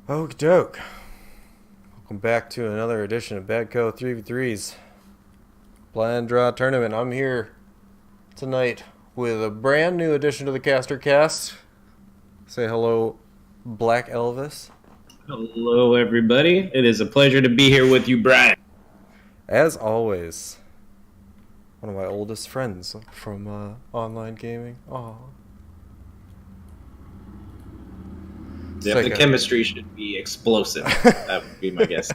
Okie doke. Welcome back to another edition of BadCo 3v3's Blind Draw Tournament. I'm here tonight with a brand new addition to the Caster Cast. Say hello, Black Elvis. Hello, everybody. It is a pleasure to be here with you, Brian. As always, one of my oldest friends from online gaming. Aw. Yeah, the chemistry should be explosive. That would be my guess.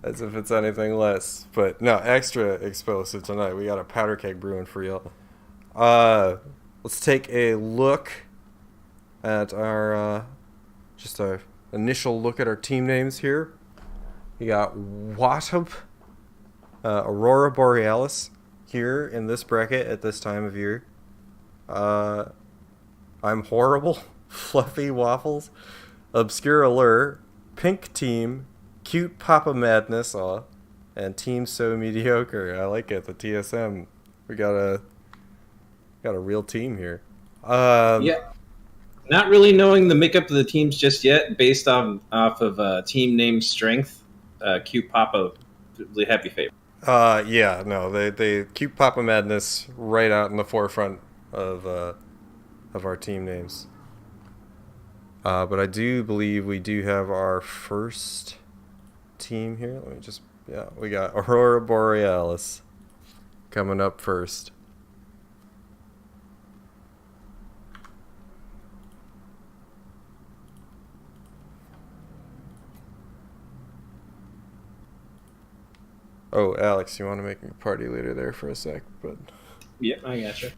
As if it's anything less. But no, extra explosive tonight. We got a powder keg brewing for y'all. Let's take a look at our just a initial look at our team names here. We got Wattup, Aurora Borealis here in this bracket at this time of year. I'm Horrible, Fluffy Waffles, Obscure Allure, Pink Team, Cute Papa Madness, and Team So Mediocre. I like it. The TSM. We got a real team here. Yeah, not really knowing the makeup of the teams just yet, based off of team name strength. Cute Papa, really happy favorite. Yeah, no, they Cute Papa Madness right out in the forefront of our team names. But I do believe we do have our first team here. Let me just, yeah, we got Aurora Borealis coming up first. Oh, Alex, you want to make me party leader there for a sec? But yeah, I gotcha.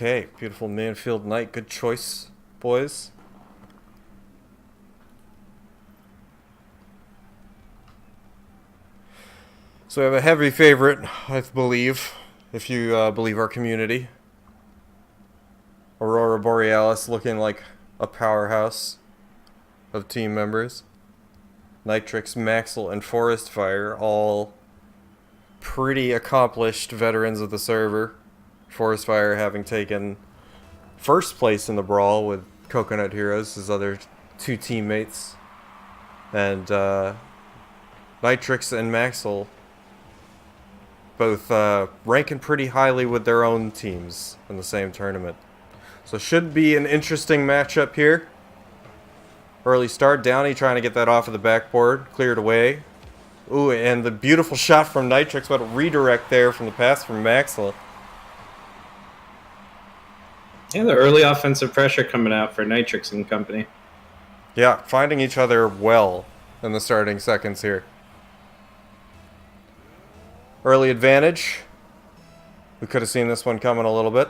okay, beautiful Manfield Knight. Good choice, boys. So we have a heavy favorite, I believe, if you believe our community. Aurora Borealis looking like a powerhouse of team members. Nitrix, Maxwell, and Forest Fire, all pretty accomplished veterans of the server. Forest Fire having taken first place in the brawl with Coconut Heroes, his other two teammates. And Nitrix and Maxwell both ranking pretty highly with their own teams in the same tournament. So should be an interesting matchup here. Early start, Downey trying to get that off of the backboard, cleared away. Ooh, and the beautiful shot from Nitrix, but a redirect there from the pass from Maxwell. Yeah, the early offensive pressure coming out for Nitrix and company. Yeah, finding each other well in the starting seconds here. Early advantage. We could have seen this one coming a little bit.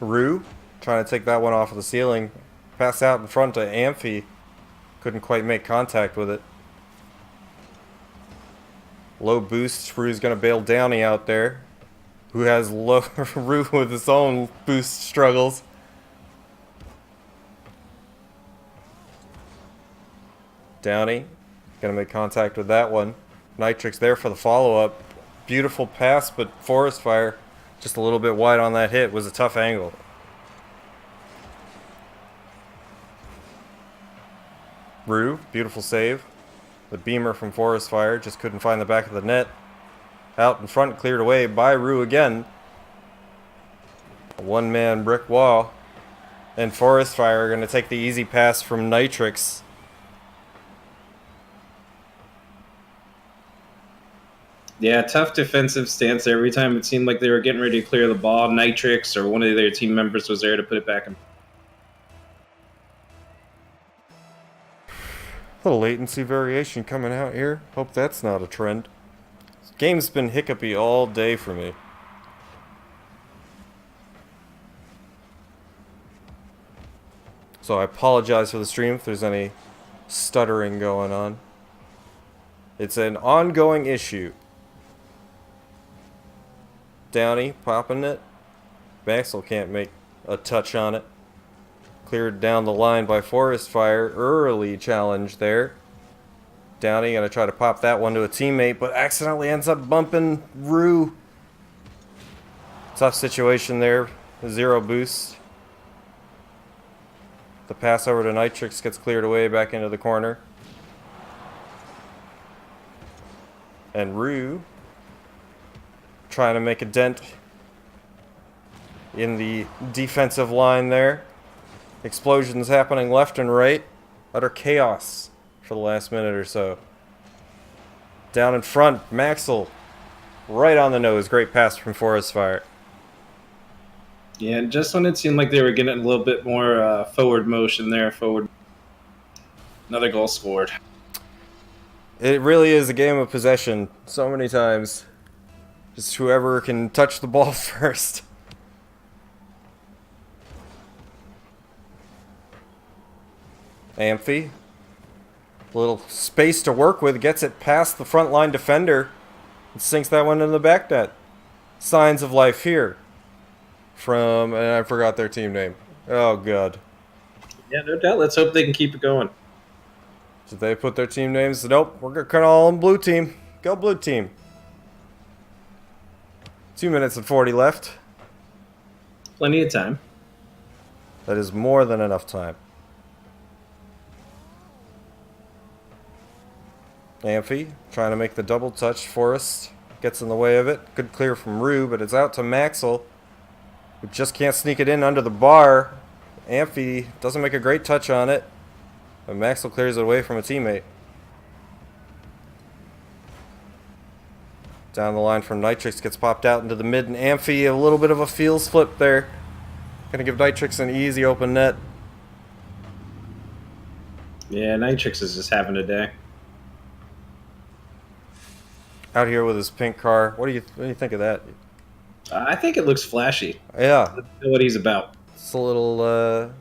Rue trying to take that one off of the ceiling. Pass out in front to Amphi. Couldn't quite make contact with it. Low boost. Rue's going to bail Downey out there, who has low Rue with his own boost struggles. Downey going to make contact with that one. Nitrix there for the follow-up. Beautiful pass, but Forest Fire just a little bit wide on that hit. Was a tough angle. Rue, beautiful save. The beamer from Forest Fire just couldn't find the back of the net. Out in front, cleared away by Rue again. A one-man brick wall. And Forest Fire are going to take the easy pass from Nitrix. Yeah, tough defensive stance every time it seemed like they were getting ready to clear the ball. Nitrix or one of their team members was there to put it back in. Little latency variation coming out here. Hope that's not a trend. This game's been hiccupy all day for me. So I apologize for the stream if there's any stuttering going on. It's an ongoing issue. Downey popping it. Maxwell can't make a touch on it. Cleared down the line by Forest Fire. Early challenge there. Downey going to try to pop that one to a teammate, but accidentally ends up bumping Rue. Tough situation there. 0 boost. The pass over to Nitrix gets cleared away back into the corner. And Rue trying to make a dent in the defensive line there. Explosions happening left and right. Utter chaos for the last minute or so. Down in front, Maxwell right on the nose. Great pass from Forest Fire. Yeah, just when it seemed like they were getting a little bit more forward motion there, another goal scored. It really is a game of possession so many times. Just whoever can touch the ball first. Amphi. A little space to work with. Gets it past the front line defender. And sinks that one in the back net. Signs of life here. From, and I forgot their team name. Oh, God. Yeah, no doubt. Let's hope they can keep it going. Did they put their team names? Nope. We're going to call them Blue Team. Go Blue Team. 2 minutes and 40 left. Plenty of time. That is more than enough time. Amphi trying to make the double touch. Forrest gets in the way of it. Good clear from Rue, but it's out to Maxwell. Who just can't sneak it in under the bar. Amphi doesn't make a great touch on it. But Maxwell clears it away from a teammate. Down the line from Nitrix gets popped out into the mid, and Amphi a little bit of a feels flip there. Gonna give Nitrix an easy open net. Yeah, Nitrix is just having a day. Out here with his pink car. What do you think of that? I think it looks flashy. Yeah. Let's know what he's about. It's a little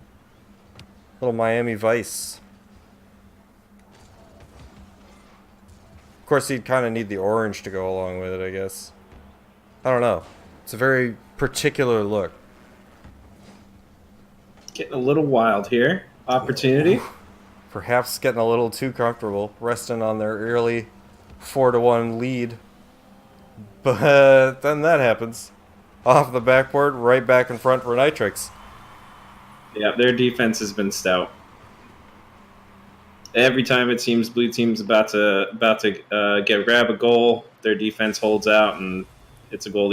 Miami Vice. Of course, he'd kind of need the orange to go along with it, I guess. I don't know. It's a very particular look. Getting a little wild here. Opportunity. Perhaps getting a little too comfortable, resting on their early 4-1 lead. But then that happens. Off the backboard, right back in front for Nitrix. Yeah, their defense has been stout. Every time it seems Blue Team's about to grab a goal, their defense holds out and it's a goal.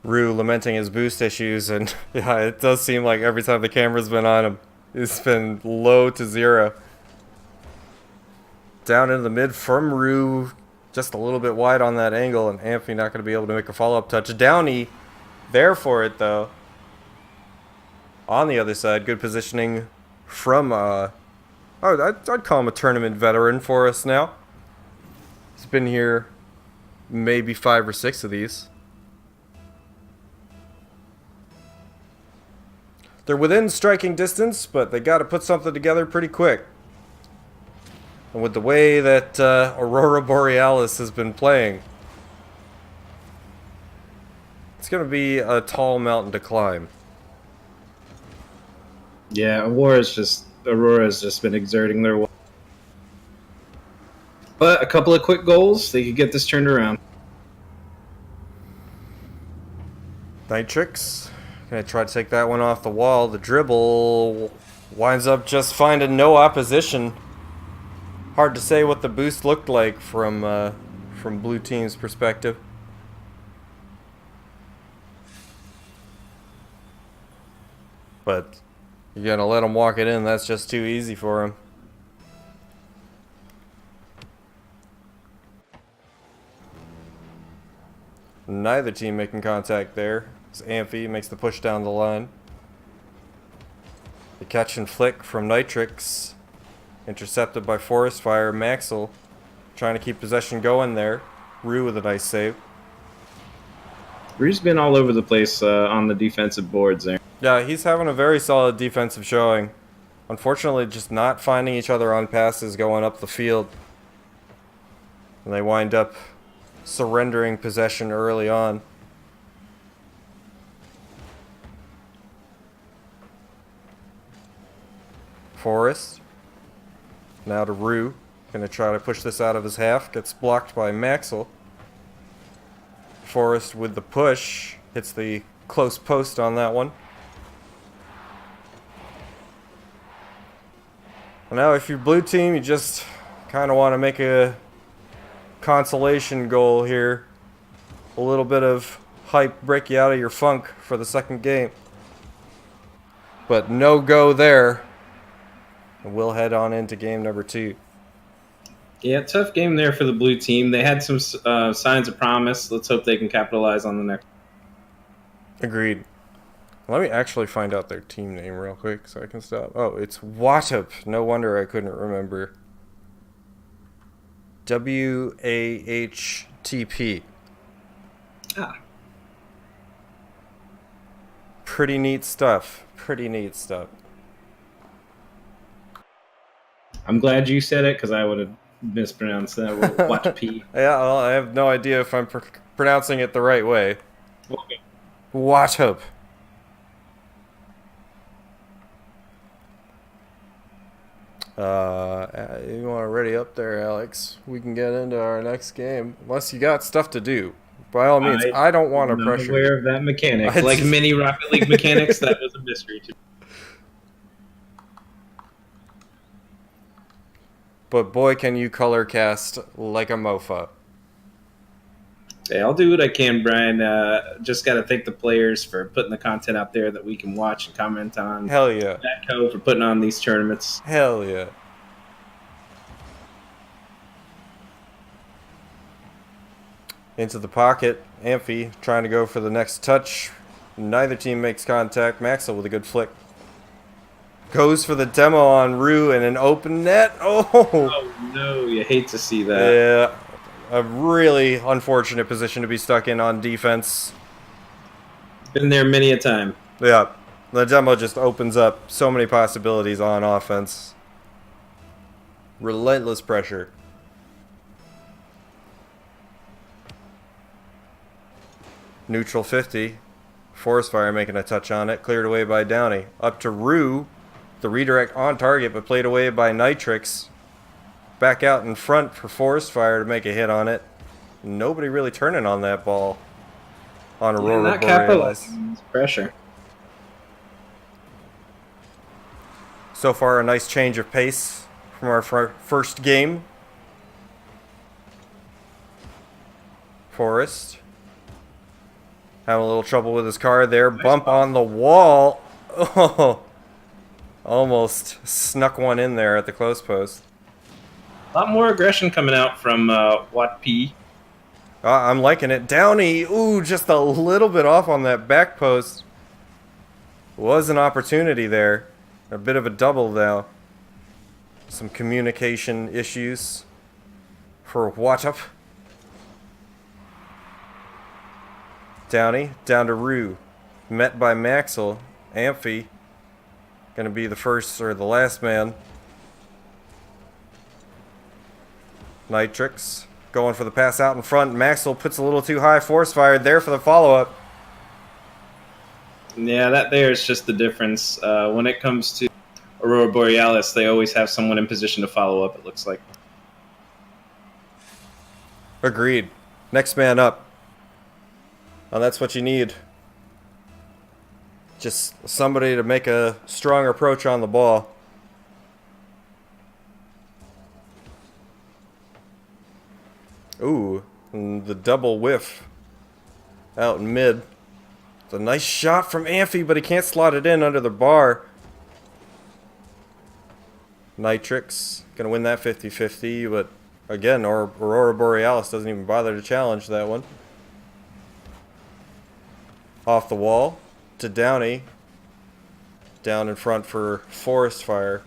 Rue lamenting his boost issues, and yeah, it does seem like every time the camera's been on him, it's been low to 0. Down in the mid from Rue, just a little bit wide on that angle, and Amphi not going to be able to make a follow-up touch. Downey there for it, though. On the other side, good positioning from, I'd call him a tournament veteran for us now. He's been here maybe 5 or 6 of these. They're within striking distance, but they got to put something together pretty quick. And with the way that Aurora Borealis has been playing, it's going to be a tall mountain to climb. Yeah, Aurora's just been exerting their will. But a couple of quick goals, they could get this turned around. Nitrix going to try to take that one off the wall. The dribble winds up just finding no opposition. Hard to say what the boost looked like from Blue Team's perspective. But you're going to let him walk it in. That's just too easy for him. Neither team making contact there. As Amphi makes the push down the line. The catch and flick from Nitrix. Intercepted by Forest Fire. Maxwell trying to keep possession going there. Rue with a nice save. Rue's been all over the place on the defensive boards there. Yeah, he's having a very solid defensive showing. Unfortunately, just not finding each other on passes going up the field. And they wind up surrendering possession early on. Forrest. Now to Rue. Gonna try to push this out of his half. Gets blocked by Maxwell. Forrest with the push. Hits the close post on that one. Now if you're blue team, you just kind of want to make a consolation goal here. A little bit of hype, break you out of your funk for the second game. But no go there. And we'll head on into game number 2. Yeah, tough game there for the blue team. They had some signs of promise. Let's hope they can capitalize on the next. Agreed. Let me actually find out their team name real quick so I can stop. Oh, it's Wattup. No wonder I couldn't remember. WAHTP. Ah. Pretty neat stuff. Pretty neat stuff. I'm glad you said it because I would have mispronounced that. Watch P. Yeah, well, I have no idea if I'm pronouncing it the right way. Okay. Wattup. You want to ready up there, Alex? We can get into our next game. Unless you got stuff to do. By all means, I don't want to pressure you. I'm aware of that mechanic. Like many Rocket League mechanics, that was a mystery to me. But boy, can you color cast like a mofa. Hey, I'll do what I can, Brian. Just got to thank the players for putting the content out there that we can watch and comment on. Hell yeah. BadCo for putting on these tournaments. Hell yeah. Into the pocket. Amphi trying to go for the next touch. Neither team makes contact. Maxwell with a good flick. Goes for the demo on Rue and an open net. Oh no, you hate to see that. Yeah. A really unfortunate position to be stuck in on defense. Been there many a time. Yeah. The demo just opens up so many possibilities on offense. Relentless pressure. Neutral 50. Forest Fire making a touch on it. Cleared away by Downey. Up to Rue. The redirect on target, but played away by Nitrix. Back out in front for Forest Fire to make a hit on it. Nobody really turning on that ball on Aurora Borealis. Pressure. So far, a nice change of pace from our first game. Forest. Having a little trouble with his car there. Nice bump on the wall. Oh, almost snuck one in there at the close post. A lot more aggression coming out from Watt P. I'm liking it. Downey, ooh, just a little bit off on that back post. Was an opportunity there. A bit of a double, though. Some communication issues for Wattup. Downey, down to Rue. Met by Maxwell. Amphi. Gonna be the first or the last man. Nitrix going for the pass out in front. Maxwell puts a little too high. Force fired there for the follow-up. Yeah, that there is just the difference. When it comes to Aurora Borealis, they always have someone in position to follow up, it looks like. Agreed. Next man up. And that's what you need. Just somebody to make a strong approach on the ball. Ooh, and the double whiff out in mid. It's a nice shot from Amphi, but he can't slot it in under the bar. Nitrix gonna win that 50-50, but again, Aurora Borealis doesn't even bother to challenge that one. Off the wall to Downey. Down in front for Forest Fire.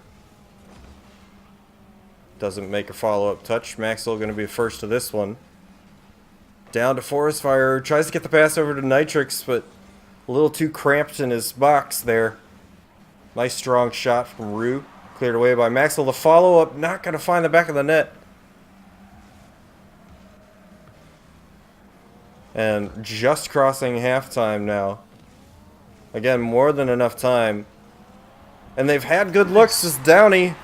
Doesn't make a follow-up touch. Maxwell going to be first to this one. Down to Forest Fire. Tries to get the pass over to Nitrix, but a little too cramped in his box there. Nice strong shot from Rue. Cleared away by Maxwell. The follow-up not going to find the back of the net. And just crossing halftime now. Again, more than enough time. And they've had good looks as Downey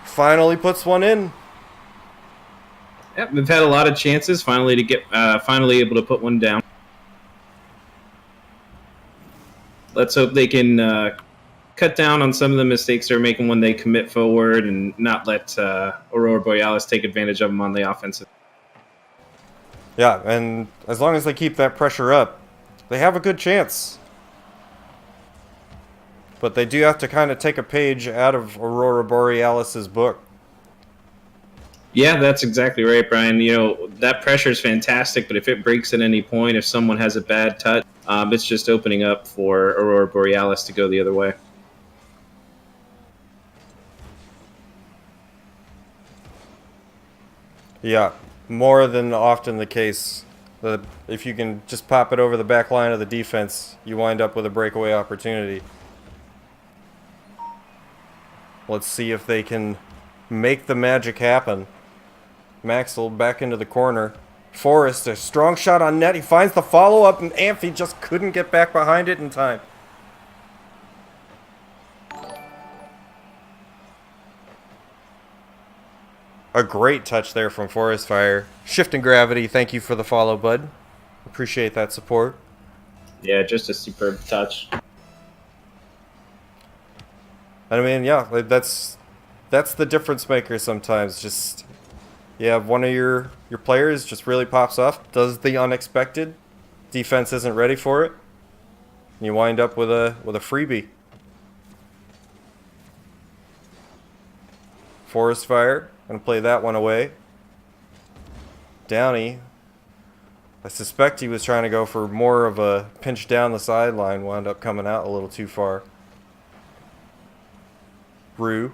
finally puts one in. Yep, we've had a lot of chances finally to get finally able to put one down. Let's hope they can cut down on some of the mistakes they're making when they commit forward and not let Aurora Borealis take advantage of them on the offensive. Yeah, and as long as they keep that pressure up, they have a good chance. But they do have to kind of take a page out of Aurora Borealis's book. Yeah, that's exactly right, Brian. You know, that pressure is fantastic, but if it breaks at any point, if someone has a bad touch, it's just opening up for Aurora Borealis to go the other way. Yeah, more than often the case. If you can just pop it over the back line of the defense, you wind up with a breakaway opportunity. Let's see if they can make the magic happen. Maxwell back into the corner. Forrest, a strong shot on net. He finds the follow-up, and Amphy just couldn't get back behind it in time. A great touch there from Forest Fire. Shifting gravity, thank you for the follow, bud. Appreciate that support. Yeah, just a superb touch. I mean, yeah, that's the difference maker sometimes. Just you have one of your players just really pops off, does the unexpected. Defense isn't ready for it. And you wind up with a freebie. Forest Fire, gonna play that one away. Downey, I suspect he was trying to go for more of a pinch down the sideline, wound up coming out a little too far. Rue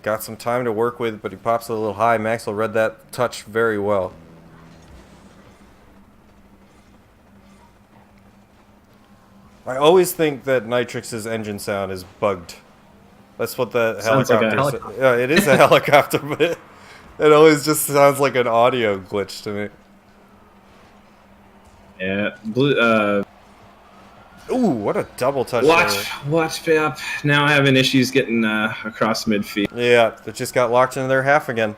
got some time to work with, but he pops it a little high. Maxwell read that touch very well. I always think that Nitrix's engine sound is bugged. That's what the helicopter. Like yeah, it is a helicopter, but it always just sounds like an audio glitch to me. Yeah, Ooh, what a double touch! Watch up. Now having issues getting across midfield. Yeah, it just got locked into their half again.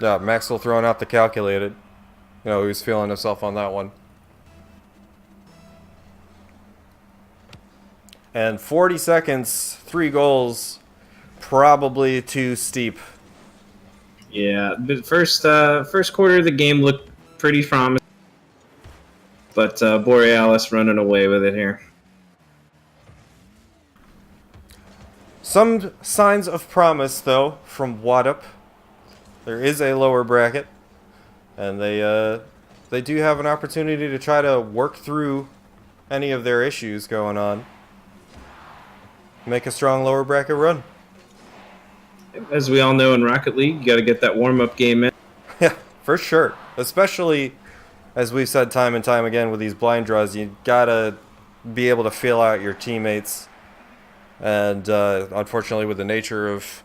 Yeah, Maxwell throwing out the calculated. You know, he was feeling himself on that one. And 40 seconds, 3 goals, probably too steep. Yeah, the first quarter of the game looked pretty promising, but Borealis running away with it here. Some signs of promise, though, from Waddup. There is a lower bracket, and they do have an opportunity to try to work through any of their issues going on. Make a strong lower bracket run. As we all know in Rocket League, you got to get that warm-up game in. Yeah, for sure. Especially, as we've said time and time again with these blind draws, you got to be able to feel out your teammates. And unfortunately, with the nature of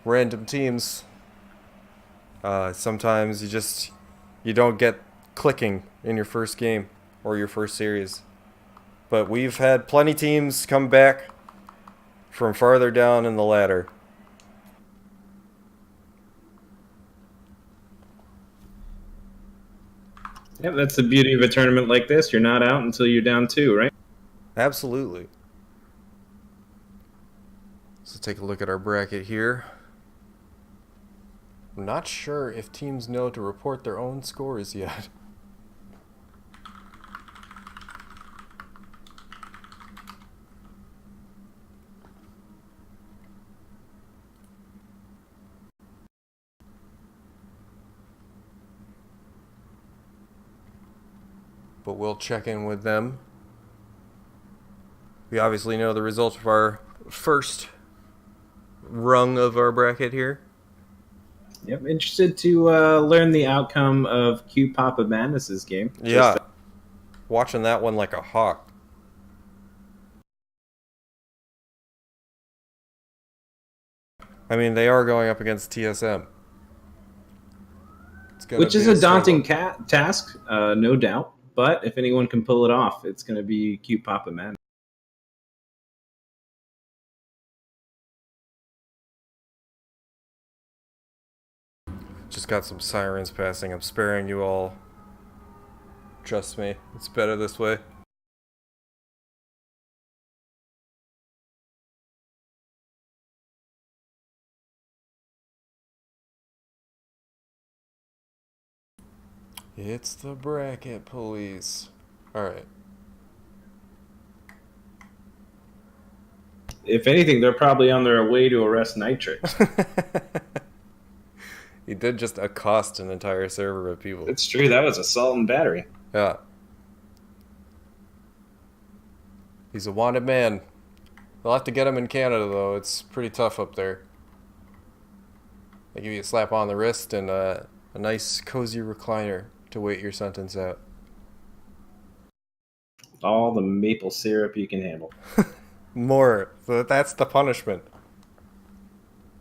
random teams, sometimes you don't get clicking in your first game or your first series. But we've had plenty teams come back from farther down in the ladder. Yeah, that's the beauty of a tournament like this. You're not out until you're down 2, right? Absolutely. So take a look at our bracket here. I'm not sure if teams know to report their own scores yet. But we'll check in with them. We obviously know the results of our first rung of our bracket here. Yep, interested to learn the outcome of Q Papa Madness's game. Yeah, watching that one like a hawk. I mean, they are going up against TSM. It's gonna Which be is a daunting struggle. task, no doubt. But if anyone can pull it off, it's going to be cute Papa Man. Just got some sirens passing. I'm sparing you all. Trust me, it's better this way. It's the bracket police. Alright. If anything, they're probably on their way to arrest Nitrix. He did just accost an entire server of people. It's true. That was assault and battery. Yeah. He's a wanted man. They'll have to get him in Canada, though. It's pretty tough up there. They give you a slap on the wrist and a nice, cozy recliner to wait your sentence out. All the maple syrup you can handle. More. So that's the punishment.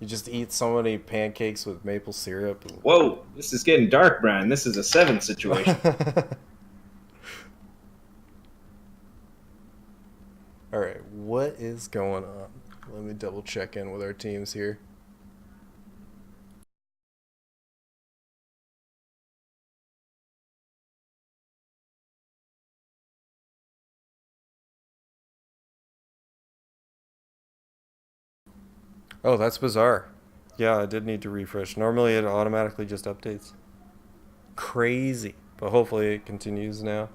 You just eat so many pancakes with maple syrup. Whoa, this is getting dark, Brian. This is a 7 situation. Alright, what is going on? Let me double check in with our teams here. Oh, that's bizarre. Yeah, I did need to refresh. Normally it automatically just updates. Crazy. But hopefully it continues now.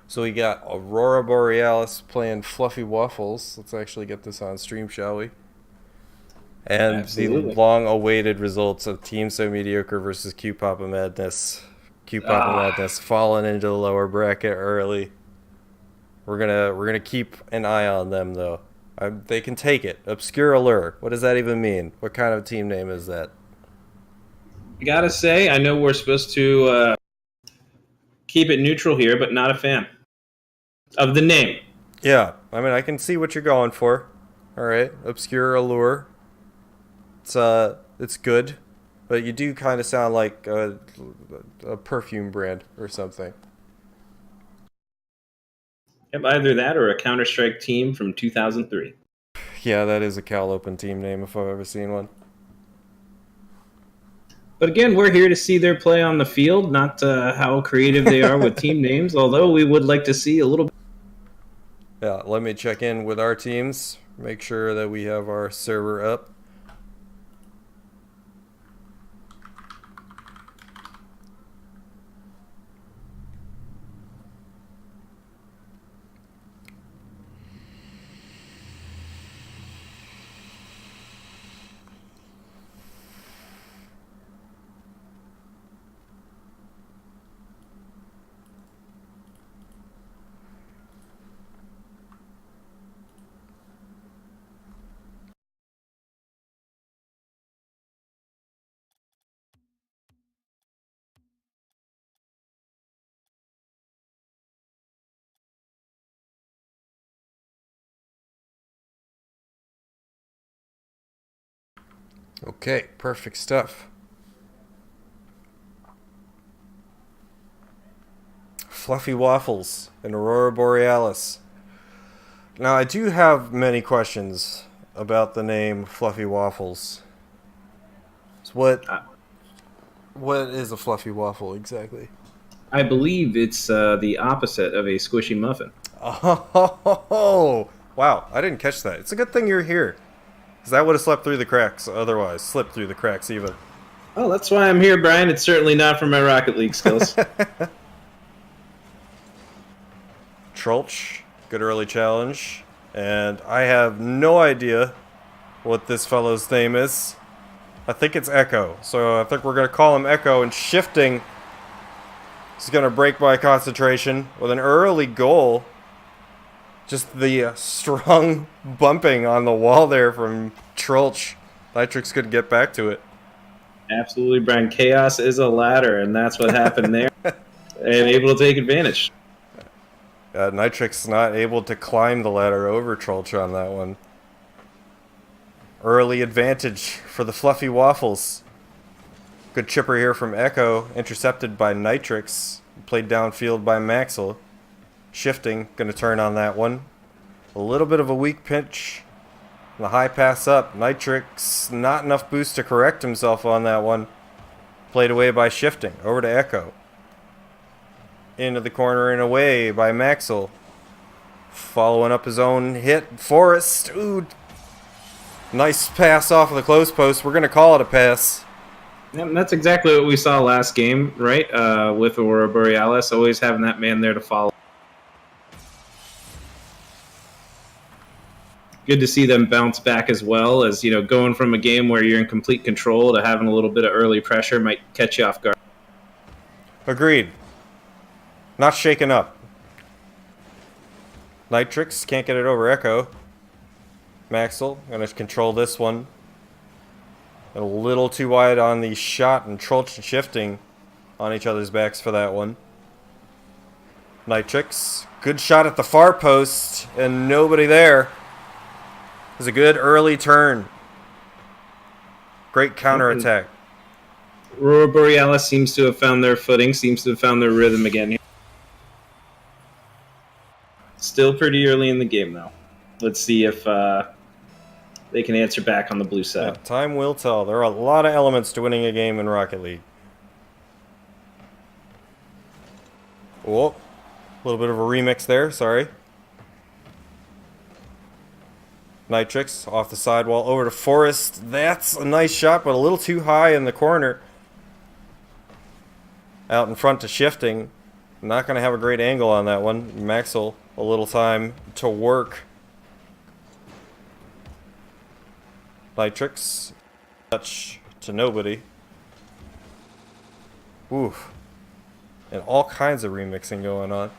So we got Aurora Borealis playing Fluffy Waffles. Let's actually get this on stream, shall we? And Absolutely. the long-awaited results of Team So Mediocre versus Q Papa Madness. Q Papa Madness falling into the lower bracket early. We're gonna keep an eye on them though. They can take it. Obscure Allure. What does that even mean? What kind of team name is that? I gotta say, I know we're supposed to keep it neutral here, but not a fan of the name. Yeah, I mean I can see what you're going for. All right, Obscure Allure. It's good, but you do kind of sound like a perfume brand or something. Yep, either that or a Counter-Strike team from 2003. Yeah, that is a Cal Open team name if I've ever seen one. But again, we're here to see their play on the field, not how creative they are with team names, although we would like to see a little bit. Yeah, let me check in with our teams, make sure that we have our server up. Okay, perfect stuff. Fluffy Waffles and Aurora Borealis. Now, I do have many questions about the name Fluffy Waffles. So what is a fluffy waffle exactly? I believe it's the opposite of a squishy muffin. Oh, wow, I didn't catch that. It's a good thing you're here. Because that would have slipped through the cracks otherwise. Slipped through the cracks even. Oh, that's why I'm here, Brian. It's certainly not for my Rocket League skills. Trolch, good early challenge. And I have no idea what this fellow's name is. I think it's Echo. So I think we're going to call him Echo, and shifting is going to break my concentration with an early goal. Just the strong bumping on the wall there from Trolch. Nitrix couldn't get back to it. Absolutely, Brian. Chaos is a ladder, and that's what happened there. And able to take advantage. Nitrix not able to climb the ladder over Trolch on that one. Early advantage for the Fluffy Waffles. Good chipper here from Echo, intercepted by Nitrix, played downfield by Maxwell. Shifting, going to turn on that one. A little bit of a weak pitch. The high pass up. Nitrix, not enough boost to correct himself on that one. Played away by Shifting. Over to Echo. Into the corner and away by Maxwell. Following up his own hit. Forrest. Ooh. Nice pass off of the close post. We're going to call it a pass. And that's exactly what we saw last game, right? With Aurora Borealis, always having that man there to follow. Good to see them bounce back as well, as going from a game where you're in complete control to having a little bit of early pressure might catch you off guard. Agreed. Not shaken up. Nitrix can't get it over Echo. Maxwell going to control this one. A little too wide on the shot, and Trolch and Shifting on each other's backs for that one. Nitrix, good shot at the far post, and nobody there. It was a good early turn. Great counterattack. Aurora Borealis seems to have found their footing, seems to have found their rhythm again. Still pretty early in the game, though. Let's see if they can answer back on the blue side. Yeah, time will tell. There are a lot of elements to winning a game in Rocket League. Oh, a little bit of a remix there, sorry. Nitrix off the sidewall over to Forrest. That's a nice shot, but a little too high in the corner. Out in front to Shifting. Not going to have a great angle on that one. Maxwell, a little time to work. Nitrix. Touch to nobody. Oof. And all kinds of remixing going on.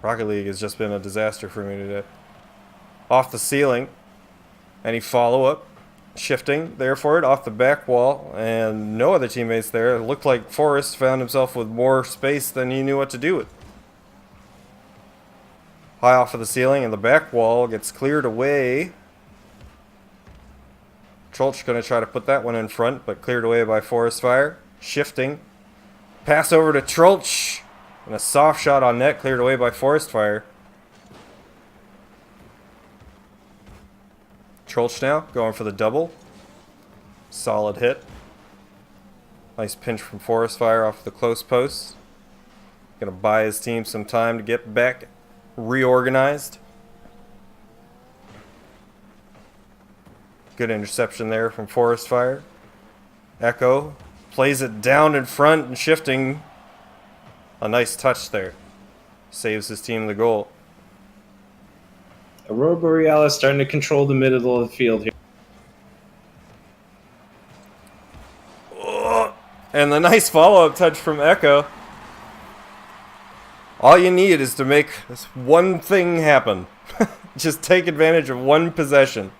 Rocket League has just been a disaster for me today. Off the ceiling. Any follow-up. Shifting there for it. Off the back wall. And no other teammates there. It looked like Forrest found himself with more space than he knew what to do with. High off of the ceiling, and the back wall gets cleared away. Trolch going to try to put that one in front, but cleared away by Forest Fire. Shifting. Pass over to Trolch. And a soft shot on net, cleared away by Forest Fire. Trolch now, going for the double. Solid hit. Nice pinch from Forest Fire off the close post. Going to buy his team some time to get back reorganized. Good interception there from Forest Fire. Echo plays it down in front and Shifting. A nice touch there. Saves his team the goal. Aurora Borealis starting to control the middle of the field here. Oh, and the nice follow-up touch from Echo. All you need is to make this one thing happen. Just take advantage of one possession.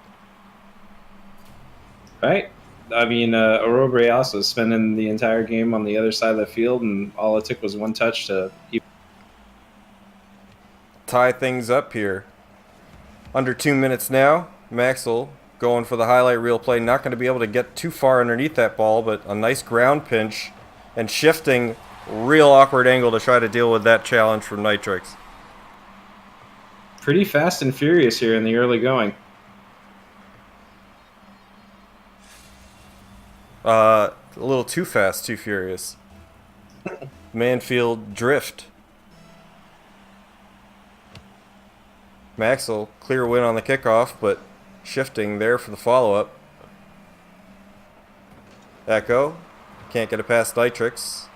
Right? I mean, Aurora Borealis was spending the entire game on the other side of the field, and all it took was one touch to tie things up here. Under 2 minutes now. Maxwell going for the highlight reel play. Not going to be able to get too far underneath that ball, but a nice ground pinch. And Shifting, real awkward angle to try to deal with that challenge from Nitrix. Pretty fast and furious here in the early going. A little too fast, too furious. Manfield drift. Maxwell, clear win on the kickoff, but Shifting there for the follow-up. Echo, can't get it past Nitrix.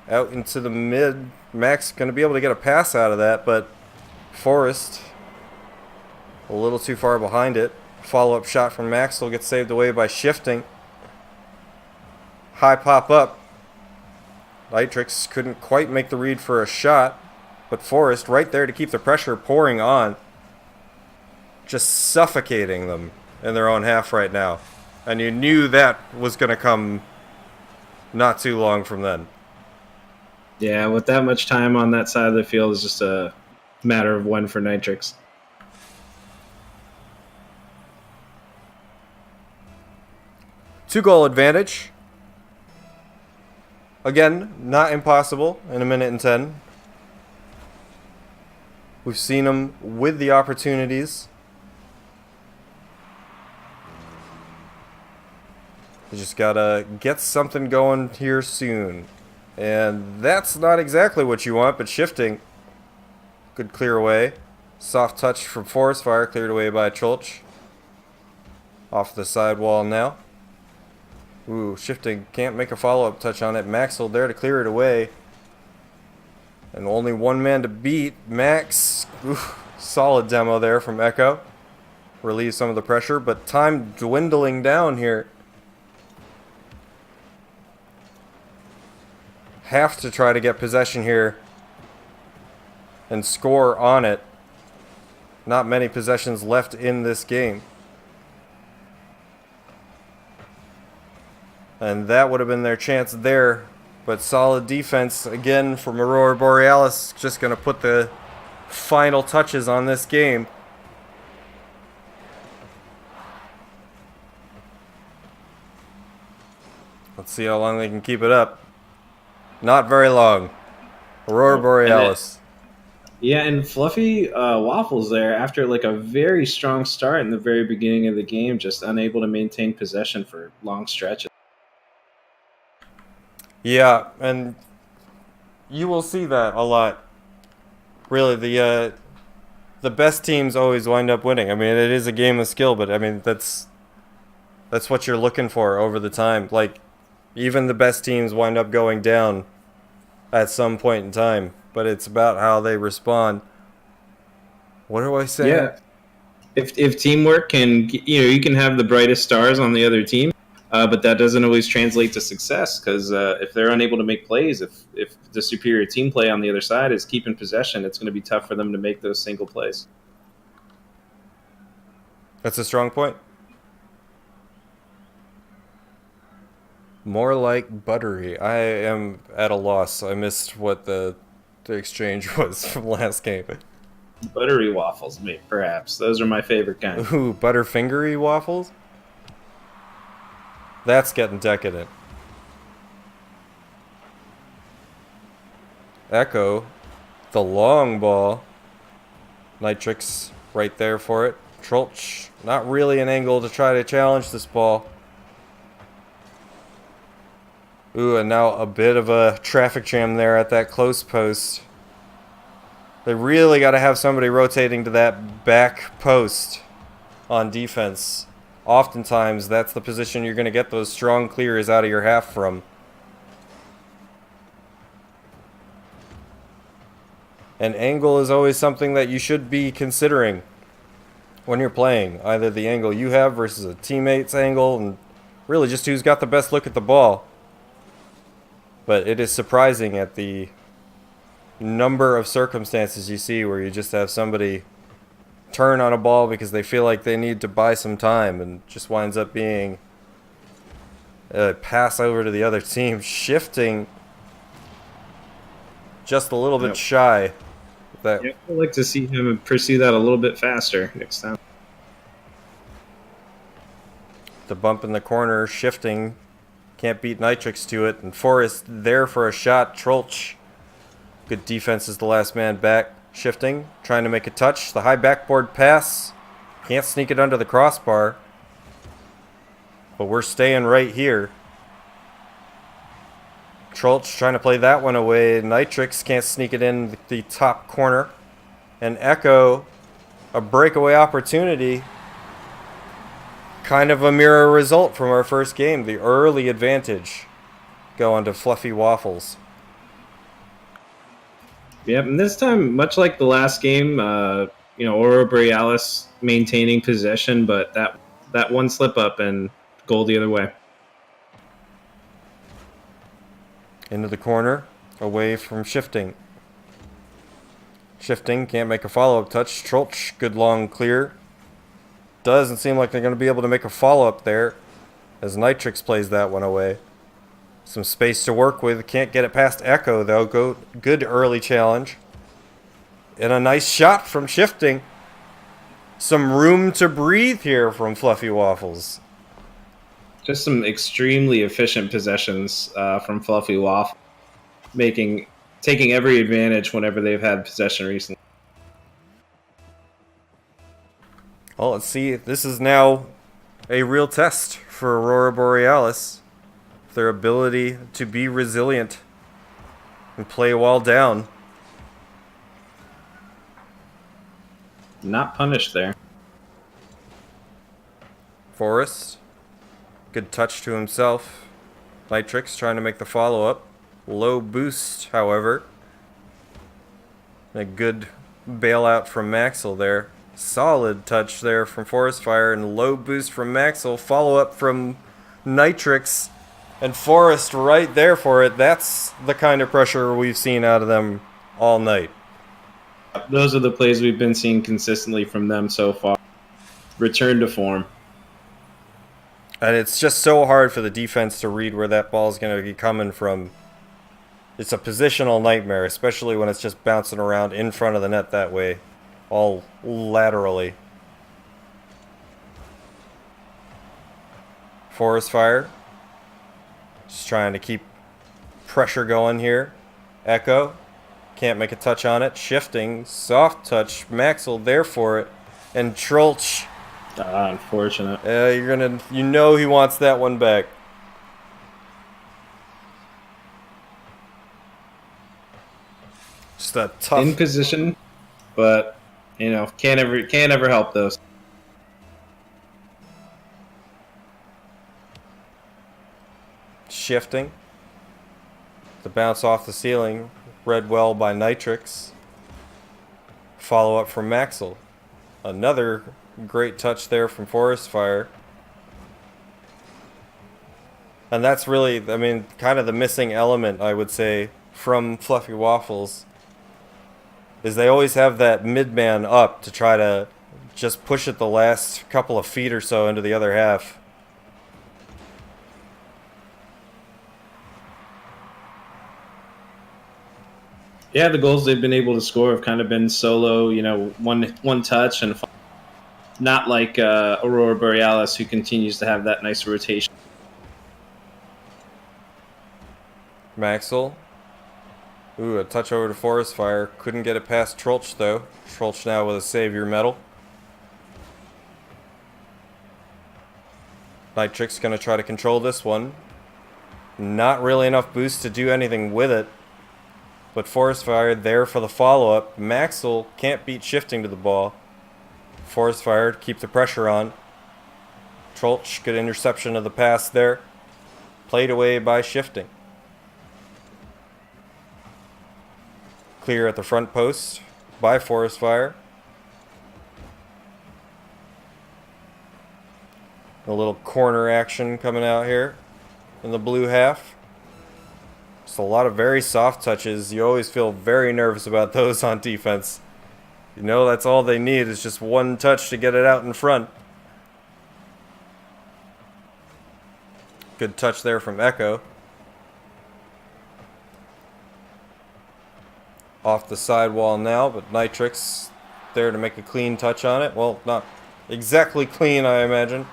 Out into the mid. Max going to be able to get a pass out of that, but Forrest a little too far behind it. Follow-up shot from Maxwell gets saved away by Shifting. High pop up. Nitrix couldn't quite make the read for a shot, but Forrest right there to keep the pressure pouring on. Just suffocating them in their own half right now. And you knew that was going to come not too long from then. Yeah, with that much time on that side of the field, it's just a matter of when for Nitrix. 2-goal advantage. Again, not impossible in 1:10. We've seen them with the opportunities. You just gotta get something going here soon. And that's not exactly what you want, but shifting. Good clear away. Soft touch from Forest Fire, cleared away by Trolch. Off the sidewall now. Ooh, shifting, can't make a follow-up touch on it. Maxwell there to clear it away. And only one man to beat. Max, ooh, solid demo there from Echo. Relieves some of the pressure, but time dwindling down here. Have to try to get possession here and score on it. Not many possessions left in this game. And that would have been their chance there. But solid defense again from Aurora Borealis. Just going to put the final touches on this game. Let's see how long they can keep it up. Not very long. Aurora Borealis. Yeah, and Fluffy Waffles there, after like a very strong start in the very beginning of the game, just unable to maintain possession for long stretches. Yeah, and you will see that a lot. Really, the best teams always wind up winning. I mean, it is a game of skill, but I mean that's what you're looking for over the time. Like, even the best teams wind up going down at some point in time, but it's about how they respond. What do I say? Yeah, if teamwork can, you can have the brightest stars on the other team. But that doesn't always translate to success because if they're unable to make plays, if the superior team play on the other side is keeping possession, it's going to be tough for them to make those single plays. That's a strong point. More like buttery. I am at a loss. I missed what the exchange was from last game. Buttery waffles, perhaps. Those are my favorite kind. Ooh, butterfingery waffles? That's getting decadent. Echo, the long ball. Nitrix right there for it. Trolch, not really an angle to try to challenge this ball. Ooh, and now a bit of a traffic jam there at that close post. They really got to have somebody rotating to that back post on defense. Oftentimes, that's the position you're going to get those strong clears out of your half from. And angle is always something that you should be considering when you're playing. Either the angle you have versus a teammate's angle, and really just who's got the best look at the ball. But it is surprising at the number of circumstances you see where you just have somebody turn on a ball because they feel like they need to buy some time and just winds up being a pass over to the other team. Shifting just a little bit shy. Yeah, I'd like to see him pursue that a little bit faster next time. The bump in the corner, shifting. Can't beat Nitrix to it. And Forrest there for a shot. Trolch. Good defense is the last man back. Shifting. Trying to make a touch. The high backboard pass. Can't sneak it under the crossbar. But we're staying right here. Trolch trying to play that one away. Nitrix can't sneak it in the top corner. And Echo, a breakaway opportunity. Kind of a mirror result from our first game. The early advantage going to Fluffy Waffles. Yep, and this time, much like the last game, Aurora Borealis maintaining possession, but that one slip up and goal the other way. Into the corner, away from Shifting. Shifting can't make a follow-up touch. Trolch, good long clear. Doesn't seem like they're going to be able to make a follow-up there as Nitrix plays that one away. Some space to work with. Can't get it past Echo, though. Good early challenge. And a nice shot from Shifting. Some room to breathe here from Fluffy Waffles. Just some extremely efficient possessions from Fluffy Waffle, making taking every advantage whenever they've had possession recently. Well, let's see. This is now a real test for Aurora Borealis. Their ability to be resilient and play while down. Not punished there. Forrest, good touch to himself. Nitrix trying to make the follow-up. Low boost, however. A good bailout from Maxwell there. Solid touch there from Forest Fire and low boost from Maxwell. Follow-up from Nitrix. And Forrest right there for it. That's the kind of pressure we've seen out of them all night. Those are the plays we've been seeing consistently from them so far. Return to form. And it's just so hard for the defense to read where that ball is going to be coming from. It's a positional nightmare, especially when it's just bouncing around in front of the net that way, all laterally. Forest Fire. Just trying to keep pressure going here. Echo. Can't make a touch on it. Shifting. Soft touch. Maxwell there for it. And Trolch. Unfortunate. You know he wants that one back. Just a tough in position, but can't ever help those. Shifting. The bounce off the ceiling. Read well by Nitrix. Follow up from Maxwell. Another great touch there from Forest Fire. And that's really, kind of the missing element, I would say, from Fluffy Waffles. Is they always have that mid-man up to try to just push it the last couple of feet or so into the other half. Yeah, the goals they've been able to score have kind of been solo, one touch, and not like Aurora Borealis, who continues to have that nice rotation. Maxwell. Ooh, a touch over to Forest Fire. Couldn't get it past Trolch, though. Trolch now with a Savior medal. Nitrix going to try to control this one. Not really enough boost to do anything with it. But Forest Fire there for the follow-up. Maxwell can't beat shifting to the ball. Forest Fire to keep the pressure on. Trolch, good interception of the pass there. Played away by shifting. Clear at the front post by Forest Fire. A little corner action coming out here in the blue half. Just a lot of very soft touches. You always feel very nervous about those on defense. That's all they need is just one touch to get it out in front. Good touch there from Echo. Off the sidewall now, but Nitrix there to make a clean touch on it. Well, not exactly clean, I imagine.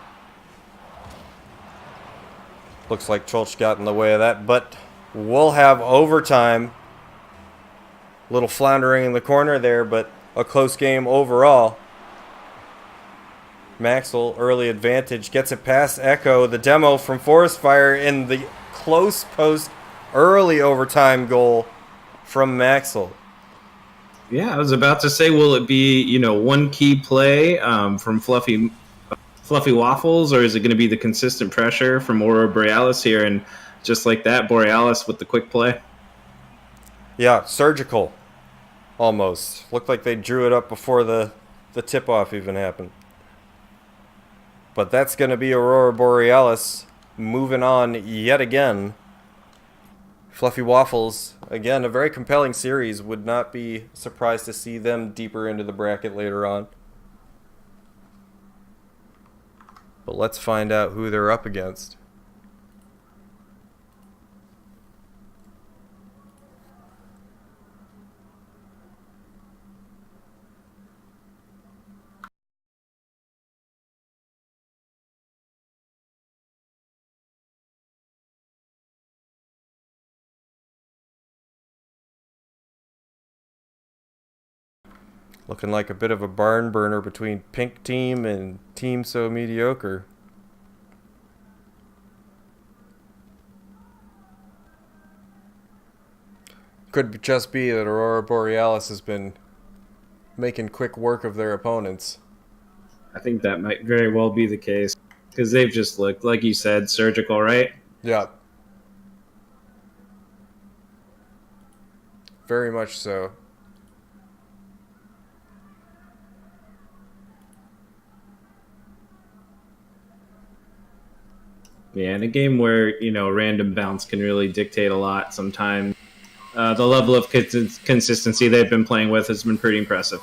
Looks like Trolch got in the way of that, but we'll have overtime. Little floundering in the corner there, but a close game overall. Maxwell, early advantage, gets it past Echo. The demo from Forest Fire in the close post, early overtime goal from Maxwell. Yeah, I was about to say, will it be, one key play from Fluffy Waffles, or is it going to be the consistent pressure from Aurora Borealis here? And just like that, Borealis with the quick play. Yeah, surgical, almost. Looked like they drew it up before the tip-off even happened. But that's going to be Aurora Borealis moving on yet again. Fluffy Waffles, again, a very compelling series. Would not be surprised to see them deeper into the bracket later on. But let's find out who they're up against. Looking like a bit of a barn burner between Pink Team and Team So Mediocre. Could just be that Aurora Borealis has been making quick work of their opponents. I think that might very well be the case. Because they've just looked, like you said, surgical, right? Yeah. Very much so. Yeah, in a game where, random bounce can really dictate a lot sometimes, the level of consistency they've been playing with has been pretty impressive.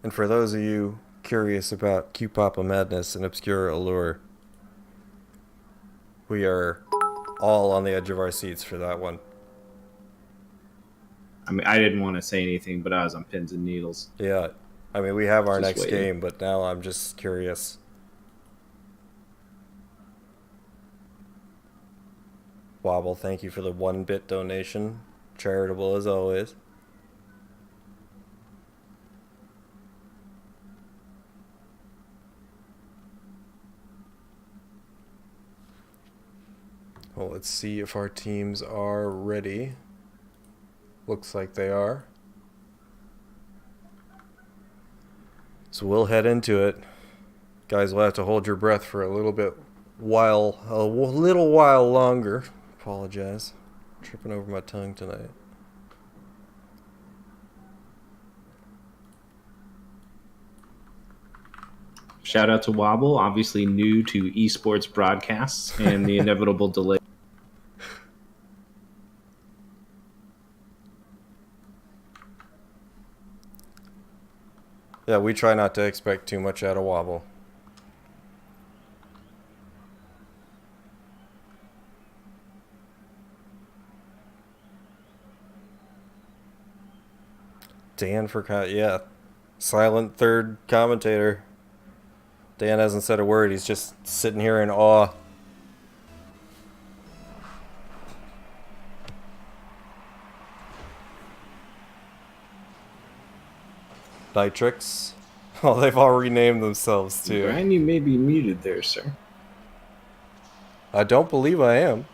And for those of you curious about Q-Papa Madness and Obscure Allure, we are all on the edge of our seats for that one. I mean, I didn't want to say anything, but I was on pins and needles. Yeah. I mean, we have our Just next waiting. game, but now I'm just curious. Wobble, thank you for the 1-bit donation. Charitable as always. Well, let's see if our teams are ready. Looks like they are. So we'll head into it. Guys, we'll have to hold your breath for a little while longer. Apologize. Tripping over my tongue tonight. Shout out to Wobble, obviously new to esports broadcasts and the inevitable delay. Yeah, we try not to expect too much out of Wobble. Dan yeah. Silent third commentator. Dan hasn't said a word. He's just sitting here in awe. Nitrix. Oh, they've all renamed themselves too. Brian, you may be muted there, sir. I don't believe I am.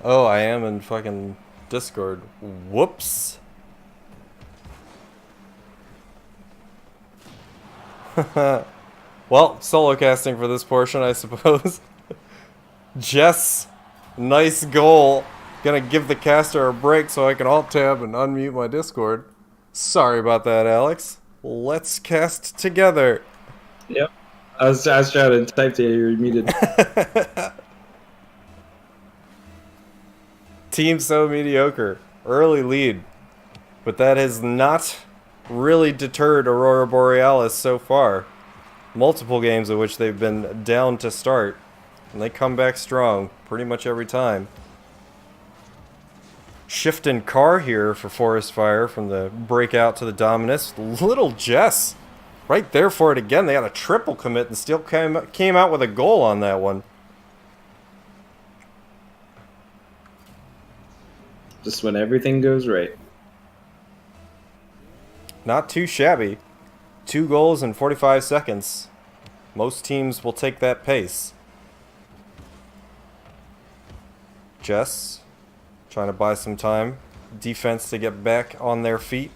Oh, I am in fucking Discord. Whoops. Well, solo casting for this portion, I suppose. Jess, nice goal. Gonna give the caster a break so I can alt tab and unmute my Discord. Sorry about that, Alex. Let's cast together. Yep. I was trying to type to you, you're muted. Team So Mediocre. Early lead. But that has not really deterred Aurora Borealis so far. Multiple games in which they've been down to start. And they come back strong pretty much every time. Shift in car here for Forest Fire from the breakout to the Dominus. Little Jess right there for it again. They got a triple commit and still came out with a goal on that one. Just when everything goes right. Not too shabby. 2 goals in 45 seconds. Most teams will take that pace. Jess trying to buy some time. Defense to get back on their feet.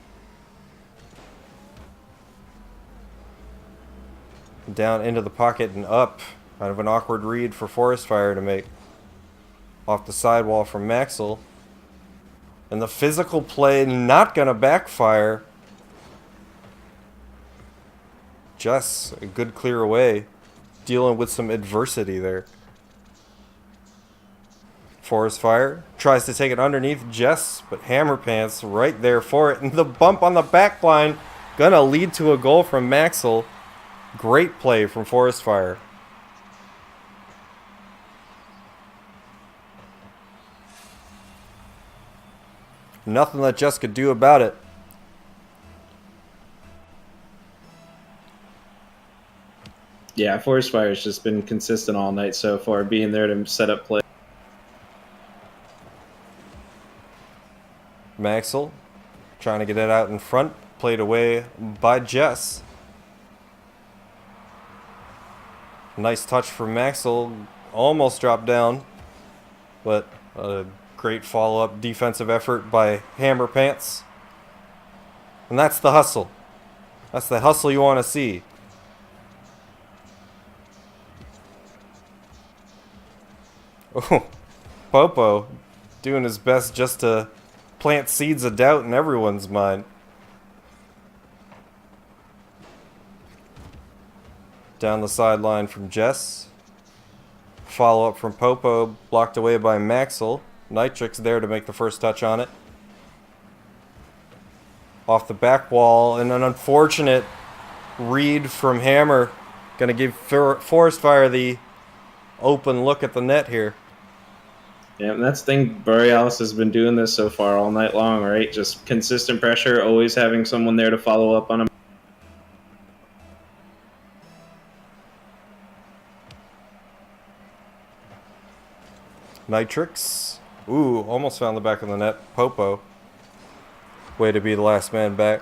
Down into the pocket and up. Kind of an awkward read for Forest Fire to make. Off the sidewall from Maxwell. And the physical play not going to backfire. Jess, a good clear away. Dealing with some adversity there. Forest Fire tries to take it underneath Jess, but Hammer Pants right there for it. And the bump on the back line gonna lead to a goal from Maxwell. Great play from Forest Fire. Nothing that Jess could do about it. Yeah, Forest Fire's just been consistent all night so far, being there to set up play. Maxwell trying to get it out in front. Played away by Jess. Nice touch from Maxwell. Almost dropped down. But a great follow-up defensive effort by Hammer Pants. And that's the hustle. That's the hustle you want to see. Oh, Popo doing his best just to plant seeds of doubt in everyone's mind. Down the sideline from Jess. Follow up from Popo, blocked away by Maxwell. Nitrix there to make the first touch on it. Off the back wall, and an unfortunate read from Hammer. Gonna give Forest Fire the open look at the net here. Yeah, and that's the thing. Borealis has been doing this so far all night long, right? Just consistent pressure, always having someone there to follow up on him. Nitrix. Ooh, almost found the back of the net. Popo. Way to be the last man back.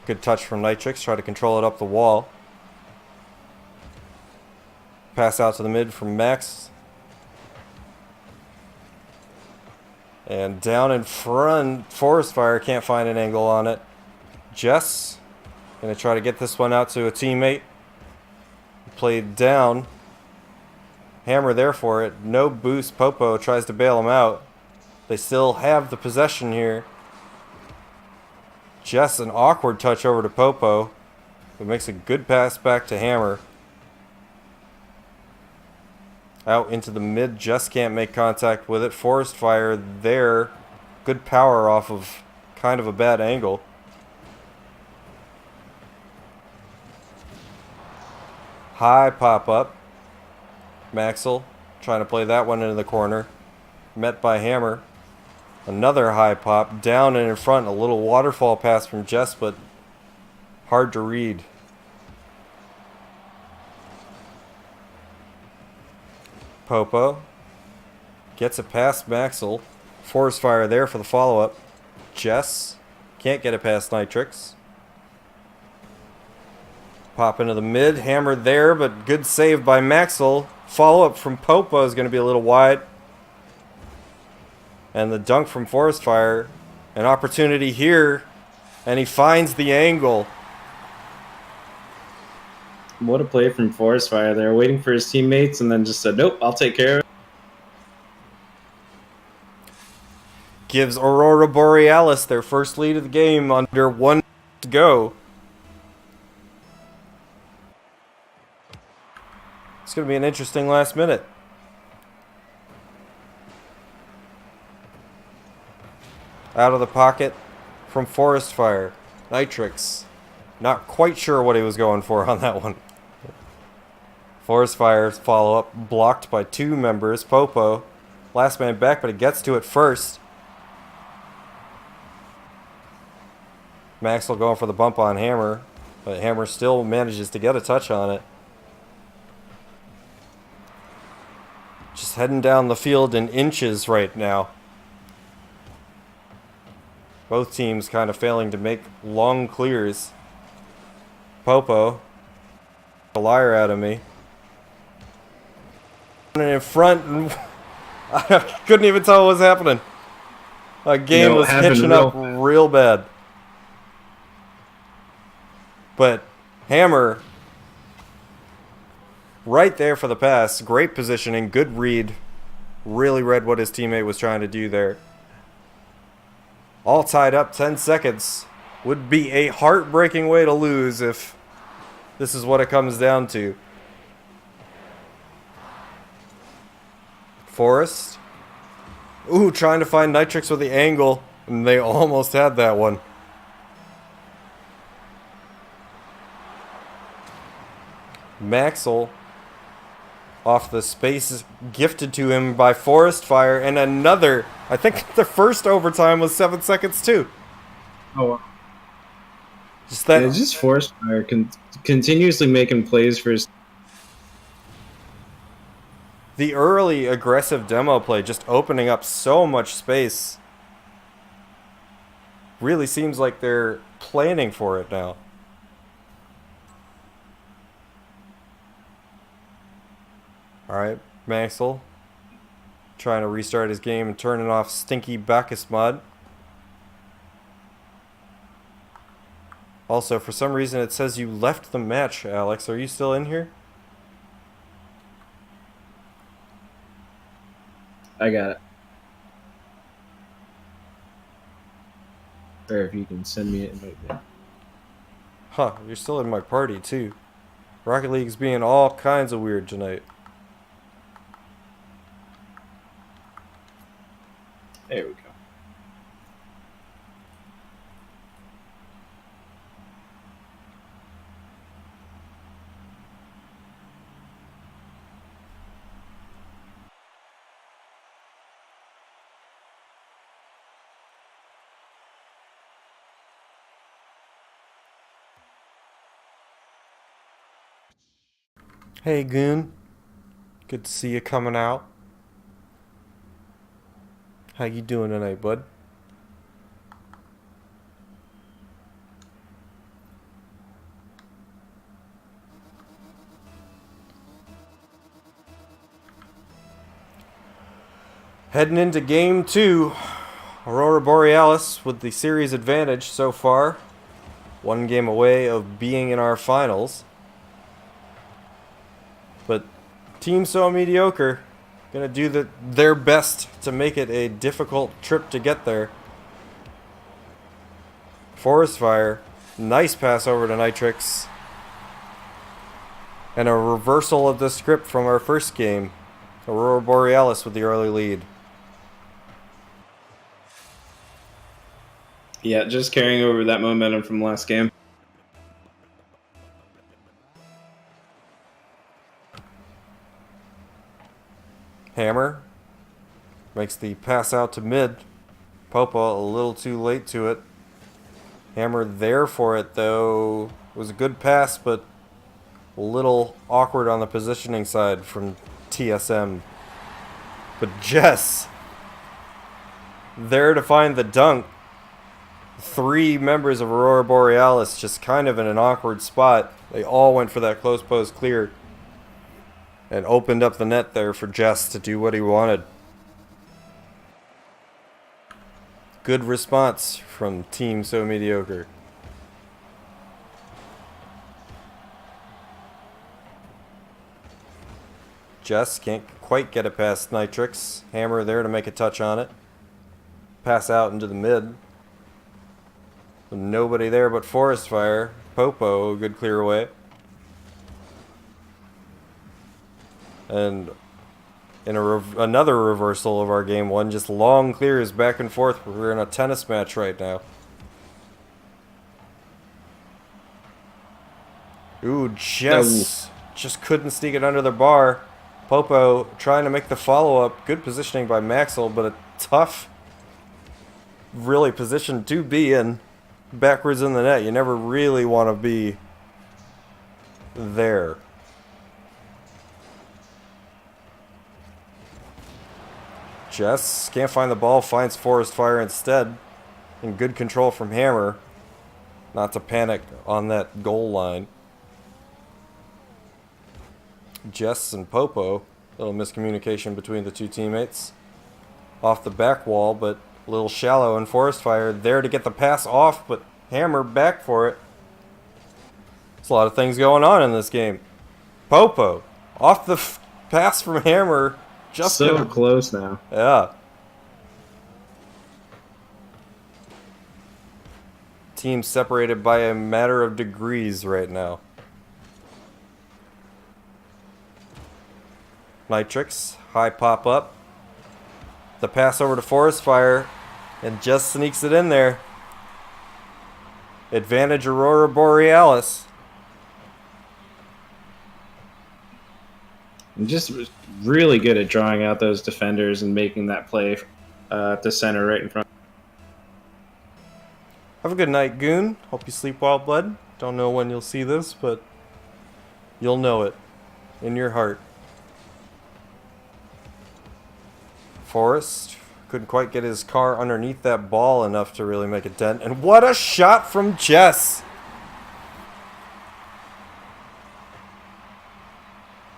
Good touch from Nitrix. Try to control it up the wall. Pass out to the mid from Max. And down in front, Forest Fire can't find an angle on it. Jess gonna try to get this one out to a teammate. Played down. Hammer there for it. No boost. Popo tries to bail him out. They still have the possession here. Jess, an awkward touch over to Popo. It makes a good pass back to Hammer. Out into the mid. Jess can't make contact with it. Forest Fire there. Good power off of kind of a bad angle. High pop up. Maxwell trying to play that one into the corner. Met by Hammer. Another high pop. Down and in front. A little waterfall pass from Jess, but hard to read. Popo gets it past Maxwell. Forest Fire there for the follow-up. Jess can't get it past Nitrix. Pop into the mid. Hammer there, but good save by Maxwell. Follow-up from Popo is going to be a little wide. And the dunk from Forest Fire. An opportunity here. And he finds the angle. What a play from Forest Fire there. Waiting for his teammates and then just said, nope, I'll take care of it. Gives Aurora Borealis their first lead of the game under 1 to go. It's going to be an interesting last minute. Out of the pocket from Forest Fire. Nitrix. Not quite sure what he was going for on that one. Forest Fire's follow-up blocked by two members. Popo. Last man back, but he gets to it first. Maxwell going for the bump on Hammer. But Hammer still manages to get a touch on it. Just heading down the field in inches right now. Both teams kind of failing to make long clears. Popo. A liar out of me. And in front. I couldn't even tell what was happening. The game was hitching up real bad. But Hammer, right there for the pass. Great positioning, good read. Really read what his teammate was trying to do there. All tied up, 10 seconds. Would be a heartbreaking way to lose if this is what it comes down to. Forest. Ooh, trying to find Nitrix with the angle. And they almost had that one. Maxwell off the space gifted to him by Forest Fire, and another. I think the first overtime was 7 seconds too. Oh, just that. Yeah, just Forest Fire continuously making plays for his. The early aggressive demo play just opening up so much space. Really seems like they're planning for it now. Alright, Maxwell trying to restart his game and turning off stinky Bacchus mod. Also, for some reason it says you left the match, Alex. Are you still in here? I got it. Or if you can send me it. Huh, you're still in my party too. Rocket League's being all kinds of weird tonight. There we go. Hey, Goon. Good to see you coming out. How you doing tonight, bud? Heading into game 2. Aurora Borealis with the series advantage so far. One game away of being in our finals. But team so mediocre, gonna do their best to make it a difficult trip to get there. Forest Fire, nice pass over to Nitrix. And a reversal of the script from our first game. Aurora Borealis with the early lead. Yeah, just carrying over that momentum from last game. Hammer makes the pass out to mid. Popa a little too late to it. Hammer there for it though. It was a good pass, but a little awkward on the positioning side from TSM. But Jess there to find the dunk. 3 members of Aurora Borealis just kind of in an awkward spot. They all went for that close post clear. And opened up the net there for Jess to do what he wanted. Good response from Team So Mediocre. Jess can't quite get it past Nitrix. Hammer there to make a touch on it. Pass out into the mid. Nobody there but Forest Fire. Popo, a good clear away. And in another reversal of our game 1, just long clears back and forth. We're in a tennis match right now. Ooh, Jess just couldn't sneak it under the bar. Popo trying to make the follow-up. Good positioning by Maxwell, but a tough, really position to be in. Backwards in the net. You never really want to be there. Jess can't find the ball, finds Forest Fire instead. And good control from Hammer. Not to panic on that goal line. Jess and Popo. Little miscommunication between the two teammates. Off the back wall, but a little shallow, and Forest Fire there to get the pass off, but Hammer back for it. There's a lot of things going on in this game. Popo off the pass from Hammer. Just so close now. Yeah. Team separated by a matter of degrees right now. Nitrix, high pop up. The pass over to Forest Fire, and just sneaks it in there. Advantage Aurora Borealis. And just really good at drawing out those defenders and making that play to center right in front. Have a good night, Goon. Hope you sleep well, bud. Don't know when you'll see this, but you'll know it in your heart. Forrest couldn't quite get his car underneath that ball enough to really make a dent. And what a shot from Jess!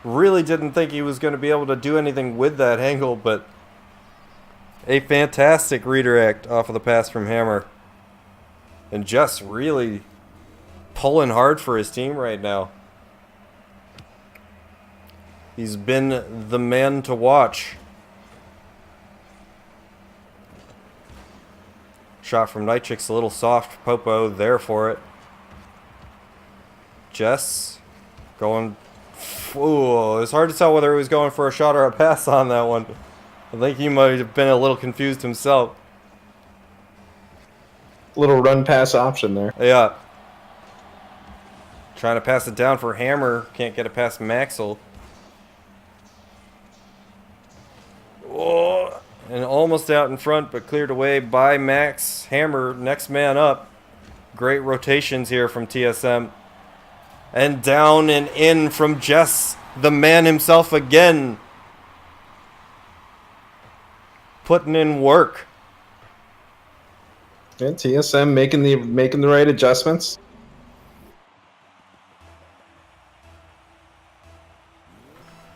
Really didn't think he was going to be able to do anything with that angle, but a fantastic redirect off of the pass from Hammer. And Jess really pulling hard for his team right now. He's been the man to watch. Shot from Nitrix, a little soft. Popo there for it. Jess going... Ooh, it's hard to tell whether he was going for a shot or a pass on that one. I think he might have been a little confused himself. Little run-pass option there. Yeah. Trying to pass it down for Hammer. Can't get it past Maxwell. Oh, and almost out in front, but cleared away by Max. Hammer, next man up. Great rotations here from TSM. And down and in from Jess, the man himself again. Putting in work. Yeah, TSM making the right adjustments.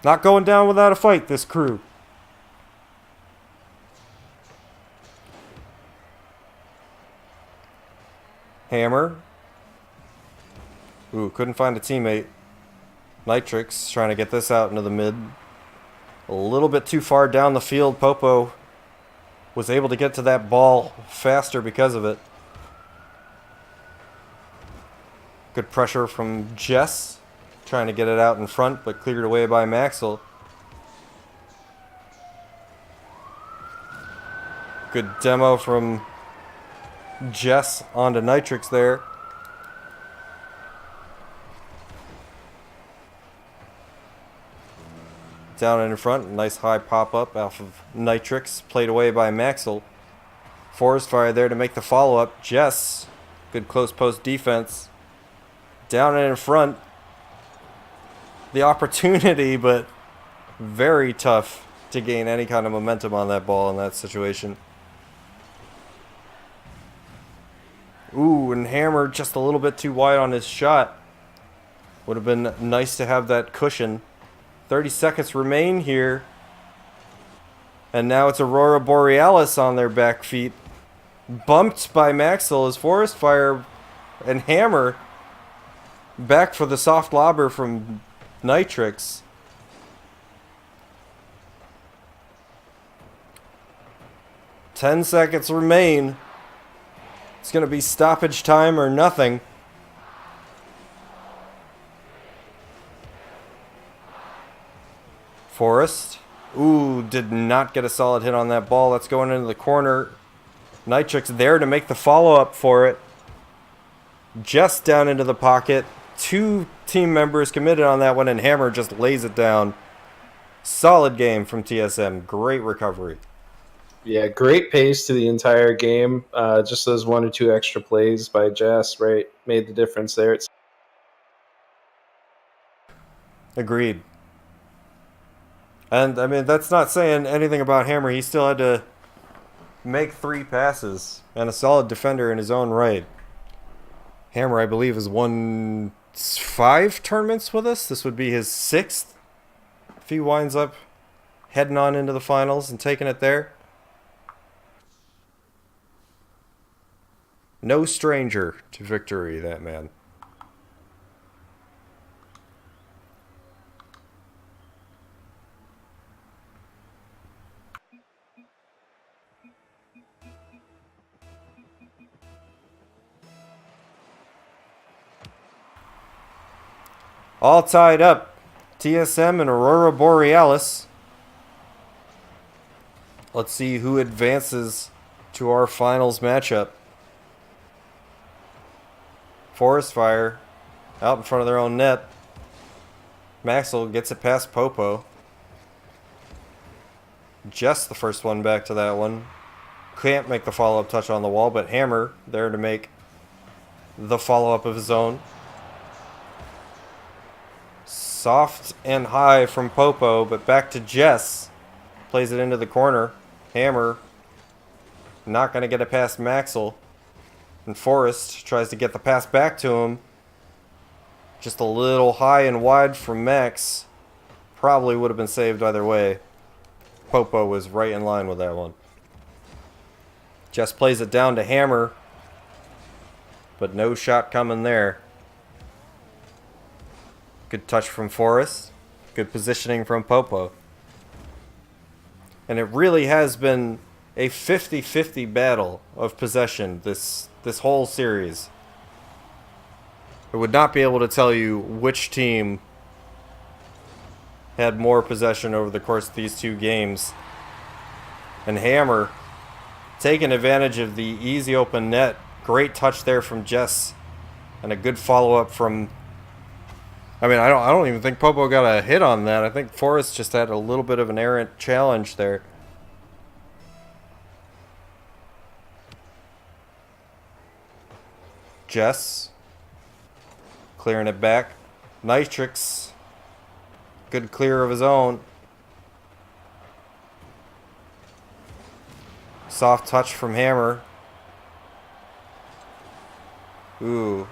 Not going down without a fight, this crew. Hammer. Ooh, couldn't find a teammate. Nitrix trying to get this out into the mid. A little bit too far down the field. Popo was able to get to that ball faster because of it. Good pressure from Jess. Trying to get it out in front, but cleared away by Maxwell. Good demo from Jess onto Nitrix there. Down and in front, nice high pop-up off of Nitrix, played away by Maxwell. Forest Fire there to make the follow-up. Jess, good close post defense. Down and in front. The opportunity, but very tough to gain any kind of momentum on that ball in that situation. Ooh, and Hammer just a little bit too wide on his shot. Would have been nice to have that cushion. 30 seconds remain here. And now it's Aurora Borealis on their back feet. Bumped by Maxwell as Forest Fire and Hammer back for the soft lobber from Nitrix. Ten seconds remain. It's going to be stoppage time or nothing. Forrest. Ooh, did not get a solid hit on that ball. That's going into the corner. Nitrix there to make the follow-up for it. Just down into the pocket. Two team members committed on that one, and Hammer just lays it down. Solid game from TSM. Great recovery. Yeah, great pace to the entire game. Just those one or two extra plays by Jess, right, made the difference there. Agreed. And, I mean, that's not saying anything about Hammer. He still had to make 3 passes and a solid defender in his own right. Hammer, I believe, has won 5 tournaments with us. This would be his 6th if he winds up heading on into the finals and taking it there. No stranger to victory, that man. All tied up. TSM and Aurora Borealis. Let's see who advances to our finals matchup. Forest Fire out in front of their own net. Maxwell gets it past Popo. Just the first one back to that one. Can't make the follow-up touch on the wall, but Hammer there to make the follow-up of his own. Soft and high from Popo, but back to Jess. Plays it into the corner. Hammer not going to get it past Maxwell. And Forrest tries to get the pass back to him. Just a little high and wide from Max. Probably would have been saved either way. Popo was right in line with that one. Just plays it down to Hammer. But no shot coming there. Good touch from Forrest. Good positioning from Popo. And it really has been a 50-50 battle of possession this whole series. I would not be able to tell you which team had more possession over the course of these two games. And Hammer taking advantage of the easy open net. Great touch there from Jess. And a good follow-up from... I mean, I don't even think Popo got a hit on that. I think Forrest just had a little bit of an errant challenge there. Jess clearing it back. Nitrix. Good clear of his own. Soft touch from Hammer. Ooh.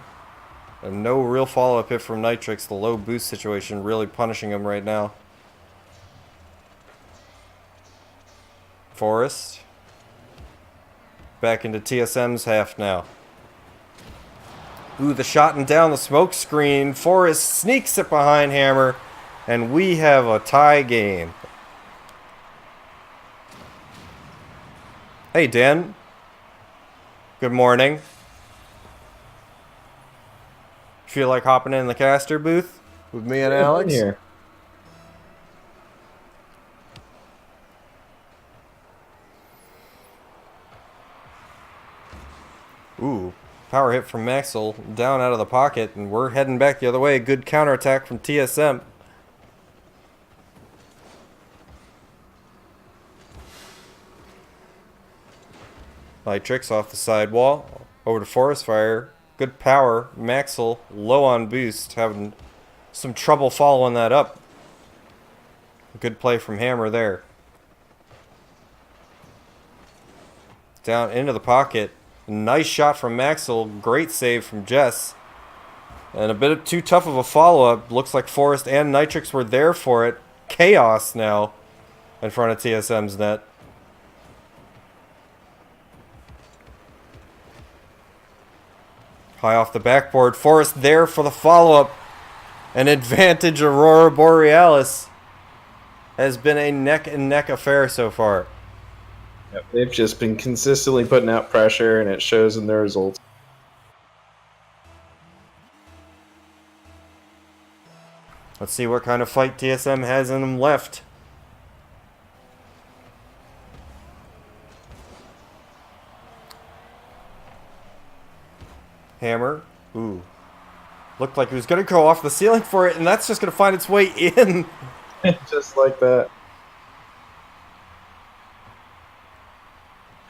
And no real follow-up hit from Nitrix. The low boost situation really punishing him right now. Forrest. Back into TSM's half now. Ooh, the shot and down the smoke screen. Forrest sneaks it behind Hammer. And we have a tie game. Hey, Dan. Good morning. Feel like hopping in the caster booth with me and Alex? Here. Ooh, power hit from Maxwell, down out of the pocket, and we're heading back the other way. Good counterattack from TSM. Nitrix off the sidewall, over to Forest Fire. Good power. Maxwell low on boost, having some trouble following that up. Good play from Hammer there. Down into the pocket. Nice shot from Maxwell. Great save from Jess. And a bit too tough of a follow-up. Looks like Forrest and Nitrix were there for it. Chaos now in front of TSM's net. High off the backboard. Forrest there for the follow-up. An advantage Aurora Borealis. Has been a neck-and-neck affair so far. Yep, they've just been consistently putting out pressure, and it shows in their results. Let's see what kind of fight TSM has in them left. Hammer. Ooh. Looked like he was going to go off the ceiling for it, and that's just going to find its way in. Just like that.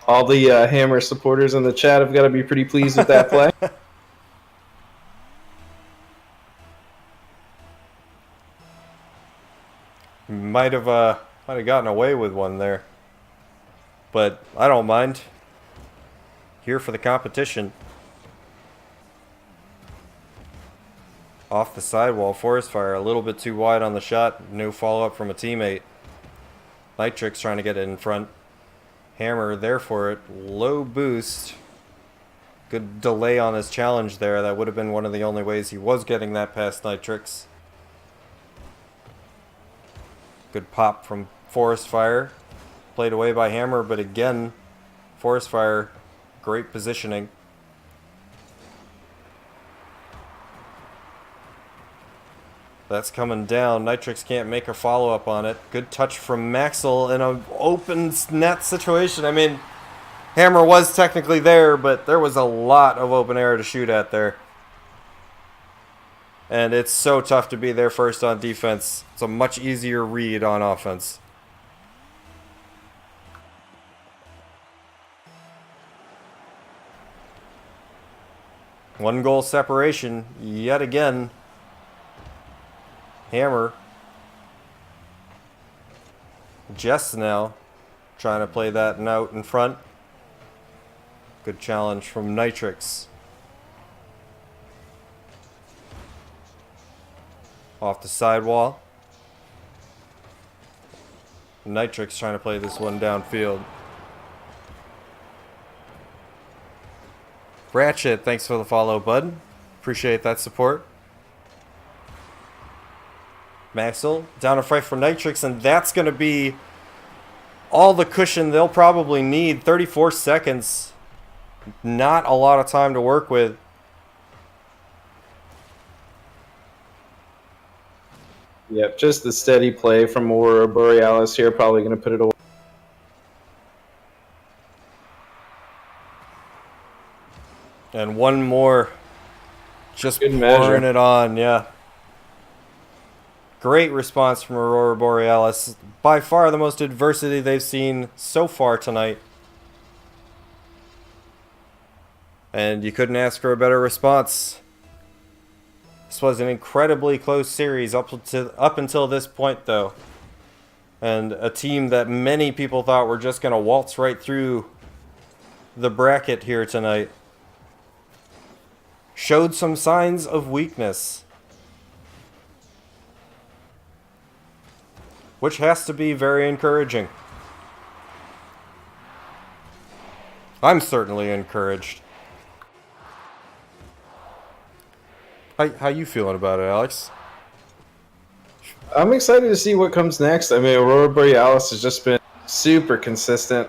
All the Hammer supporters in the chat have got to be pretty pleased with that play. Might have gotten away with one there. But I don't mind. Here for the competition. Off the sidewall, Forest Fire a little bit too wide on the shot. No follow-up from a teammate. Nitrix trying to get it in front. Hammer there for it. Low boost. Good delay on his challenge there. That would have been one of the only ways he was getting that past Nitrix. Good pop from Forest Fire. Played away by Hammer, but again, Forest Fire, great positioning. That's coming down. Nitrix can't make a follow-up on it. Good touch from Maxwell in an open net situation. I mean, Hammer was technically there, but there was a lot of open air to shoot at there. And it's so tough to be there first on defense. It's a much easier read on offense. One goal separation yet again. Hammer. Jess now trying to play that out in front. Good challenge from Nitrix. Off the sidewall. Nitrix trying to play this one downfield. Ratchet, thanks for the follow, bud. Appreciate that support. Maxwell, down a fight for Nitrix, and that's going to be all the cushion they'll probably need. 34 seconds. Not a lot of time to work with. Yep, just the steady play from Aurora Borealis here, probably going to put it away. And one more. Just Good pouring measure. it on, yeah. Great response from Aurora Borealis. By far the most adversity they've seen so far tonight. And you couldn't ask for a better response. This was an incredibly close series up until this point, though. And a team that many people thought were just going to waltz right through the bracket here tonight showed some signs of weakness. Which has to be very encouraging. I'm certainly encouraged. How you feeling about it, Alex? I'm excited to see what comes next. I mean, Aurora Borealis has just been super consistent.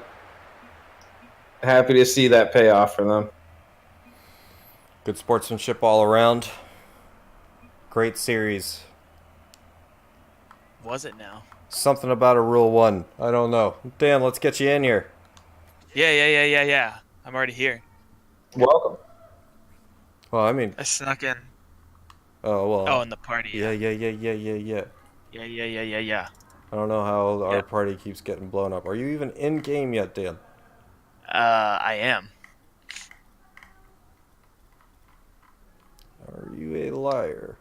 Happy to see that pay off for them. Good sportsmanship all around. Great series. Was it now? Something about a Rule 1. I don't know. Dan, let's get you in here. Yeah. I'm already here. Welcome. Well, I mean... I snuck in. Oh, well... Oh, in the party. Yeah. Yeah. I don't know how our party keeps getting blown up. Are you even in-game yet, Dan? I am. Are you a liar?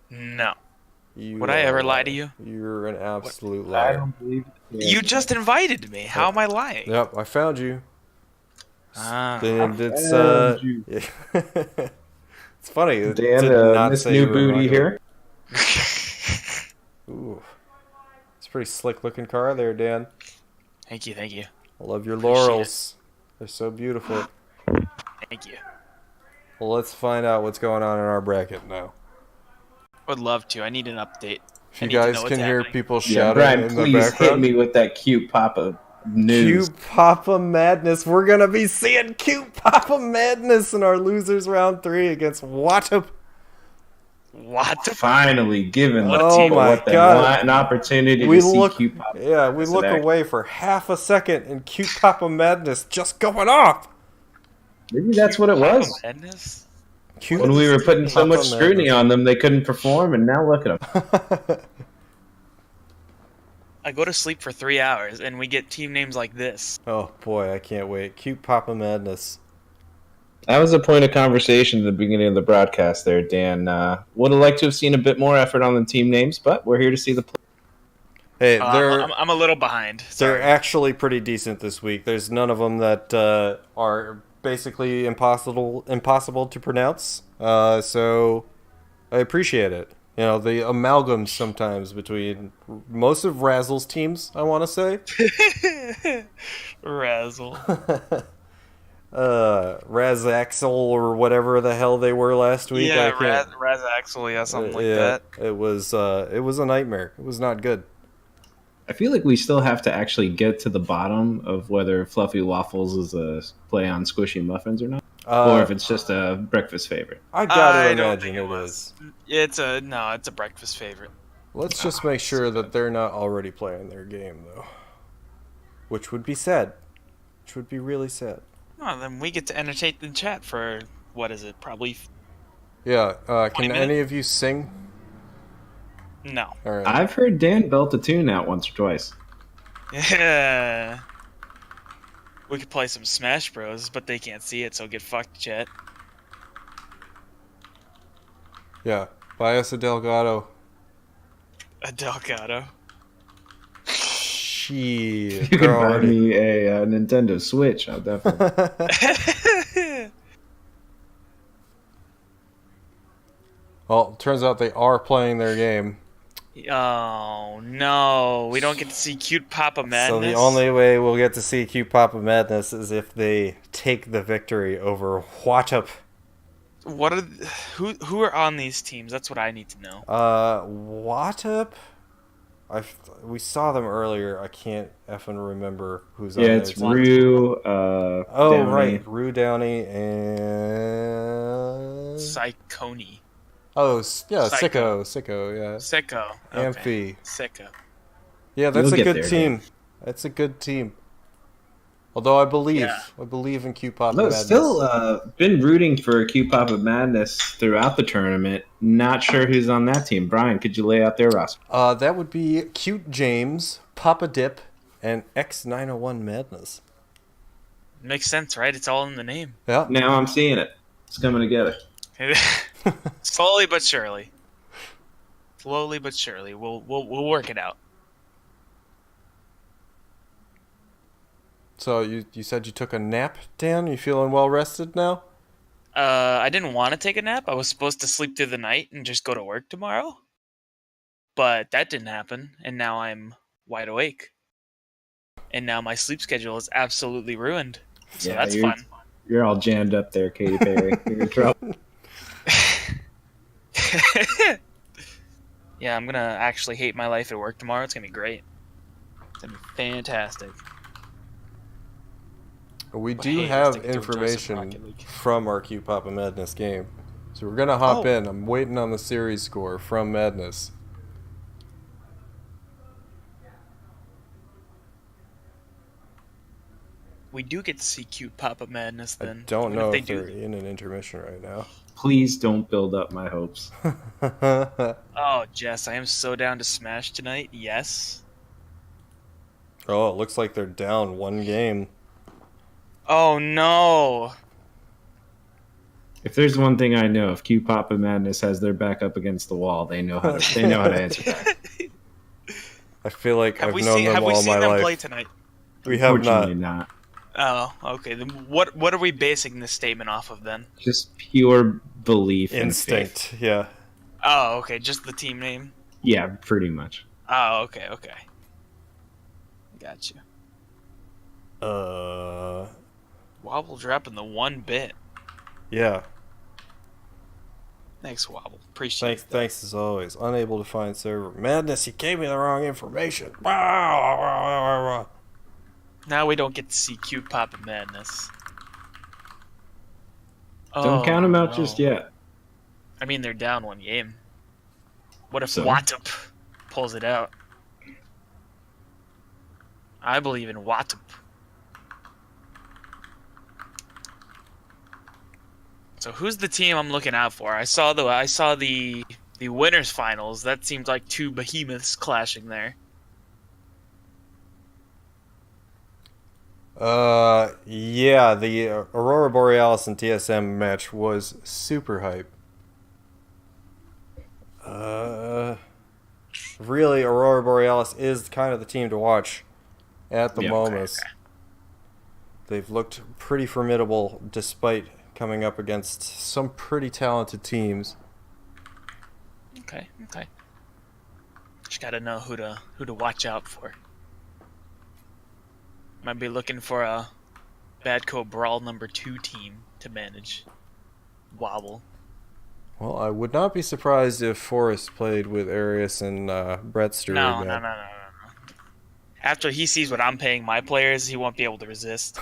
No. You Would I are ever a lie to liar. you? You're an absolute I liar. don't believe it. You just invited me. How am I lying? Yep, I found you. Ah. And it's found you. yeah. It's funny. It Dan, did not Miss say New you were Booty not here. Ooh, it's a pretty slick looking car there, Dan. Thank you. I love your laurels. They're so beautiful. Thank you. Well, let's find out what's going on in our bracket now. Would love to. I need an update. If you guys can hear people Yeah, shouting Brian, in the please background. hit me with that cute Papa news. Cute Papa Madness. We're going to be seeing Cute Papa Madness in our losers round 3 against Wattup. What? Finally given the Oh people my what they God. want, an opportunity We to see look, cute Papa. yeah, we look away for half a second and Cute Papa Madness just going off. Maybe that's what it was. Madness? Cute When we were putting so Papa much scrutiny Madness. on them, they couldn't perform, and now look at them. I go to sleep for 3 hours, and we get team names like this. Oh boy, I can't wait. Cute Papa Madness. That was a point of conversation at the beginning of the broadcast there, Dan. Would have liked to have seen a bit more effort on the team names, but we're here to see the play. Hey, they're I'm a little behind. they're Sorry. actually pretty decent this week. There's none of them that are basically impossible to pronounce. So I appreciate it. You know, the amalgams sometimes between most of Razzle's teams, I want to say. Razzle. Razaxel or whatever the hell they were last week. Yeah, I can't. Razaxel, yeah, something like Yeah, that. it was a nightmare. It was not good. I feel like we still have to actually get to the bottom of whether Fluffy Waffles is a play on Squishy Muffins or not, or if it's just a breakfast favorite. I gotta I don't imagine think it it was. is. It's a breakfast favorite. Let's just make sure that they're not already playing their game, though. Which would be sad. Which would be really sad. Oh, then we get to entertain the chat for what is it? Probably Yeah, can 20 any minutes? of you sing? no. Alright. I've heard Dan belt a tune out once or twice. Yeah. We could play some Smash Bros, but they can't see it, so get fucked, chat. Yeah, buy us a Delgado. A Delgado. Shit. If you they're could buy already- me a Nintendo Switch, I'll definitely. Well, it turns out they are playing their game. Oh no, we don't get to see cute Papa Madness. So the only way we'll get to see Cute Papa Madness is if they take the victory over Wattup. What are who are on these teams? That's what I need to know. Wattup? We saw them earlier. I can't effing remember who's on Yeah, there. it's Rue. Oh, Downey. right. Rue Downey and... Psychoni. Oh, yeah, Psycho. Sicko, yeah. Sicko. Amphi. Okay. Sicko. Yeah, that's You'll a get good there, team. That's a good team. Although I believe in Cute Papa Look, Madness. still been rooting for Q Papa Madness throughout the tournament. Not sure who's on that team. Brian, could you lay out their roster? That would be Cute James, Papa Dip, and X901 Madness. Makes sense, right? It's all in the name. Yeah. Now I'm seeing it. It's coming together. Slowly but surely. Slowly but surely, we'll work it out. So you said you took a nap, Dan? You feeling well rested now? I didn't want to take a nap. I was supposed to sleep through the night and just go to work tomorrow. But that didn't happen, and now I'm wide awake. And now my sleep schedule is absolutely ruined. So that's fun. You're all jammed up there, Katy Perry. You're in trouble. Yeah, I'm gonna actually hate my life at work tomorrow. It's gonna be great. It's gonna be fantastic. We But do hey, have let's take it to a Joseph information Rocket League. from our Cute Papa Madness game. So we're going to hop Oh. in. I'm waiting on the series score from Madness. We do get to see cute Papa Madness then. I don't even know they if do. they're in an intermission right now. Please don't build up my hopes. Oh, Jess, I am so down to Smash tonight. Yes. Oh, it looks like they're down one game. Oh no. If there's one thing I know, if Q Papa Madness has their back up against the wall, they know how to answer back. I feel like Have I've we known seen them all my them life. play tonight? We have not. Unfortunately not. Oh, okay. Then what are we basing this statement off of then? Just pure belief and Instinct, faith. yeah. Oh, okay. Just the team name. Yeah, pretty much. Oh, okay. Got you. Wobble dropping the 1 bit. Yeah. Thanks, Wobble. Appreciate that. Thanks as always. Unable to find server. Madness, you gave me the wrong information. Now we don't get to see cute Papa Madness. Don't count them out no. just yet. I mean, they're down 1 game. What if So? Wattup pulls it out? I believe in Wattup. So who's the team I'm looking out for? I saw the winners finals. That seemed like two behemoths clashing there. Yeah, the Aurora Borealis and TSM match was super hype. Really, Aurora Borealis is kind of the team to watch at the moment. okay. They've looked pretty formidable despite coming up against some pretty talented teams. Okay. Just gotta know who to watch out for. Might be looking for a BadCo Brawl number 2 team to manage. Wobble. Well, I would not be surprised if Forrest played with Arius and Brettster No. again. After he sees what I'm paying my players, he won't be able to resist.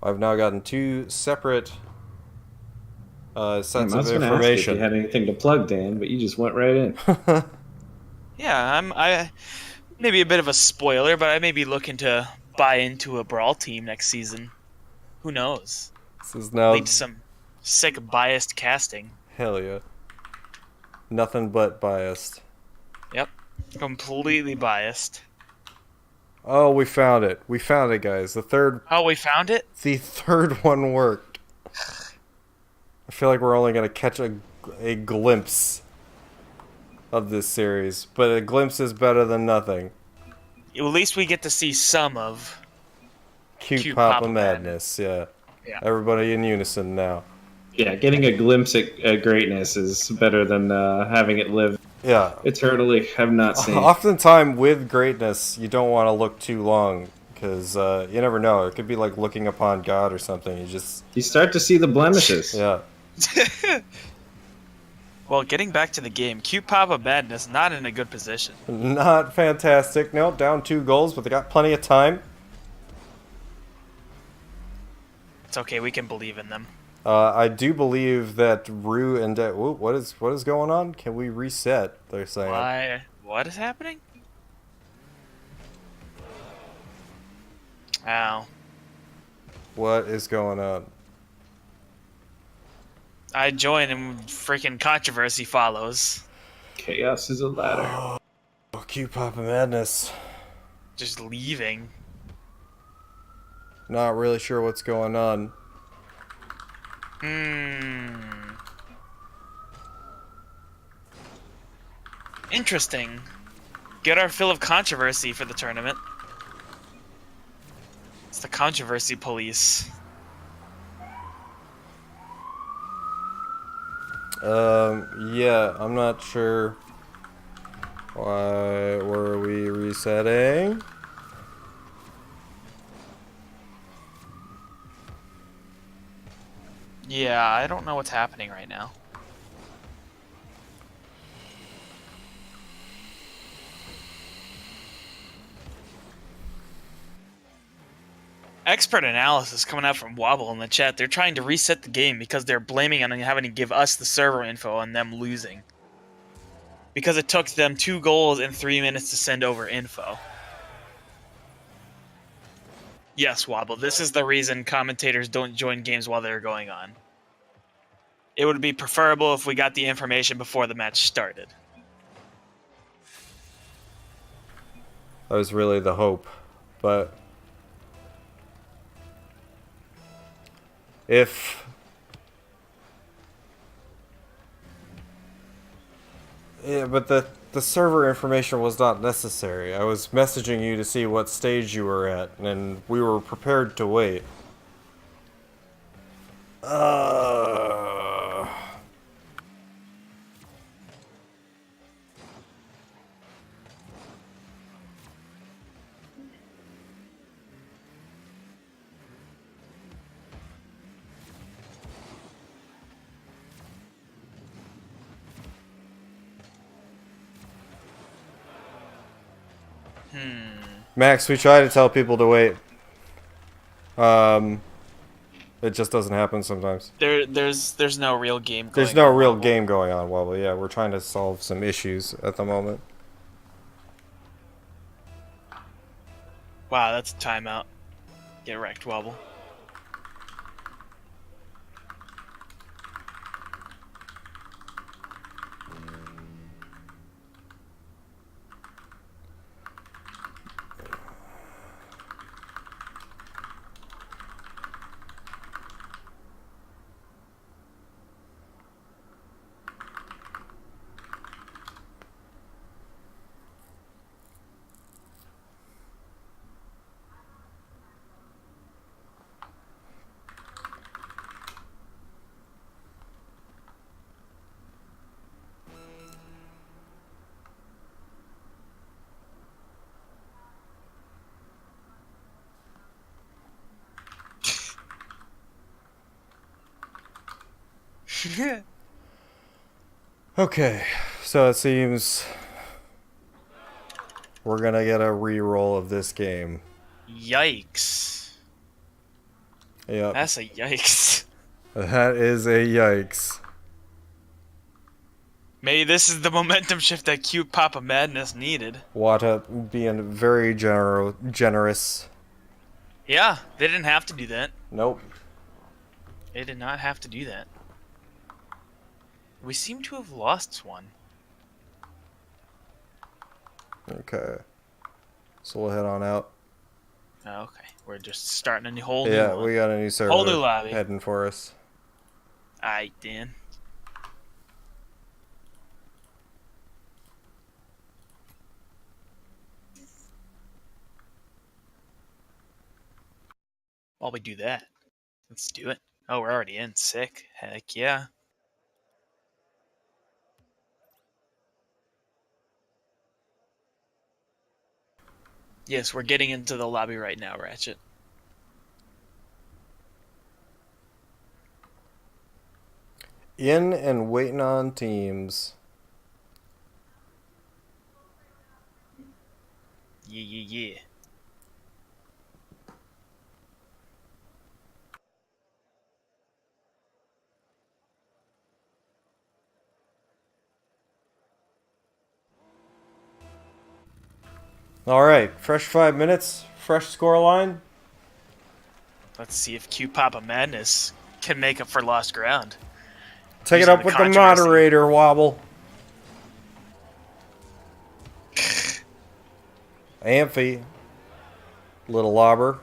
I've now gotten 2 separate sets I of was going to ask if information. you had anything to plug, Dan, but you just went right in. Yeah, I maybe a bit of a spoiler, but I may be looking to buy into a Brawl team next season. Who knows? This is now Lead to some sick biased casting. hell yeah. Nothing but biased. Yep. Completely biased. Oh, we found it. We found it, guys. The third Oh, we found it? one worked. I feel like we're only gonna catch a glimpse of this series, but a glimpse is better than nothing. At least we get to see some of Cute Cute Papa Papa Madness, yeah. Yeah. Everybody in unison now. Yeah, getting a glimpse at greatness is better than having it live Yeah. eternally. Have not seen. Oftentimes with greatness, you don't want to look too long because you never know. It could be like looking upon God or something. You start to see the blemishes. Yeah. Well, getting back to the game, Cute Papa Madness not in a good position. Not fantastic. No, down 2 goals, but they got plenty of time. It's okay, we can believe in them. I do believe that Rue and what is going on? Can we reset? They're saying. Why? What is happening? Ow. What is going on? I join and freaking controversy follows. Chaos is a ladder. Oh, cute Papa Madness. Just leaving. Not really sure what's going on. Interesting. Get our fill of controversy for the tournament. It's the controversy police. Yeah, I'm not sure. Why were we resetting? Yeah, I don't know what's happening right now. Expert analysis coming out from Wobble in the chat. They're trying to reset the game because they're blaming on having to give us the server info and them losing. Because it took them 2 goals in 3 minutes to send over info. Yes, Wobble, this is the reason commentators don't join games while they're going on. It would be preferable if we got the information before the match started. That was really the hope, but if yeah, but the server information was not necessary. I was messaging you to see what stage you were at, and we were prepared to wait. Max, we try to tell people to wait. It just doesn't happen sometimes. There's no real game going on. There's no real game going on, Wobble. Yeah, we're trying to solve some issues at the moment. Wow, that's a timeout. Get wrecked, Wobble. Okay, so it seems we're gonna get a re-roll of this game. Yikes. Yep. That's a yikes. That is a yikes. Maybe this is the momentum shift that Cute Papa Madness needed. Wata being very generous. Yeah, they didn't have to do that. Nope. They did not have to do that. We seem to have lost one. Okay. So we'll head on out. Okay, we're just starting a whole new Yeah, one. we got a new server Whole new lobby. heading for us. Aight, Dan. While we do that, let's do it. Oh, we're already in. Sick. Heck yeah. Yes, we're getting into the lobby right now, Ratchet. In and waiting on teams. Yeah, yeah, yeah. All right, fresh 5 minutes, fresh scoreline. Let's see if Q Papa Madness can make up for lost ground. Take it Using up with the controversy. moderator, Wobble. Amphi. Little lobber.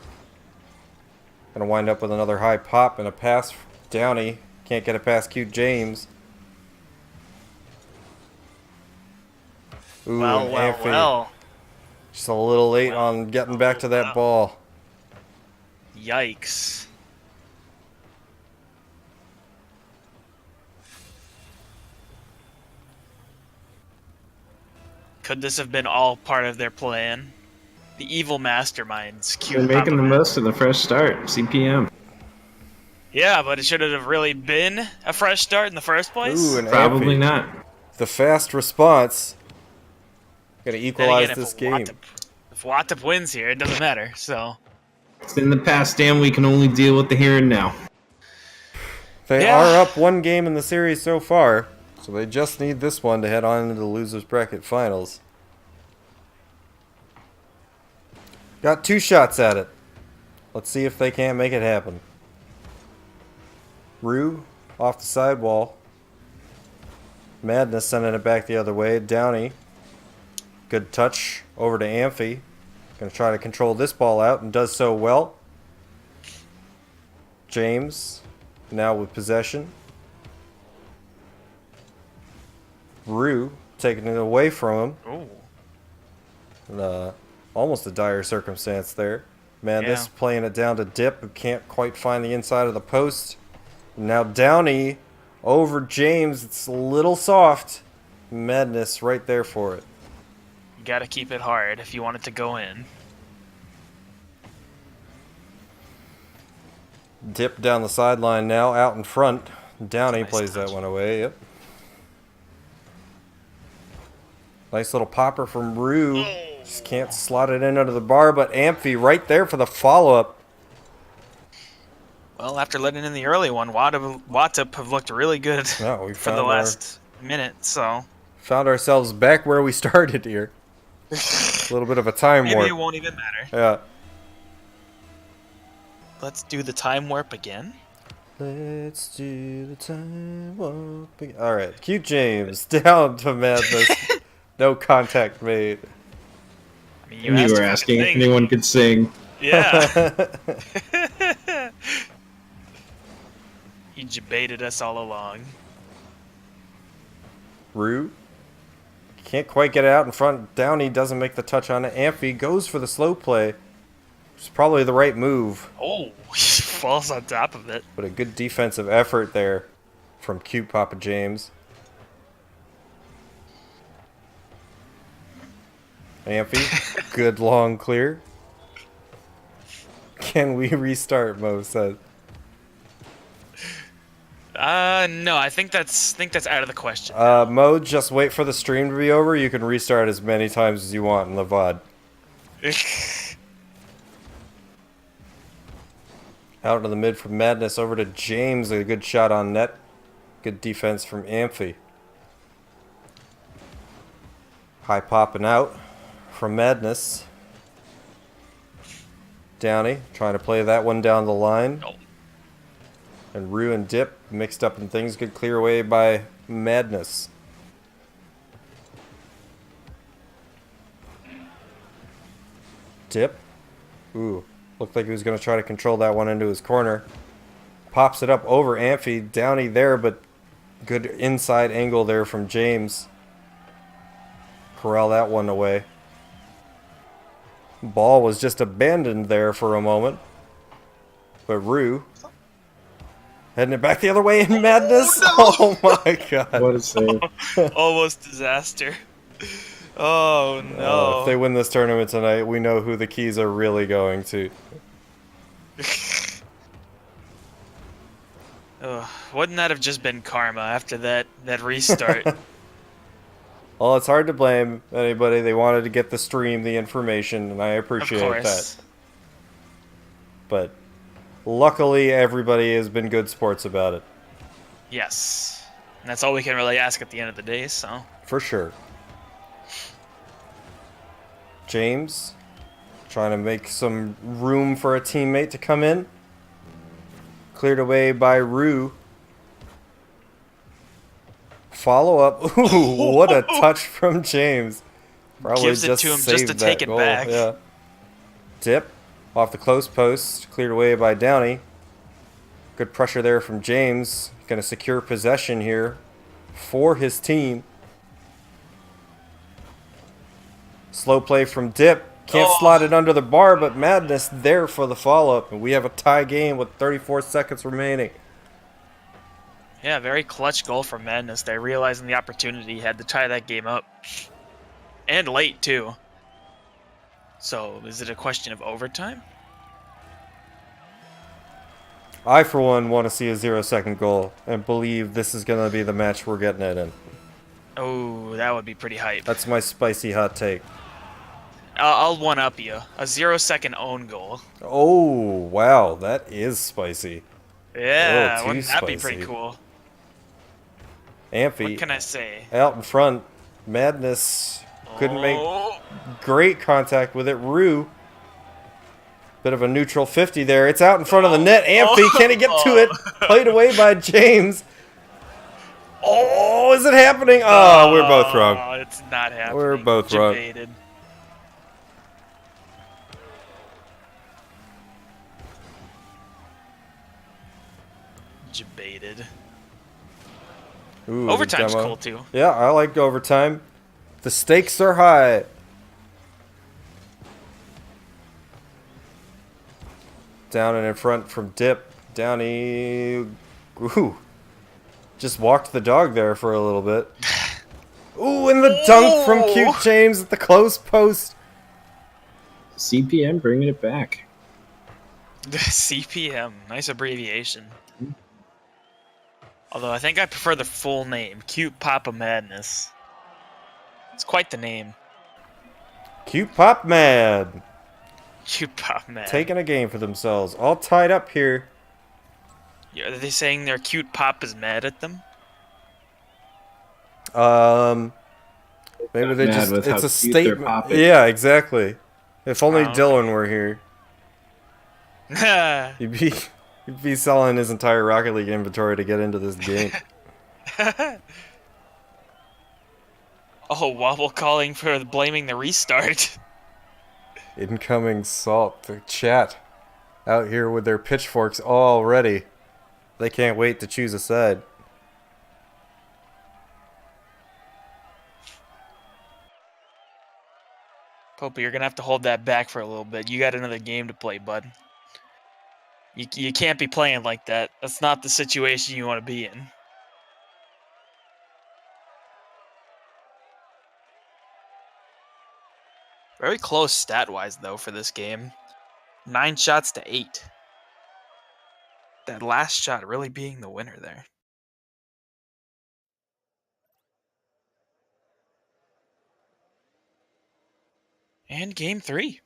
Gonna wind up with another high pop and a pass. Downey. Can't get it past Q James. Ooh, Well, and well, Amphi. well. Just a little late Well, on getting back to that ball. Yikes. Could this have been all part of their plan? The evil masterminds, Q They're making Papa the Man. most of the fresh start. CPM. Yeah, but it should have really been a fresh start in the first place. Ooh, and Probably Amphi. not. The fast response. Gonna Then equalize again, this game. if Watap wins here, it doesn't matter. So It's in the past, Dan. We can only deal with the here and now. They Yeah. are up one game in the series so far, so they just need this one to head on into the losers bracket finals. Got 2 shots at it. Let's see if they can't make it happen. Rue off the sidewall. Madness sending it back the other way. Downey. Good touch over to Amphi. Gonna try to control this ball out and does so well. James now with possession. Rue taking it away from him. Ooh. Almost a dire circumstance there. Madness Yeah. playing it down to Dip, who can't quite find the inside of the post. Now Downey over James. It's a little soft. Madness right there for it. You gotta keep it hard if you want it to go in. Dip down the sideline now, out in front. Downey Nice plays touch. that one away. Yep. Nice little popper from Rue. Just can't slot it in under the bar, but Amphi right there for the follow-up. Well, after letting in the early one, Watap have looked really good No, we for the found last minute. So found ourselves back where we started here. A little bit of a time maybe warp. it won't even matter. Yeah. Let's do the time warp again. Let's do the time warp again. All right, Q James down to Madness. No contact made. I mean, You asked were if we could asking if sing. anyone could sing. Yeah. He debated us all along. Rue can't quite get it out in front. Downey doesn't make the touch on it. Amphi goes for the slow play, which is probably the right move, Oh, he falls on top of it. but a good defensive effort there from cute Papa James. Amphi, good long clear. Can we restart? Mo said. No, I think that's out of the question. Mo, just wait for the stream to be over. You can restart as many times as you want in the VOD. Out into the mid from Madness over to James. A good shot on net. Good defense from Amphi. High popping out from Madness. Downey trying to play that one down the line. Oh. And Rue and Dip mixed up in things. Good clear away by Madness. Dip. Ooh. Looked like he was going to try to control that one into his corner. pops it up over Amphi. Downey there, but good inside angle there from James. Corral that one away. Ball was just abandoned there for a moment. But Rue heading it back the other way in madness. Oh my god. What a save. Almost disaster. Oh no. If they win this tournament tonight, we know who the keys are really going to. Ugh, wouldn't that have just been karma after that restart? Well, it's hard to blame anybody. They wanted to get the stream, the information, and I appreciate that. But luckily, everybody has been good sports about it. Yes. And that's all we can really ask at the end of the day, so. For sure. James, trying to make some room for a teammate to come in. Cleared away by Rue. Follow up. Ooh, what a touch from James. Probably Gives it to him just to take it goal. back. Yeah. Dip off the close post. Cleared away by Downey. Good pressure there from James. Going to secure possession here for his team. Slow play from Dip. Can't slot it under the bar, but Madness there for the follow-up. And we have a tie game with 34 seconds remaining. Yeah, very clutch goal from Madness there, realizing the opportunity he had to tie that game up. And late, too. So, is it a question of overtime? I, for one, want to see a 0-second goal and believe this is going to be the match we're getting it in. Oh, that would be pretty hype. That's my spicy hot take. I'll one-up you. A 0-second own goal. Oh, wow. That is spicy. Yeah, too wouldn't that be spicy. pretty cool? Amphi What can I say? out in front. Madness couldn't make great contact with it. Rue, bit of a neutral 50 there. It's out in front of the net. Amphi, can he get to it? Played away by James. Oh, is it happening? Oh, we're both wrong. Oh, it's not happening. We're both wrong. Debated. Debated. Ooh, Overtime's demo. cool too. Yeah, I like overtime. The stakes are high. Down and in front from Dip. Downey. Ooh. Just walked the dog there for a little bit. Ooh, and the dunk from Cute James at the close post. CPM bringing it back. CPM, nice abbreviation. Although I think I prefer the full name, Cute Papa Madness. It's quite the name. Cute Pop Man. Cute Pop Man. Taking a game for themselves. All tied up here. Yeah, are they saying their cute pop is mad at them? Maybe they Mad just, with how it's a cute their statement. pop is. Yeah, exactly. If only Oh, okay. Dylan were here. He'd be selling his entire Rocket League inventory to get into this game. Oh, Wobble calling for blaming the restart. Incoming Salt. The chat out here with their pitchforks all ready. They can't wait to choose a side. Pope, you're gonna have to hold that back for a little bit. You got another game to play, bud. You can't be playing like that. That's not the situation you want to be in. Very close stat-wise, though, for this game. 9 shots to 8. That last shot really being the winner there. And game 3.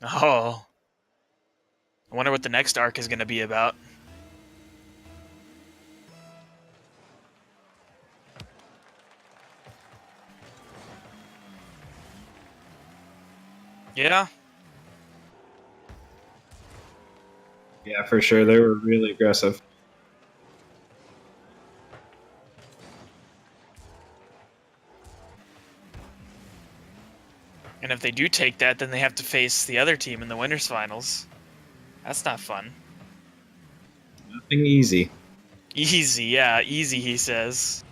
Oh. I wonder what the next arc is going to be about. Yeah. Yeah, for sure. They were really aggressive. And if they do take that, then they have to face the other team in the winners finals. That's not fun. Nothing easy. Easy, yeah, easy. He says.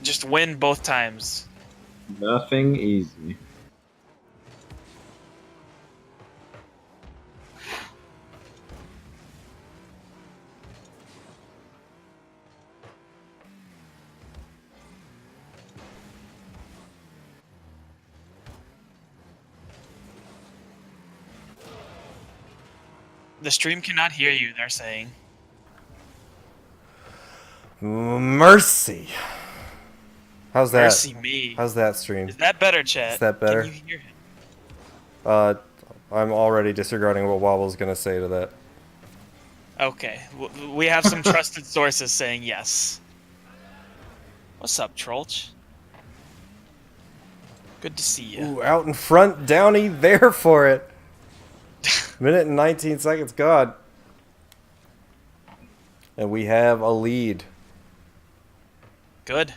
Just win both times. Nothing easy. The stream cannot hear you. They're saying. Mercy. How's that? Mercy me. How's that stream? Is that better, chat? Is that better? Can you hear him? I'm already disregarding what Wobble's gonna say to that. Okay, we have some trusted sources saying yes. What's up, Trolch? Good to see you. Ooh, out in front, Downey, there for it. Minute and 19 seconds, God. And we have a lead. Good.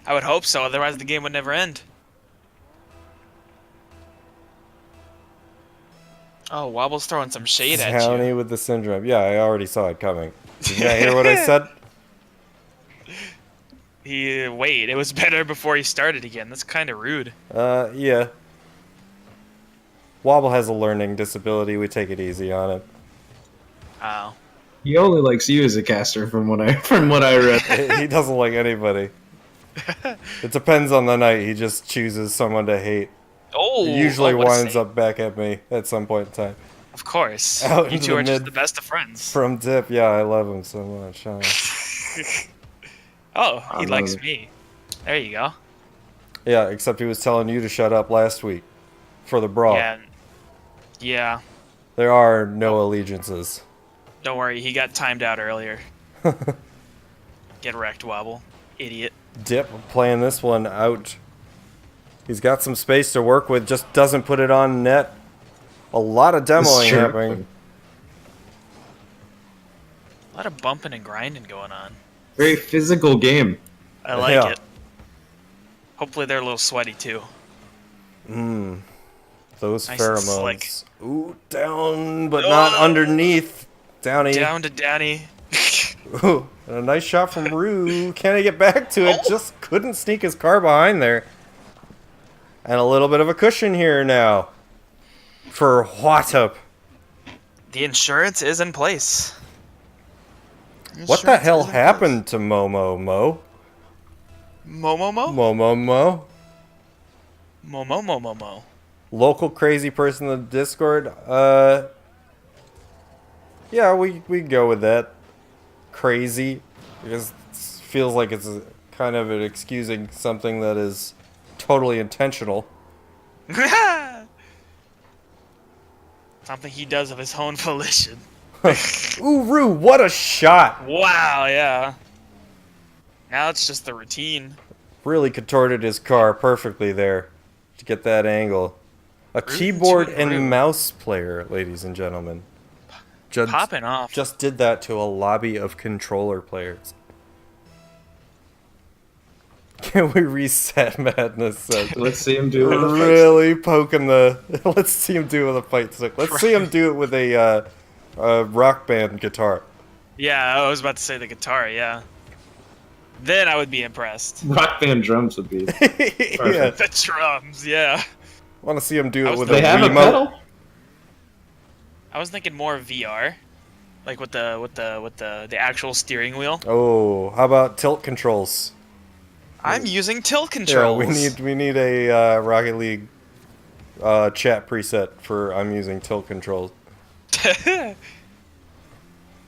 I would hope so, otherwise the game would never end. Oh, Wobble's throwing some shade at Downey you. with the syndrome. Yeah, I already saw it coming. Did you not hear what I said? Wait, it was better before he started again. That's kind of rude. Yeah. Wobble has a learning disability. We take it easy on it. Oh. He only likes you as a caster, from what I read. He doesn't like anybody. It depends on the night. He just chooses someone to hate. Oh, It usually what a winds save. up back at me at some point in time. Of course. Out You into two the are just mid- the best of friends. From Dip, yeah, I love him so much. Huh? Oh, I he love likes it. me. There you go. Yeah, except he was telling you to shut up last week for the brawl. Yeah. Yeah. There are no allegiances. Don't worry, he got timed out earlier. Get wrecked, Wobble. Idiot. Dip playing this one out. He's got some space to work with, just doesn't put it on net. A lot of demoing Sure. happening. A lot of bumping and grinding going on. Very physical game. I like Yeah. it. Hopefully they're a little sweaty too. Those Nice and pheromones. slick. Ooh, down, but not Oh. underneath. Downy. Down to Danny. Ooh, and a nice shot from Rue. Can he get back to it? Oh. Just couldn't sneak his car behind there. And a little bit of a cushion here now. For Watup. The insurance is in place. What the hell happened to Momo Mo? Momo? Momo Mo? Momo. Local crazy person in the Discord? Yeah, we go with that. Crazy. Because it feels like it's kind of an excusing something that is totally intentional. Something he does of his own volition. Ooh, Rue, what a shot! Wow, yeah. Now it's just the routine. Really contorted his car perfectly there to get that angle. A Rootin' keyboard tootin' and Roo. mouse player, ladies and gentlemen. Popping off. Just did that to a lobby of controller players. Can we reset Madness? Said. Let's see him do it. with a fight Really poking the. Let's see him do it with a fight stick. Let's see him do it with a rock band guitar. Yeah, I was about to say the guitar, yeah. Then I would be impressed. stick. Rock band drums would be. Yeah, The drums, yeah. want to see him do I it was with They a have a remote. pedal. I was thinking more VR. Like with the actual steering wheel. Oh, how about tilt controls? I'm using tilt Yeah, controls. we need a Rocket League chat preset for I'm using tilt controls.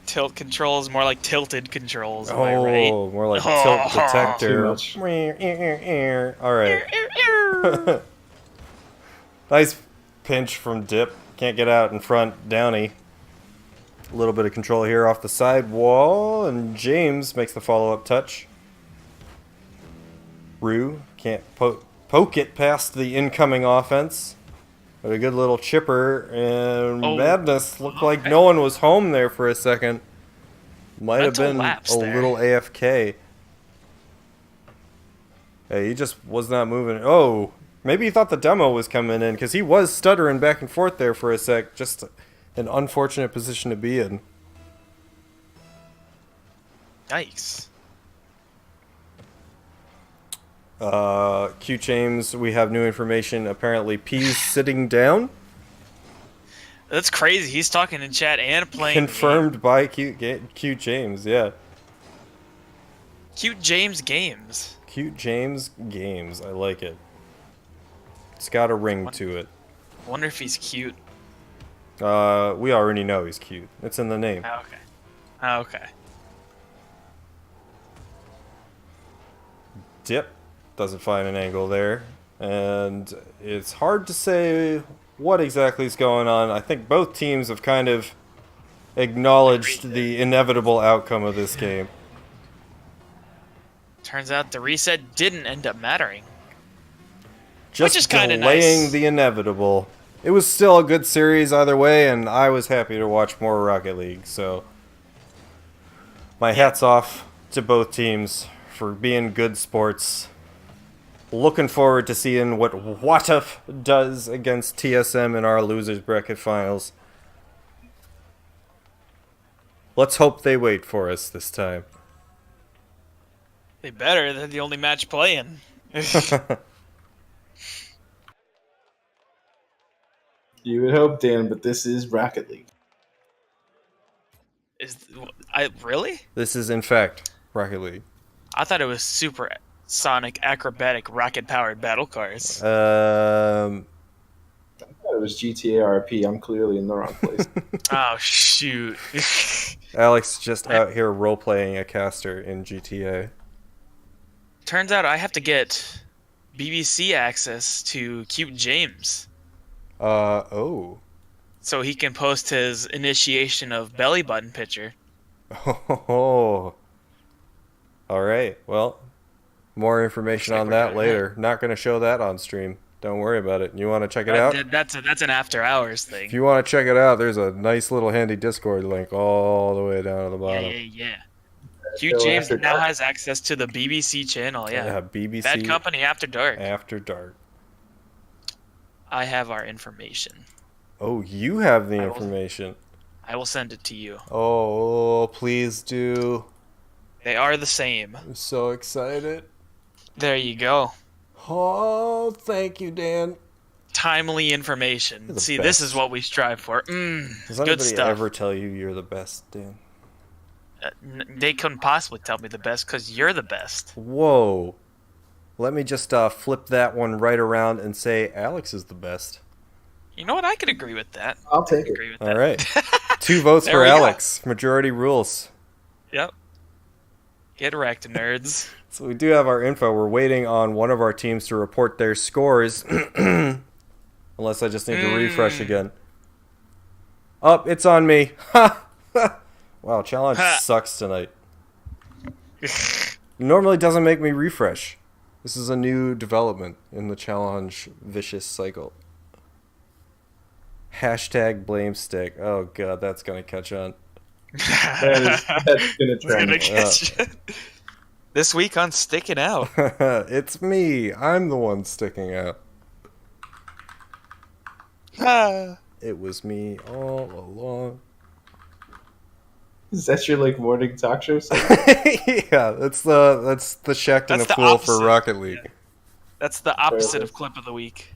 Tilt controls, more like tilted controls, am I right? Oh, more like Oh. tilt detector. Too much. All right. Nice pinch from Dip. Can't get out in front. Downey. A little bit of control here off the side wall, and James makes the follow-up touch. Rue can't poke it past the incoming offense. But a good little chipper, and Oh. Madness looked like no one was home there for a second. Might have Mental been lapse a there. little AFK. Hey, he just was not moving. Oh, Maybe he thought the demo was coming in, because he was stuttering back and forth there for a sec. Just an unfortunate position to be in. Yikes. Q James, we have new information. Apparently, P's sitting down. That's crazy. He's talking in chat and playing. Confirmed by Q James, yeah. Cute James Games. Cute James Games, I like it. It's got a ring to it. Wonder if he's cute. We already know he's cute. It's in the name. Okay. Dip doesn't find an angle there, and it's hard to say what exactly is going on. I think both teams have kind of acknowledged the inevitable outcome of this game. Turns out the reset didn't end up mattering. Just which is kind of delaying nice. the inevitable. It was still a good series either way, and I was happy to watch more Rocket League, so my hat's off to both teams for being good sports. Looking forward to seeing what Watuf does against TSM in our losers bracket finals. Let's hope they wait for us this time. They better. They're the only match playing. You would hope, Dan, but this is Rocket League. Really? This is, in fact, Rocket League. I thought it was super sonic, acrobatic, rocket-powered battle cars. I thought it was GTA RP. I'm clearly in the wrong place. Oh, shoot. Alex just out here role-playing a caster in GTA. Turns out I have to get BBC access to Cute James. Oh. So he can post his initiation of belly button picture. Oh. Alright, well, more information on that later. Not going to show that on stream. Don't worry about it. You want to check it out? That's an after hours thing. If you want to check it out, there's a nice little handy Discord link all the way down to the bottom. Yeah. Cute James now has access to the BBC channel, yeah. BBC. Bad Company After Dark. After Dark. I have our information. Oh, you have the information. I will send it to you. Oh, please do. They are the same. I'm so excited. There you go. Oh, thank you, Dan. Timely information. See, best. this is what we strive for. Does good anybody stuff. ever tell you you're the best, Dan? They couldn't possibly tell me the best because you're the best. Whoa. Let me just flip that one right around and say Alex is the best. You know what? I could agree with that. I'll take it. Agree with All that. right. 2 votes There for we go. Alex. Majority rules. Yep. Get wrecked, nerds. So we do have our info. We're waiting on one of our teams to report their scores. Unless I just need to refresh again. Oh, it's on me. Wow, challenge sucks tonight. Normally doesn't make me refresh. This is a new development in the challenge vicious cycle. Hashtag blame stick. Oh god, that's gonna catch on. That's gonna trend. This week on Sticking Out. It's me. I'm the one sticking out. It was me all along. Is that your morning talk show? Yeah, that's the Shaq and That's the the Fool opposite. for Rocket League. Yeah. That's the opposite of clip of the week.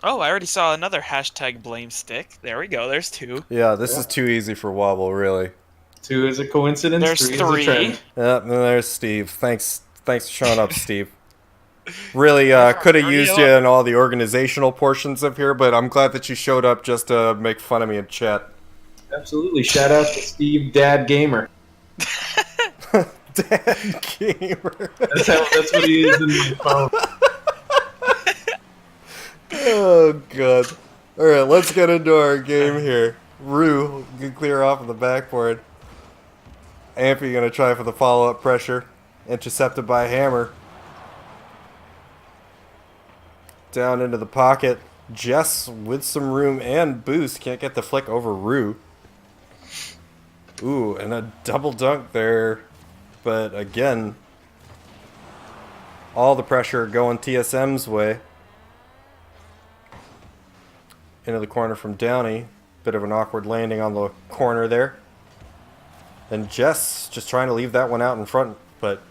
Oh, I already saw another hashtag blame stick. There we go. There's 2. Yeah, this is too easy for Wobble, really. 2 is a coincidence. There's 3 3. is a trend. Yeah, and there's Steve. Thanks for showing up, Steve. Really could have used you in all the organizational portions of here, but I'm glad that you showed up just to make fun of me in chat. Absolutely. Shout out to Steve, Dad Gamer. Dad Gamer. That's what he is in my phone. Oh god. Alright, let's get into our game here. Rue can clear off of the backboard. Ampy gonna try for the follow-up pressure. Intercepted by Hammer. Down into the pocket. Jess with some room and boost. Can't get the flick over Rue. Ooh, and a double dunk there. But again, All the pressure going TSM's way. Into the corner from Downey. Bit of an awkward landing on the corner there. And Jess just trying to leave that one out in front, but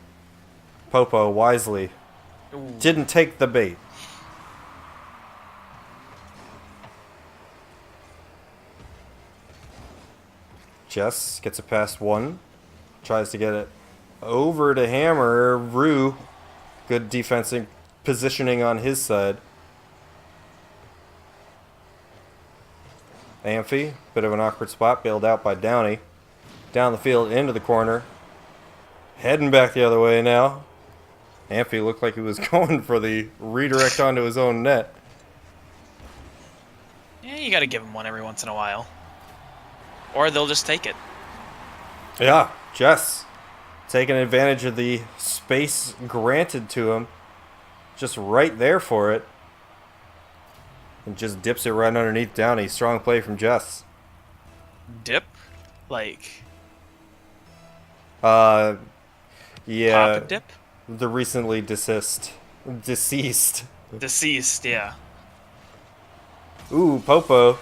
Popo wisely didn't take the bait. Jess gets it past one. Tries to get it over to Hammer. Rue, good defensive positioning on his side. Amphi, bit of an awkward spot, bailed out by Downey. Down the field into the corner. Heading back the other way now. Amphi looked like he was going for the redirect onto his own net. Yeah, you gotta give them one every once in a while. Or they'll just take it. Yeah, Jess taking advantage of the space granted to him. Just right there for it. And just dips it right underneath Downey. Strong play from Jess. Dip? Like... Yeah. Pop and dip? The recently deceased. Deceased, yeah. Ooh, Popo.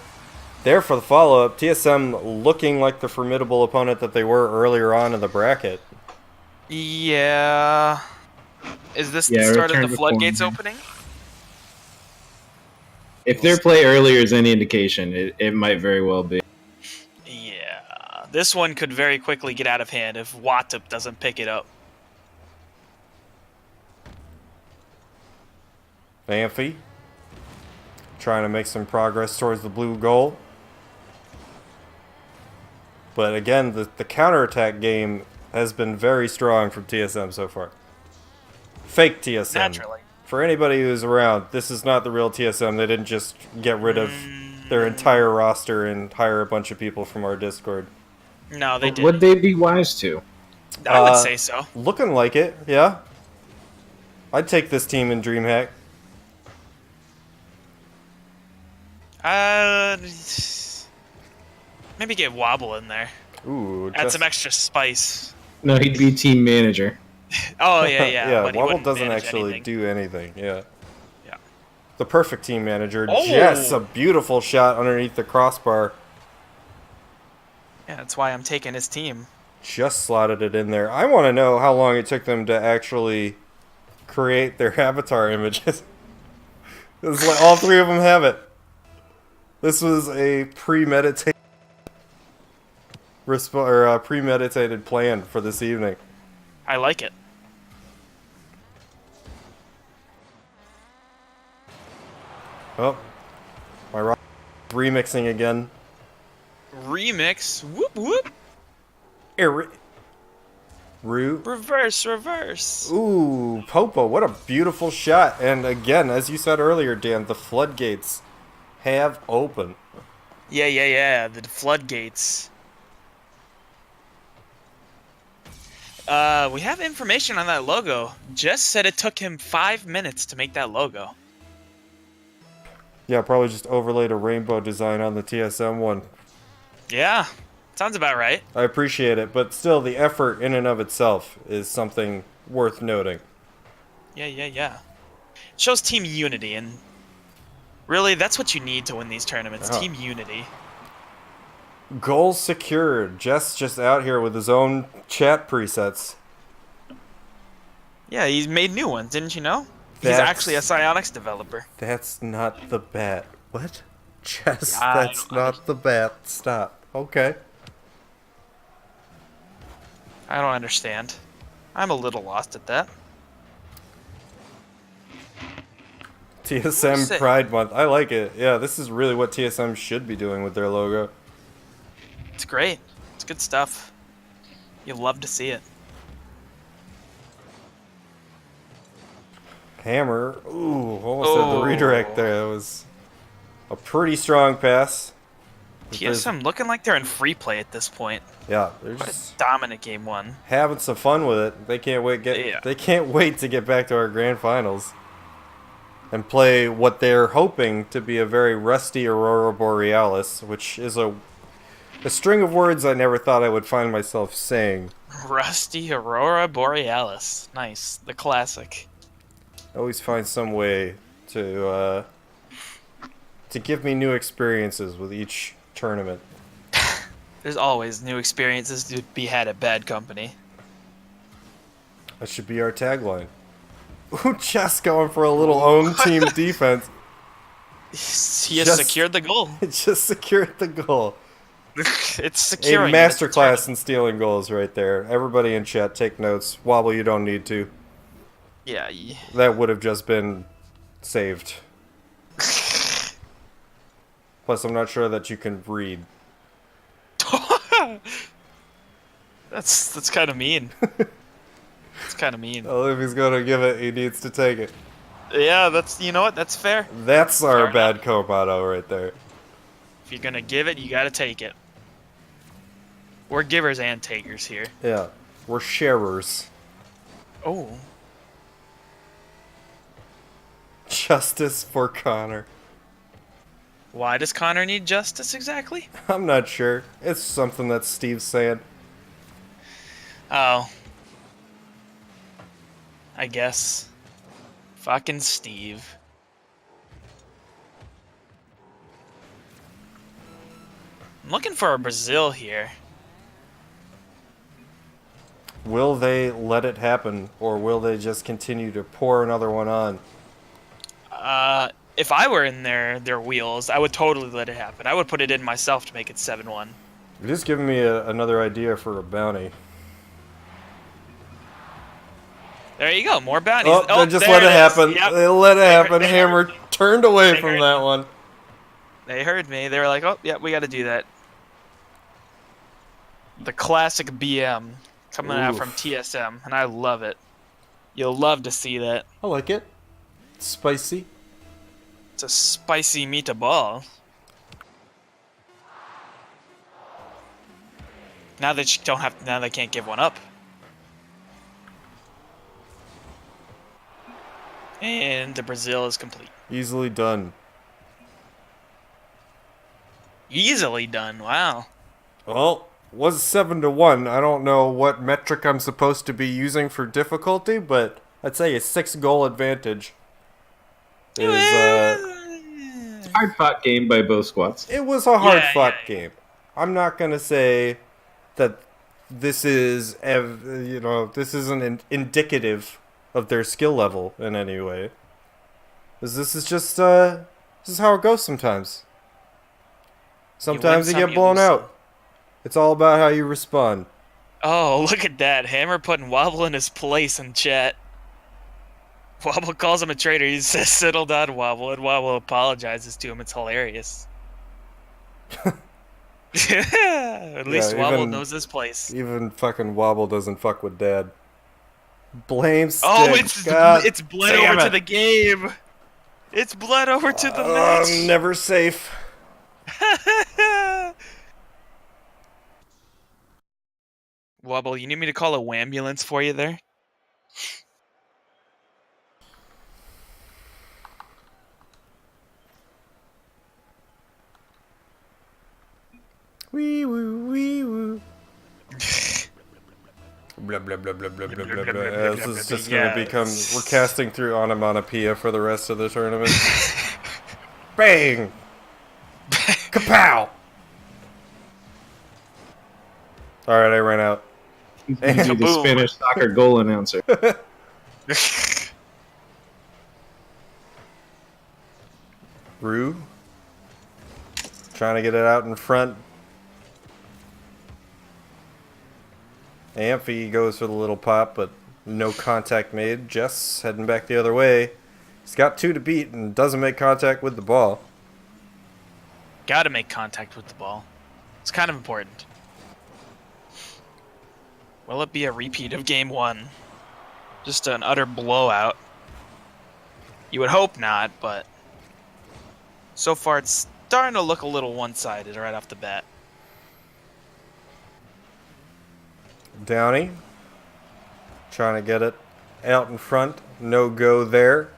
There for the follow-up. TSM looking like the formidable opponent that they were earlier on in the bracket. Yeah. Is this the start of the floodgates opening? If their play earlier is any indication, it might very well be. Yeah. This one could very quickly get out of hand if Wattup doesn't pick it up. Amphi trying to make some progress towards the blue goal. But again, the counterattack game has been very strong from TSM so far. Fake TSM. Naturally. For anybody who's around, this is not the real TSM. They didn't just get rid of their entire roster and hire a bunch of people from our Discord. No, they didn't. Would they be wise to? I would say so. Looking like it, yeah. I'd take this team in DreamHack. Maybe get Wobble in there. Ooh, Add some extra spice. No, he'd be team manager. Oh, yeah, yeah. yeah, but he Wobble wouldn't doesn't manage actually anything. do anything, yeah. Yeah. The perfect team manager. Oh! Yes, a beautiful shot underneath the crossbar. Yeah, that's why I'm taking his team. Just slotted it in there. I want to know how long it took them to actually create their avatar images. It's like all three of them have it. This was a premeditated premeditated plan for this evening. I like it. Oh, my rock remixing again. Remix. Whoop, whoop. Rue. Reverse. Ooh, Popo, what a beautiful shot. And again, as you said earlier, Dan, the floodgates have opened. Yeah. The floodgates. We have information on that logo. Jess said it took him 5 minutes to make that logo. Yeah, probably just overlaid a rainbow design on the TSM one. Yeah, sounds about right. I appreciate it, but still, the effort in and of itself is something worth noting. Yeah. It shows team unity, and really, that's what you need to win these tournaments. Yeah. Team unity. Goals secured. Jess just out here with his own chat presets. Yeah, he's made new ones, didn't you know? He's actually a Psionics developer. That's not the bat. What? Jess, I that's don't not the bat. Stop. Okay. I don't understand. I'm a little lost at that. TSM Pride Month. I like it. Yeah, this is really what TSM should be doing with their logo. It's great. It's good stuff. You'll love to see it. Hammer. Ooh, almost had the redirect there. That was a pretty strong pass. TSM looking like they're in free play at this point. Yeah, they're What just a dominant game one. having some fun with it. They can't wait They can't wait to get back to our grand finals and play what they're hoping to be a very rusty Aurora Borealis, which is a string of words I never thought I would find myself saying. Rusty Aurora Borealis. Nice. The classic. Always find some way to give me new experiences with each tournament. There's always new experiences to be had at Bad Company. That should be our tagline. Ooh, just going for a little own team defense. He has secured the goal. It just secured the goal. It's A securing. masterclass in stealing goals right there. Everybody in chat, take notes. Wobble, you don't need to. Yeah. That would have just been saved. Plus, I'm not sure that you can read. That's kind of mean. It's kind of mean. Well, if he's gonna give it, he needs to take it. Yeah, you know what? That's fair. That's our Fair BadCo motto right there. If you're gonna give it, you gotta take it. We're givers and takers here. Yeah, we're sharers. Oh. Justice for Connor. Why does Connor need justice exactly? I'm not sure. It's something that Steve's saying. Oh. I guess. Fucking Steve. I'm looking for a Brazil here. Will they let it happen, or will they just continue to pour another one on? If I were in their wheels, I would totally let it happen. I would put it in myself to make it 7-1. You're just giving me another idea for a bounty. There you go, more bounties. Oh, they just there let it is. happen. Yep. They let it happen. They Hammer heard turned away They from heard that me. one. They heard me. They were like, oh, yeah, we got to do that. The classic BM coming out from Oof. TSM, and I love it. You'll love to see that. I like it. Spicy. It's a spicy meatball. Now they don't have. Now they can't give one up. And the Brazil is complete. Easily done. Easily done. Wow. Well, was 7-1. I don't know what metric I'm supposed to be using for difficulty, but I'd say a 6-goal advantage is Hard-fought game by both squads. it was a hard-fought Yeah. game. I'm not gonna say that this is this isn't indicative of their skill level in any way. 'Cause this is just this is how it goes sometimes. Sometimes you some, get you blown lose some. out. It's all about how you respond. Oh, look at that. Hammer putting Wobble in his place in chat. Wobble calls him a traitor. He says, settle down, Wobble, and Wobble apologizes to him. It's hilarious. At least Wobble even- knows his place. Even fucking Wobble doesn't fuck with Dad. Blame stick. Oh, God it's bled damn over to it. the game. It's bled over to the I'm match. never safe. Wobble, you need me to call a wambulance for you there? Wee woo, wee woo. Blah blah blah blah blah blah blah blah. This is just gonna become. We're casting through onomatopoeia for the rest of the tournament. Bang! Kapow! All right, I ran out. You do the Kaboom. Spanish soccer goal announcer. Rue. Trying to get it out in front. Amphi goes for the little pop, but no contact made. Jess heading back the other way. He's got 2 to beat and doesn't make contact with the ball. Gotta make contact with the ball. It's kind of important. Will it be a repeat of game 1? Just an utter blowout. You would hope not, but so far it's starting to look a little one-sided right off the bat. Downey. Trying to get it out in front. No go there.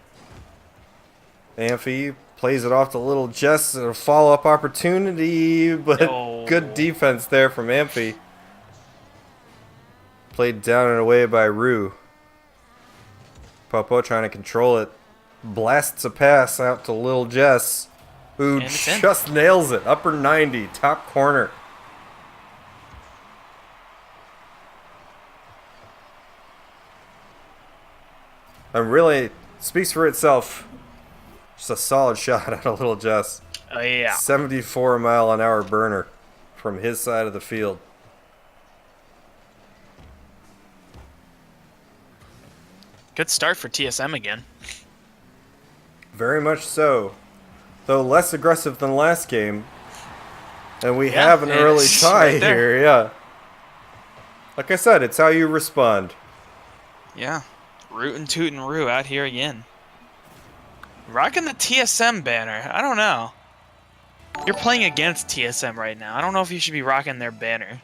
Amphi plays it off to little Jess. A follow-up opportunity, but Oh. good defense there from Amphi. Played down and away by Rue. Popo trying to control it. Blasts a pass out to Lil Jess, who And it's in. just nails it. Upper 90, top corner. And really speaks for itself. Just a solid shot out of Little Jess. Oh, yeah. 74-mile-an-hour burner from his side of the field. Good start for TSM again. Very much so. Though less aggressive than last game. And we Yeah, have an early it's tie right there. here, yeah. Like I said, it's how you respond. Yeah. Rootin' tootin' roo out here again. Rocking the TSM banner. I don't know. You're playing against TSM right now. I don't know if you should be rocking their banner.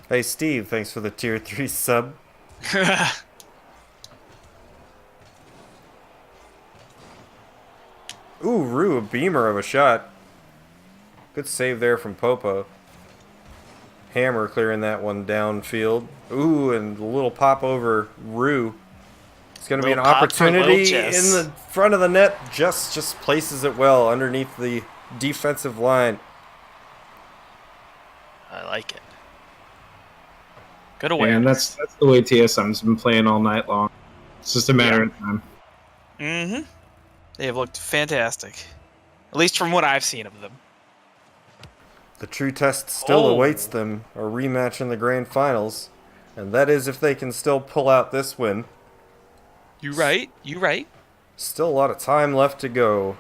Hey Steve, thanks for the tier 3 sub. Ooh, Rue, a beamer of a shot. Good save there from Popo. Hammer clearing that one downfield. Ooh, and a little pop over Rue. It's going to be an Little pop for little opportunity Jess. in the front of the net. Just places it well underneath the defensive line. I like it. Good Yeah, awareness. and that's the way TSM's been playing all night long. It's just a matter of time. Mm-hmm. They have looked fantastic. At least from what I've seen of them. The true test still Oh. awaits them, a rematch in the grand finals. And that is if they can still pull out this win. You right. You right. Still a lot of time left to go.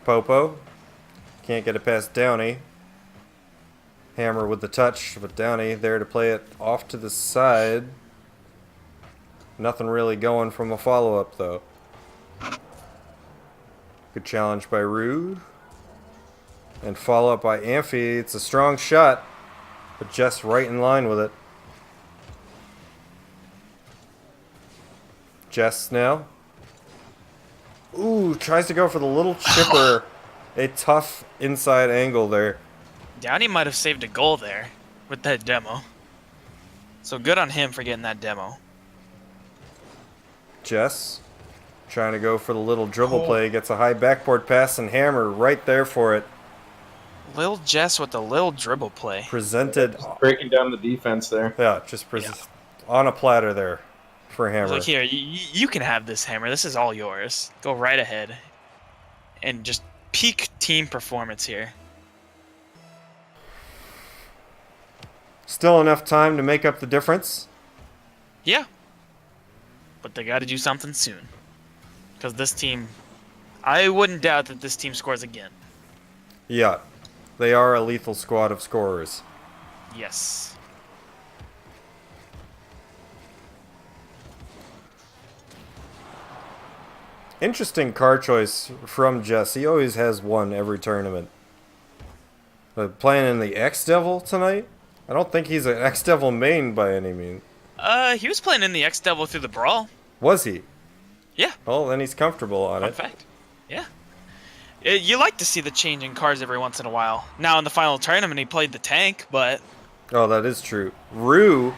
Popo. Can't get it past Downey. Hammer with the touch, but Downey there to play it off to the side. Nothing really going from a follow-up, though. Good challenge by Rue. And follow-up by Amphi. It's a strong shot, but just right in line with it. Jess now. Ooh, tries to go for the little chipper. A tough inside angle there. Downey might have saved a goal there with that demo. So good on him for getting that demo. Jess trying to go for the little dribble play. Gets a high backboard pass and Hammer right there for it. Lil Jess with the little dribble play. Presented. Breaking down the defense there. Yeah, just on a platter there for I Hammer. was like, here, you can have this, Hammer. This is all yours. Go right ahead. And just peak team performance here. Still enough time to make up the difference. Yeah. But they got to do something soon. Because this team, I wouldn't doubt that this team scores again. Yeah, they are a lethal squad of scorers. Yes. Interesting car choice from Jess. He always has one every tournament. But playing in the X-Devil tonight? I don't think he's an X-Devil main by any means. He was playing in the X-Devil through the Brawl. Was he? Yeah. Well, then he's comfortable on Fun it. fact. Yeah. You like to see the change in cars every once in a while. Now in the final tournament he played the tank, but Oh, that is true. Rue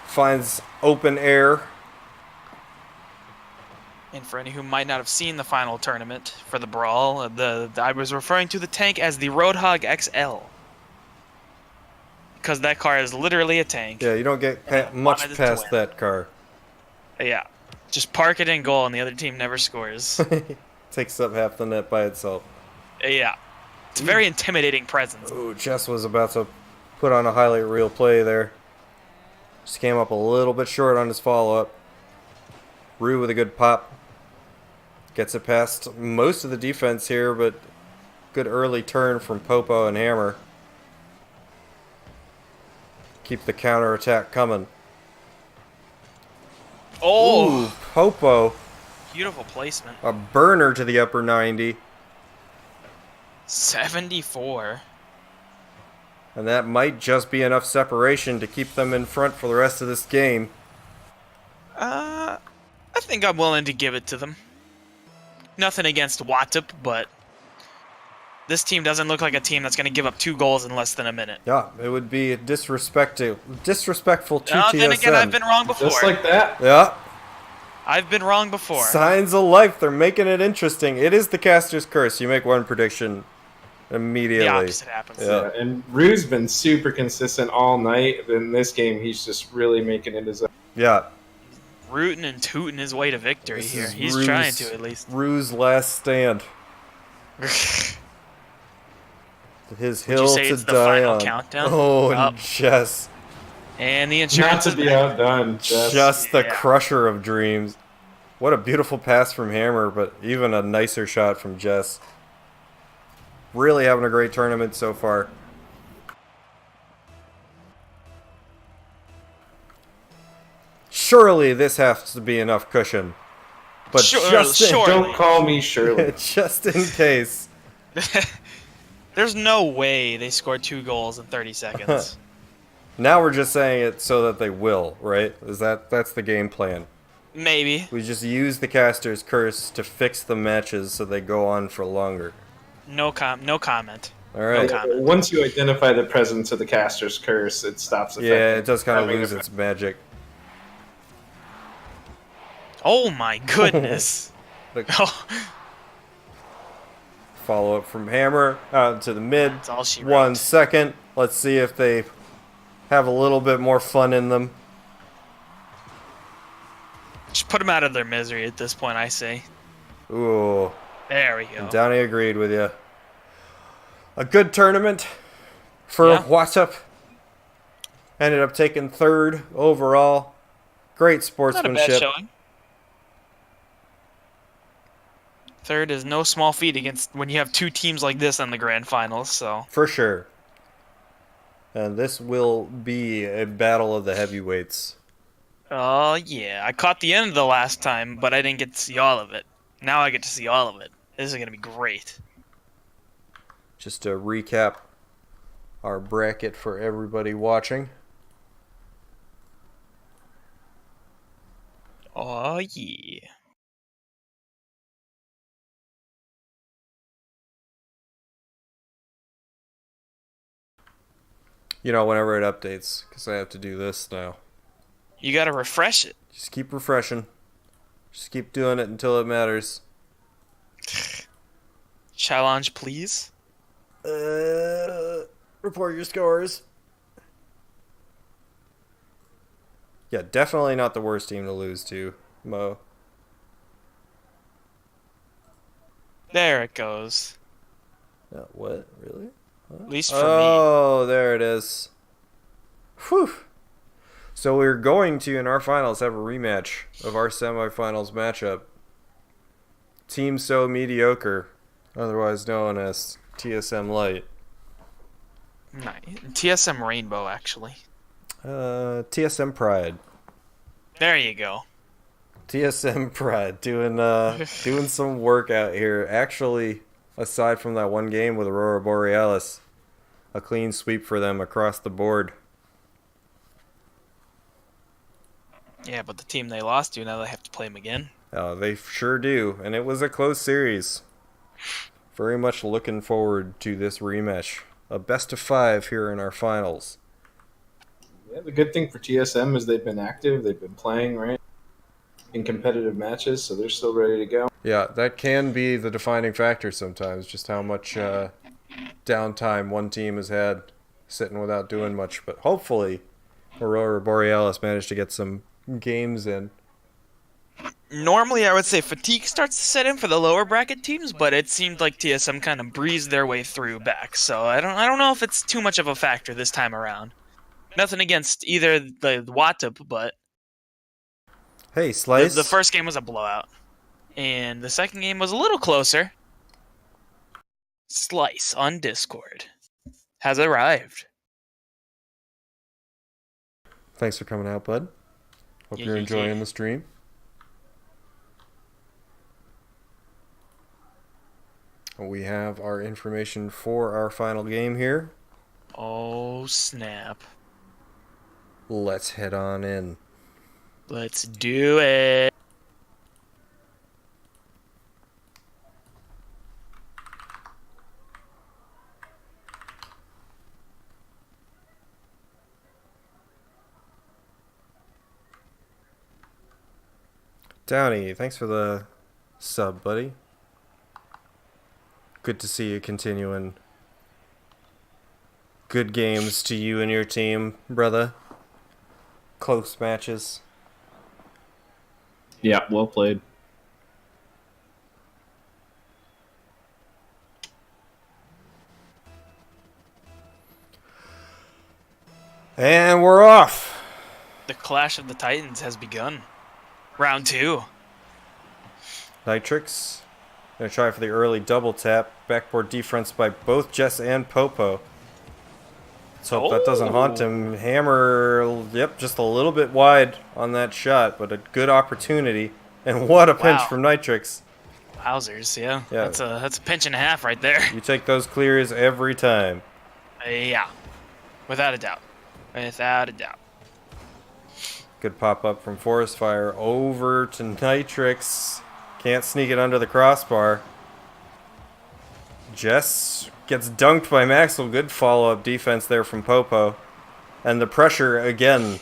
finds open air. and for any who might not have seen the final tournament for the Brawl, I was referring to the tank as the Roadhog XL. Because that car is literally a tank. Yeah, you don't get much wanted it to past win. that car. Yeah. Just park it in goal and the other team never scores. Takes up half the net by itself. Yeah. It's a very intimidating presence. Ooh, Jess was about to put on a highlight reel play there. Just came up a little bit short on his follow-up. Rue with a good pop. Gets it past most of the defense here, but good early turn from Popo and Hammer. Keep the counterattack coming. Oh! Ooh, Popo. Beautiful placement. A burner to the upper 90. 74. And that might just be enough separation to keep them in front for the rest of this game. I think I'm willing to give it to them. Nothing against Wattup, but This team doesn't look like a team that's going to give up 2 goals in less than a minute. Yeah, it would be disrespectful to TSM. Then again, I've been wrong before. Just like that. Yeah. I've been wrong before. Signs of life. They're making it interesting. It is the caster's curse. You make one prediction immediately. The opposite happens. Yeah. And Rue's been super consistent all night. In this game, he's just really making it his own. Yeah. Rooting and tooting his way to victory This here. is He's Rue's- trying to, at least. Rue's last stand. His Would you hill say to it's the die final on. countdown? Oh, and Up. Jess. And the Not insurance to is be back. outdone. Just the Yeah. crusher of dreams. What a beautiful pass from Hammer, but even a nicer shot from Jess. Really having a great tournament so far. Surely this has to be enough cushion. But just in, Sure. Don't call me Shirley. just in case. There's no way they scored 2 goals in 30 seconds. Now we're just saying it so that they will, right? That's the game plan. Maybe. We just use the caster's curse to fix the matches so they go on for longer. No comment. All right. comment. Once you identify the presence of the caster's curse, it stops affecting. Yeah, it does kind of having lose a- its magic. Oh my goodness. The Oh, follow up from Hammer out to the mid. that's all she 1 wrote. second. Let's see if they have a little bit more fun in them. Just put them out of their misery at this point, I say. Ooh, There we go. Downey agreed with you. A good tournament for Yeah. Wattup. Ended up taking 3rd overall. Great Not a bad sportsmanship. showing. 3rd is no small feat against when you have 2 teams like this in the grand finals, so. For sure. And this will be a battle of the heavyweights. Oh, yeah. I caught the end of the last time, but I didn't get to see all of it. Now I get to see all of it. This is going to be great. Just to recap our bracket for everybody watching. Oh, yeah. You know, whenever it updates, because I have to do this now. You got to refresh it. Just keep refreshing. Just keep doing it until it matters. Challenge, please. Report your scores. Yeah, definitely not the worst team to lose to, Mo. There it goes. What? Really? At least for me. Oh, there it is. Whew. So we're going to, in our finals, have a rematch of our semifinals matchup. Team So Mediocre, otherwise known as TSM Light. Nice. TSM Rainbow, actually. TSM Pride. There you go. TSM Pride doing doing some work out here. Actually, aside from that one game with Aurora Borealis, a clean sweep for them across the board. Yeah, but the team they lost to, now they have to play them again. They sure do, and it was a close series. Very much looking forward to this rematch. A best of 5 here in our finals. Yeah, the good thing for TSM is they've been active, they've been playing, right? In competitive matches, so they're still ready to go. Yeah, that can be the defining factor sometimes, just how much downtime one team has had sitting without doing much. But hopefully, Aurora Borealis managed to get some games in. Normally, I would say fatigue starts to set in for the lower bracket teams, but it seemed like TSM kind of breezed their way through back. So I don't know if it's too much of a factor this time around. Nothing against either the Wattup, but Hey, Slice. the first game was a blowout, and the second game was a little closer. Slice on Discord has arrived. Thanks for coming out, bud. Hope Yeah, you're yeah, enjoying yeah. the stream. We have our information for our final game here. Oh snap! Let's head on in. Let's do it. Downey, thanks for the sub, buddy. Good to see you continuing. Good games to you and your team, brother. Close matches. Yeah, well played. And we're off. The Clash of the Titans has begun. Round 2. Nitrix. Gonna try for the early double tap. Backboard defense by both Jess and Popo. Let's hope that doesn't haunt him. Hammer, yep, just a little bit wide on that shot, but a good opportunity. And what a pinch from Nitrix. Wowzers, yeah. Yeah. That's a pinch and a half right there. You take those clears every time. Yeah. Without a doubt. Without a doubt. Good pop-up from Forest Fire over to Nitrix. Can't sneak it under the crossbar. Jess gets dunked by Maxwell. Good follow-up defense there from Popo. And the pressure, again,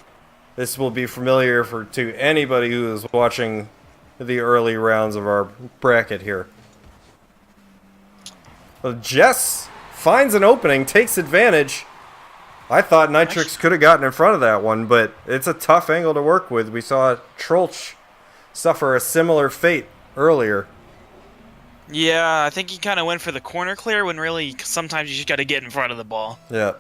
this will be familiar to anybody who is watching the early rounds of our bracket here. Well, Jess finds an opening, takes advantage. I thought Nitrix could have gotten in front of that one, but it's a tough angle to work with. We saw Trolch suffer a similar fate earlier. Yeah, I think he kind of went for the corner clear when really sometimes you just got to get in front of the ball. Yeah.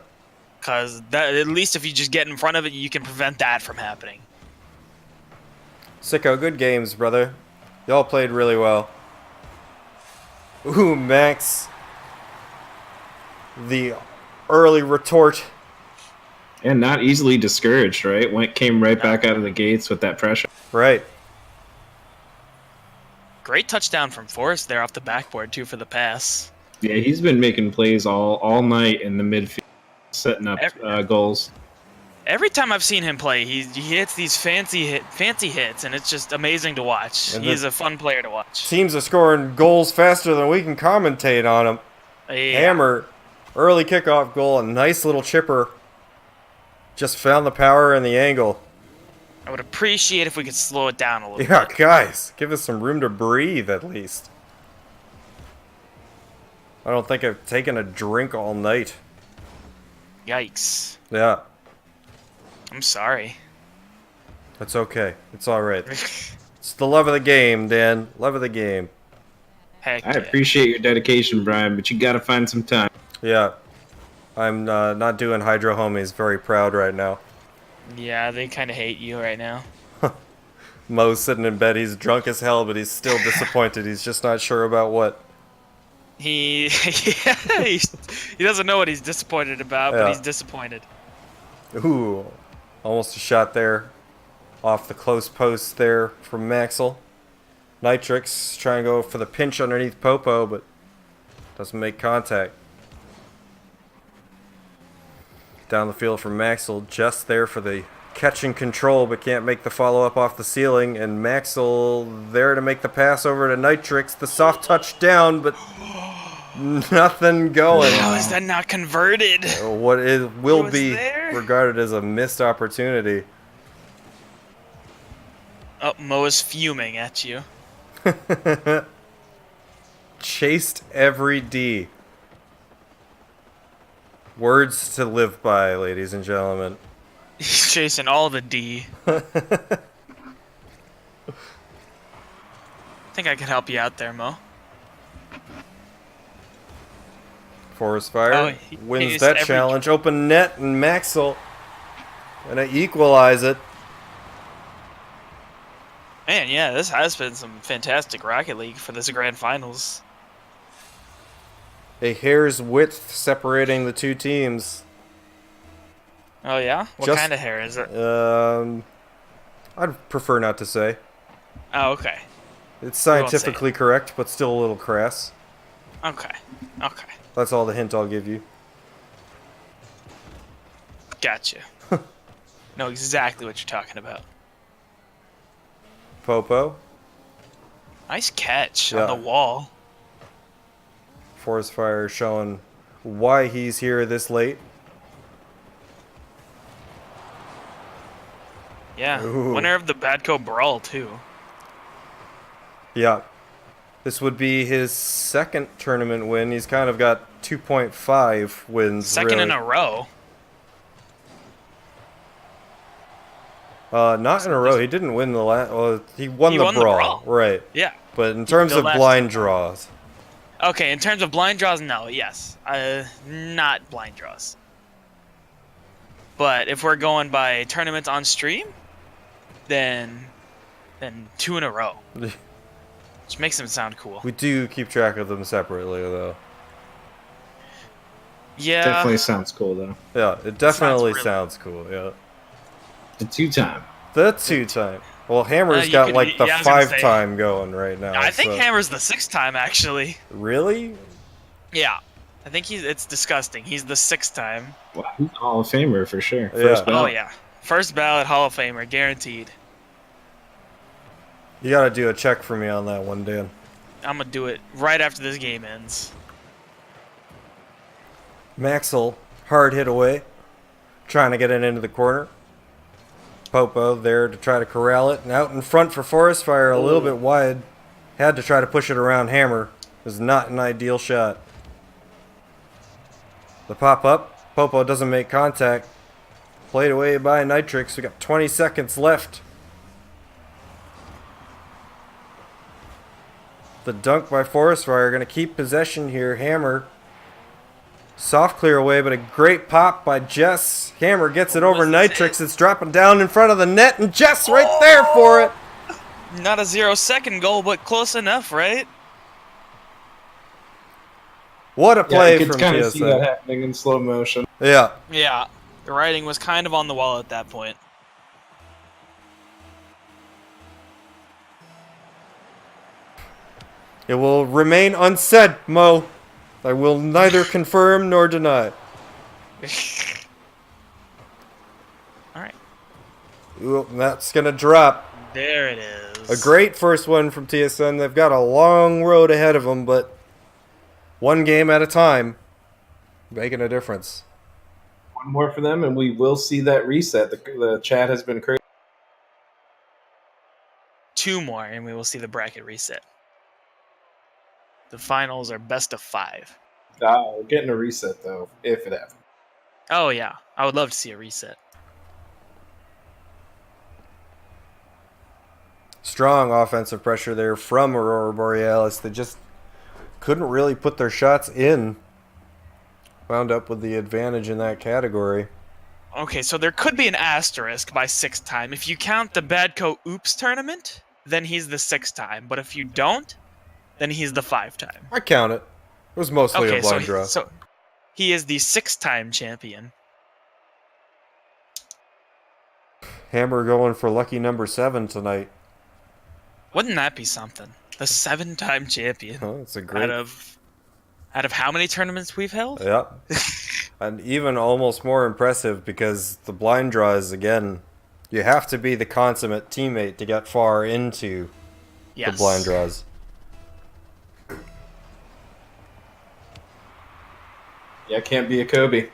Because at least if you just get in front of it, you can prevent that from happening. Sicko, good games, brother. Y'all played really well. Ooh, Max. The early retort. And not easily discouraged, right? Came right back out of the gates with that pressure. Right. Great touchdown from Forrest there off the backboard, too, for the pass. Yeah, he's been making plays all night in the midfield, setting up goals. Every time I've seen him play, he hits these fancy hits, and it's just amazing to watch. And He's a fun player to watch. Teams are scoring goals faster than we can commentate on them. Yeah. Hammer, early kickoff goal, a nice little chipper. Just found the power and the angle. I would appreciate if we could slow it down a little Yeah, bit. guys, give us some room to breathe at least. I don't think I've taken a drink all night. Yikes. Yeah, I'm sorry. that's okay. It's all right. It's the love of the game, Dan. Love of the game. Heck I yeah. appreciate your dedication, Brian, but you got to find some time. Yeah. I'm not doing Hydro Homies very proud right now. Yeah, they kind of hate you right now. Mo's sitting in bed. He's drunk as hell, but he's still disappointed. He's just not sure about what. He doesn't know what he's disappointed about, Yeah. but he's disappointed. Ooh. Almost a shot there. Off the close post there from Maxwell. Nitrix trying to go for the pinch underneath Popo, but doesn't make contact. Down the field from Maxwell, just there for the catch and control, but can't make the follow-up off the ceiling. And Maxwell there to make the pass over to Nitrix. The soft touch down, but nothing going. How is that not converted? What will was be there? regarded as a missed opportunity. Oh, Mo is fuming at you. Chased every D. Words to live by, ladies and gentlemen. He's chasing all the D. I think I could help you out there, Mo. Forest Fire Oh, he wins is that every- challenge. Open net, and Maxwell gonna equalize it. Man, yeah, this has been some fantastic Rocket League for this grand finals. A hair's width separating the two teams. Oh yeah? What Just- kind of hair is it? I'd prefer not to say. Oh, okay. It's won't say scientifically correct, but still a little crass. Okay. Okay. That's all the hint I'll give you. Gotcha. Know exactly what you're talking about. Popo, Nice catch Yeah. on the wall. Forest Fire showing why he's here this late. Yeah. Ooh. Winner of the BadCo Brawl, too. Yeah. This would be his second tournament win. He's kind of got 2.5 wins. Second really. in a row. Not in a row. He didn't win the last. Well, he won the brawl, right? Yeah. But in terms of blind draws, Okay, in terms of blind draws, no, yes, not blind draws. But if we're going by tournaments on stream, then 2 in a row, which makes them sound cool. we do keep track of them separately, though. Yeah, Definitely sounds cool, though. Yeah, it definitely really sounds cool. Yeah, The 2-time. the 2-time. Well, Hammer's You got could- like the yeah, I was gonna say- 5-time going right now. I think so- Hammer's the 6th time actually. Really? Yeah, I think it's disgusting. He's the 6th time. Wow, he's a Hall of Famer for sure. Yeah. First Oh ballot. yeah, first ballot Hall of Famer, guaranteed. You gotta do a check for me on that one, Dan. I'm gonna do it right after this game ends. Maxwell, hard hit away, trying to get it into the corner. Popo there to try to corral it, and out in front for Forest Fire, a little bit wide. Had to try to push it around Hammer. It was not an ideal shot. The pop up, Popo doesn't make contact. Played away by Nitrix. We got 20 seconds left. The dunk by Forest Fire going to keep possession here. Hammer. Soft clear away, but a great pop by Jess. Hammer gets it over Nitrix. It's dropping down in front of the net, and Jess right there for it. Not a 0-second goal, but close enough, right? What a Yeah, play you could from kind of see that TSN. happening in slow motion. Yeah. Yeah, the writing was kind of on the wall at that point. It will remain unsaid, Mo. I will neither confirm nor deny. Alright, Ooh, that's going to drop. there it is. A great first one from TSN. They've got a long road ahead of them, but one game at a time, making a difference. One more for them, and we will see that reset. The chat has been crazy. 2 more, and we will see the bracket reset. The finals are best of 5. We're getting a reset, though, if it happens. Oh yeah, I would love to see a reset. Strong offensive pressure there from Aurora Borealis. They just couldn't really put their shots in. Wound up with the advantage in that category. Okay, so there could be an asterisk by 6th time. If you count the BadCo Oops tournament, then he's the 6th time. But if you don't, then he's the 5 time. I count it. It was mostly a blind draw. So he is the 6th time champion. Hammer going for lucky number 7 tonight. Wouldn't that be something? The 7-time champion. Oh, it's a great. Out of how many tournaments we've held? Yep. And even almost more impressive because the blind draws, again, you have to be the consummate teammate to get far into Yes. the blind draws. Yeah, can't be a Kobe.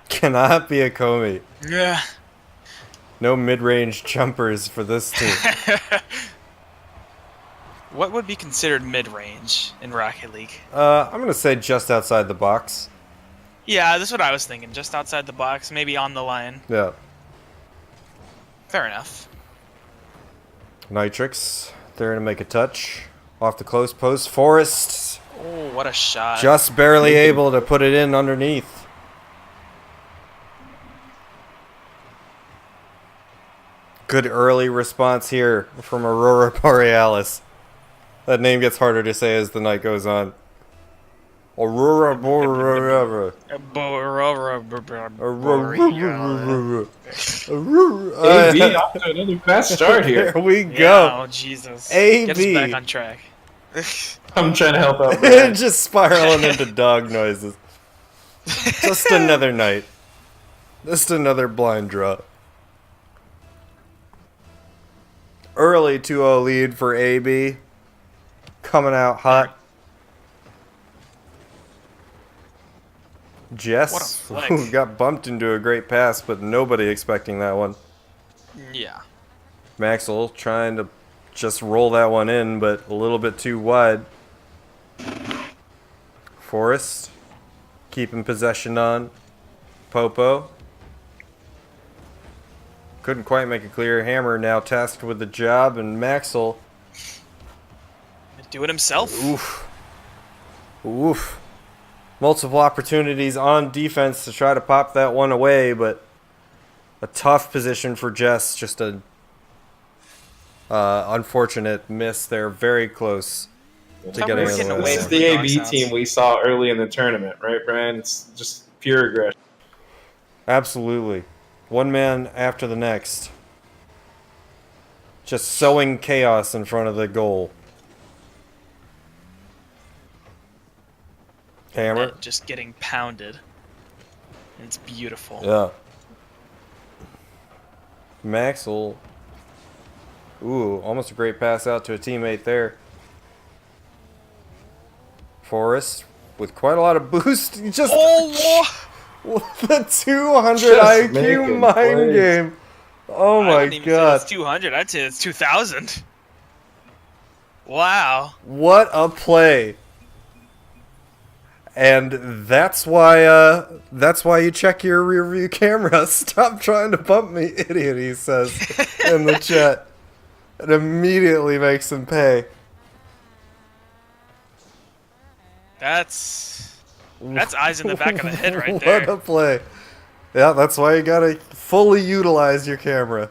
Cannot be a Comey. Yeah. No mid-range jumpers for this team. What would be considered mid-range in Rocket League? I'm going to say just outside the box. Yeah, that's what I was thinking. Just outside the box, maybe on the line. Yeah. Fair enough. Nitrix there to make a touch. Off the close post. Forrest Oh, what a shot. just barely able to put it in underneath. Good early response here from Aurora Borealis. That name gets harder to say as the night goes on. Aurora Borealis. AB off to another fast start here. Here we Yeah, go. oh, Jesus. AB. Get us back on track. I'm trying to help out. Brad. Just spiraling into dog noises. Just another night. Just another blind draw. Early 2-0 lead for AB. Coming out hot. Jess What a flick. got bumped into a great pass, but nobody expecting that one. Yeah. Maxwell trying to just roll that one in, but a little bit too wide. Forrest keeping possession on. Popo couldn't quite make it clear. Hammer now tasked with the job, and Maxwell. Do it himself. Oof. Oof. Multiple opportunities on defense to try to pop that one away, but a tough position for Jess. Just a unfortunate miss there. Very close to How getting we're in getting the away way. It's from the the AB dog team sounds. we saw early in the tournament, right, Brian? It's just pure aggression. Absolutely. One man after the next. Just sowing chaos in front of the goal. Hammer. Net just getting pounded. It's beautiful. Yeah. Maxwell. Ooh, almost a great pass out to a teammate there. Forrest with quite a lot of boost. He just the 200 Just IQ making mind plays. game. Oh I my wouldn't even say god. it's 200. I'd say it's 2,000. Wow. What a play. And that's why you check your rear view camera. Stop trying to bump me, idiot, he says in the chat. It immediately makes him pay. That's eyes in the back of the head right What there. a play. Yeah, that's why you gotta fully utilize your camera.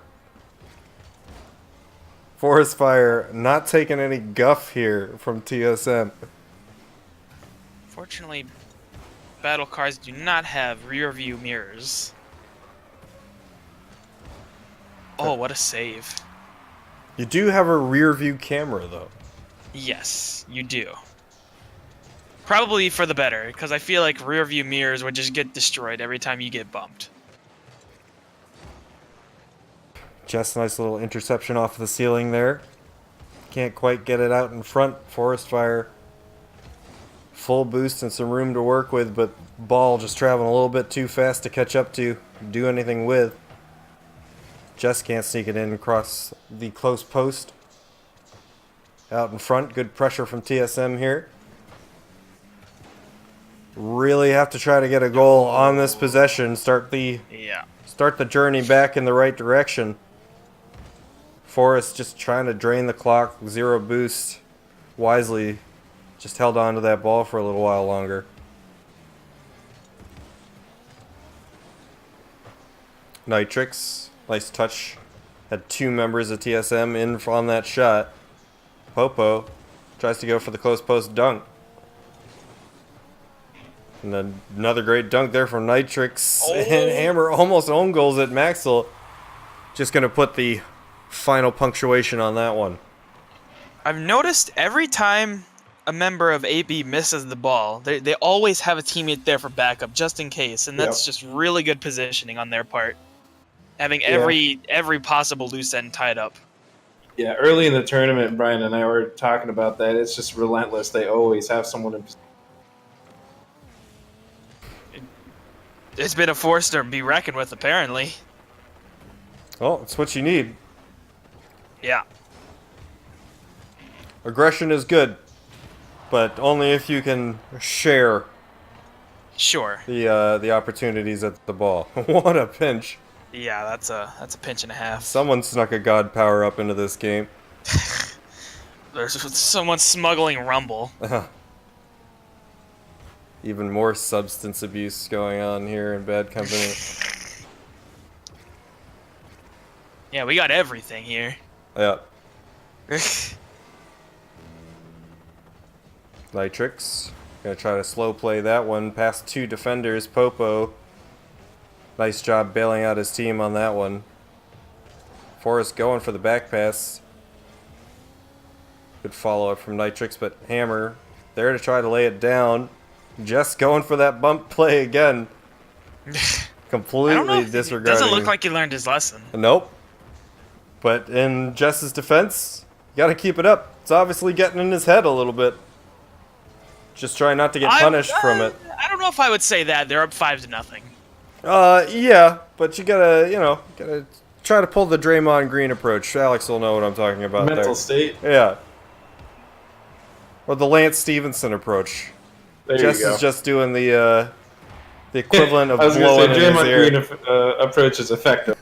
Forest Fire not taking any guff here from TSM. Fortunately, battle cars do not have rear view mirrors. Oh, what a save. You do have a rear view camera, though. Yes, you do. Probably for the better, because I feel like rear view mirrors would just get destroyed every time you get bumped. Just a nice little interception off the ceiling there. Can't quite get it out in front. Forest Fire. Full boost and some room to work with, but ball just traveling a little bit too fast to catch up to, do anything with. Just can't sneak it in across the close post. Out in front, good pressure from TSM here. Really have to try to get a goal on this possession. Start the journey back in the right direction. Forrest just trying to drain the clock, 0 boost. Wisely just held on to that ball for a little while longer. Nitrix, nice touch. Had 2 members of TSM in on that shot. Popo tries to go for the close post dunk. And then another great dunk there from Nitrix. Oh. And Hammer almost own goals at Maxwell. Just going to put the final punctuation on that one. I've noticed every time a member of AB misses the ball, they always have a teammate there for backup, just in case, and that's just really good positioning on their part. Having every possible loose end tied up. Yeah, early in the tournament, Brian and I were talking about that. It's just relentless. They always have someone in. It's been a force to be reckoned with, apparently. Oh, it's what you need. Yeah. Aggression is good, but only if you can share Sure. the opportunities at the ball. What a pinch. Yeah, that's a pinch and a half. Someone snuck a god power up into this game. There's someone smuggling Rumble. Even more substance abuse going on here in Bad Company. Yeah, we got everything here. Yeah. Nitrix. Gonna try to slow play that one past 2 defenders. Popo. Nice job bailing out his team on that one. Forrest going for the back pass. Good follow up from Nitrix, but Hammer there to try to lay it down. Just going for that bump play again. Completely disregarding. Doesn't look like he learned his lesson. Nope. But in Jess's defense, you gotta keep it up. It's obviously getting in his head a little bit. Just try not to get punished from it. I don't know if I would say that. They're up 5-0. Yeah, but you gotta try to pull the Draymond Green approach. Alex will know what I'm talking about Mental there. state. Yeah. Or the Lance Stevenson approach. There Jess you go. is just doing the equivalent of I was going blowing to say, in his Draymond ear. Green approach is effective.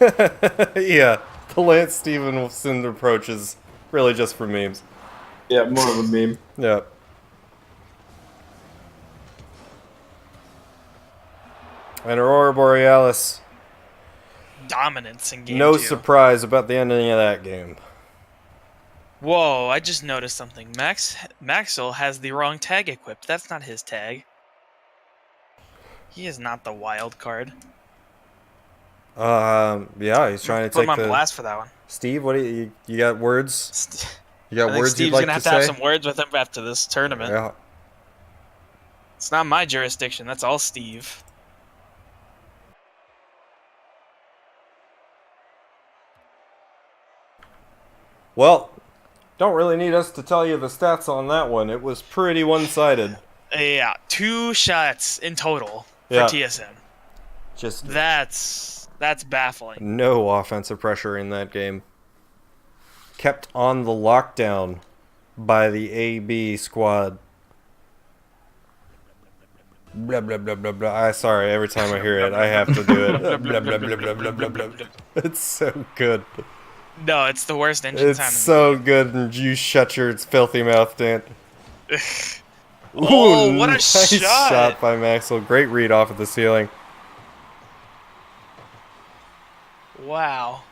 Yeah, the Lance Stevenson approach is really just for memes. Yeah, more of a meme. Yeah. And Aurora Borealis, Dominance in game no 2. surprise about the ending of that game. Whoa, I just noticed something. Maxwell has the wrong tag equipped. That's not his tag. He is not the wild card. Yeah, he's trying to Put take him on the... blast for that one. Steve, what do you got words? You got I think words Steve's you'd like gonna to have say? to have some words with him after this tournament. Yeah. It's not my jurisdiction. That's all Steve. Well, don't really need us to tell you the stats on that one. It was pretty one-sided. Yeah, 2 shots in total for Yeah. TSM. Just That's baffling. no offensive pressure in that game. Kept on the lockdown by the AB squad. Blah, blah, blah, blah, blah. Sorry, every time I hear it, I have to do it. Blah, blah, blah, blah, blah, blah, blah, blah. It's so good. No, it's the worst engine It's time. so good, and you shut your filthy mouth, Dan. Oh, what a nice shot. by Maxwell. Great read off of the ceiling. Wow.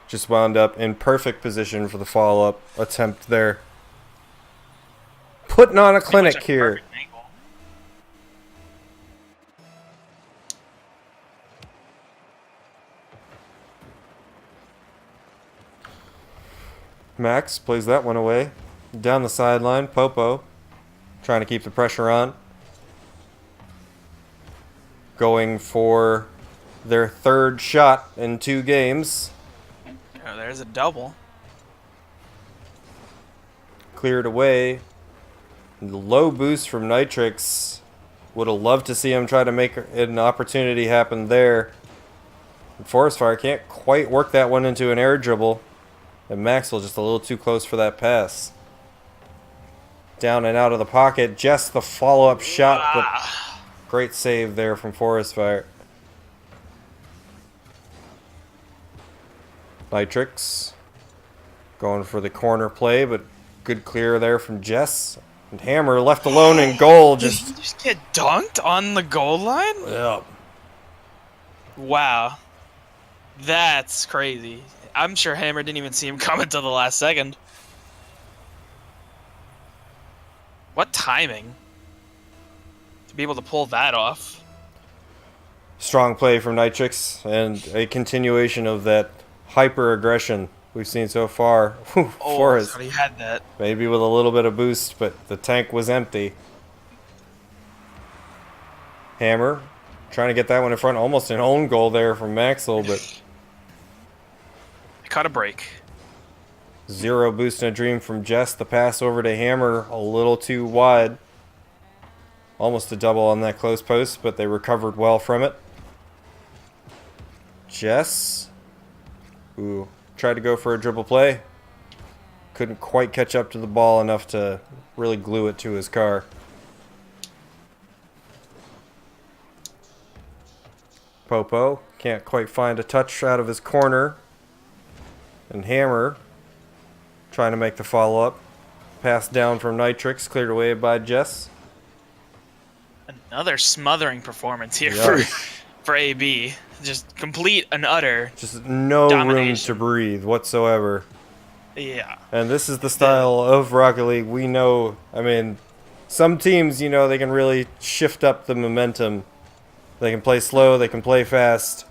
Just wound up in perfect position for the follow-up attempt there. Putting on a clinic Pretty much a here. perfect angle. Max plays that one away. Down the sideline, Popo trying to keep the pressure on. Going for their 3rd shot in 2 games. Oh, there's a double. Cleared away. Low boost from Nitrix. Would have loved to see him try to make an opportunity happen there. Forest Fire can't quite work that one into an air dribble. And Maxwell just a little too close for that pass. Down and out of the pocket. Just the follow-up shot, but great save there from Forest Fire. Nitrix going for the corner play, but good clear there from Jess. And Hammer left alone in goal. Did he Just just get dunked on the goal line? yeah. Wow. That's crazy. I'm sure Hammer didn't even see him come until the last second. What timing to be able to pull that off? Strong play from Nitrix and a continuation of that hyper aggression we've seen so far. Oh, I Forest thought he had that. maybe with a little bit of boost, but the tank was empty. Hammer trying to get that one in front, almost an own goal there from Maxwell, but I caught a break. 0 boost and a dream from Jess. The pass over to Hammer a little too wide. Almost a double on that close post, but they recovered well from it. Jess. Ooh, tried to go for a dribble play. Couldn't quite catch up to the ball enough to really glue it to his car. Popo can't quite find a touch out of his corner. And Hammer trying to make the follow-up. Pass down from Nitrix, cleared away by Jess. Another smothering performance here Yeah. for AB. Just complete and utter. Just no room Domination. to breathe whatsoever. Yeah. And this is the style of Rocket League we know. I mean, some teams, you know, they can really shift up the momentum. They can play slow, they can play fast.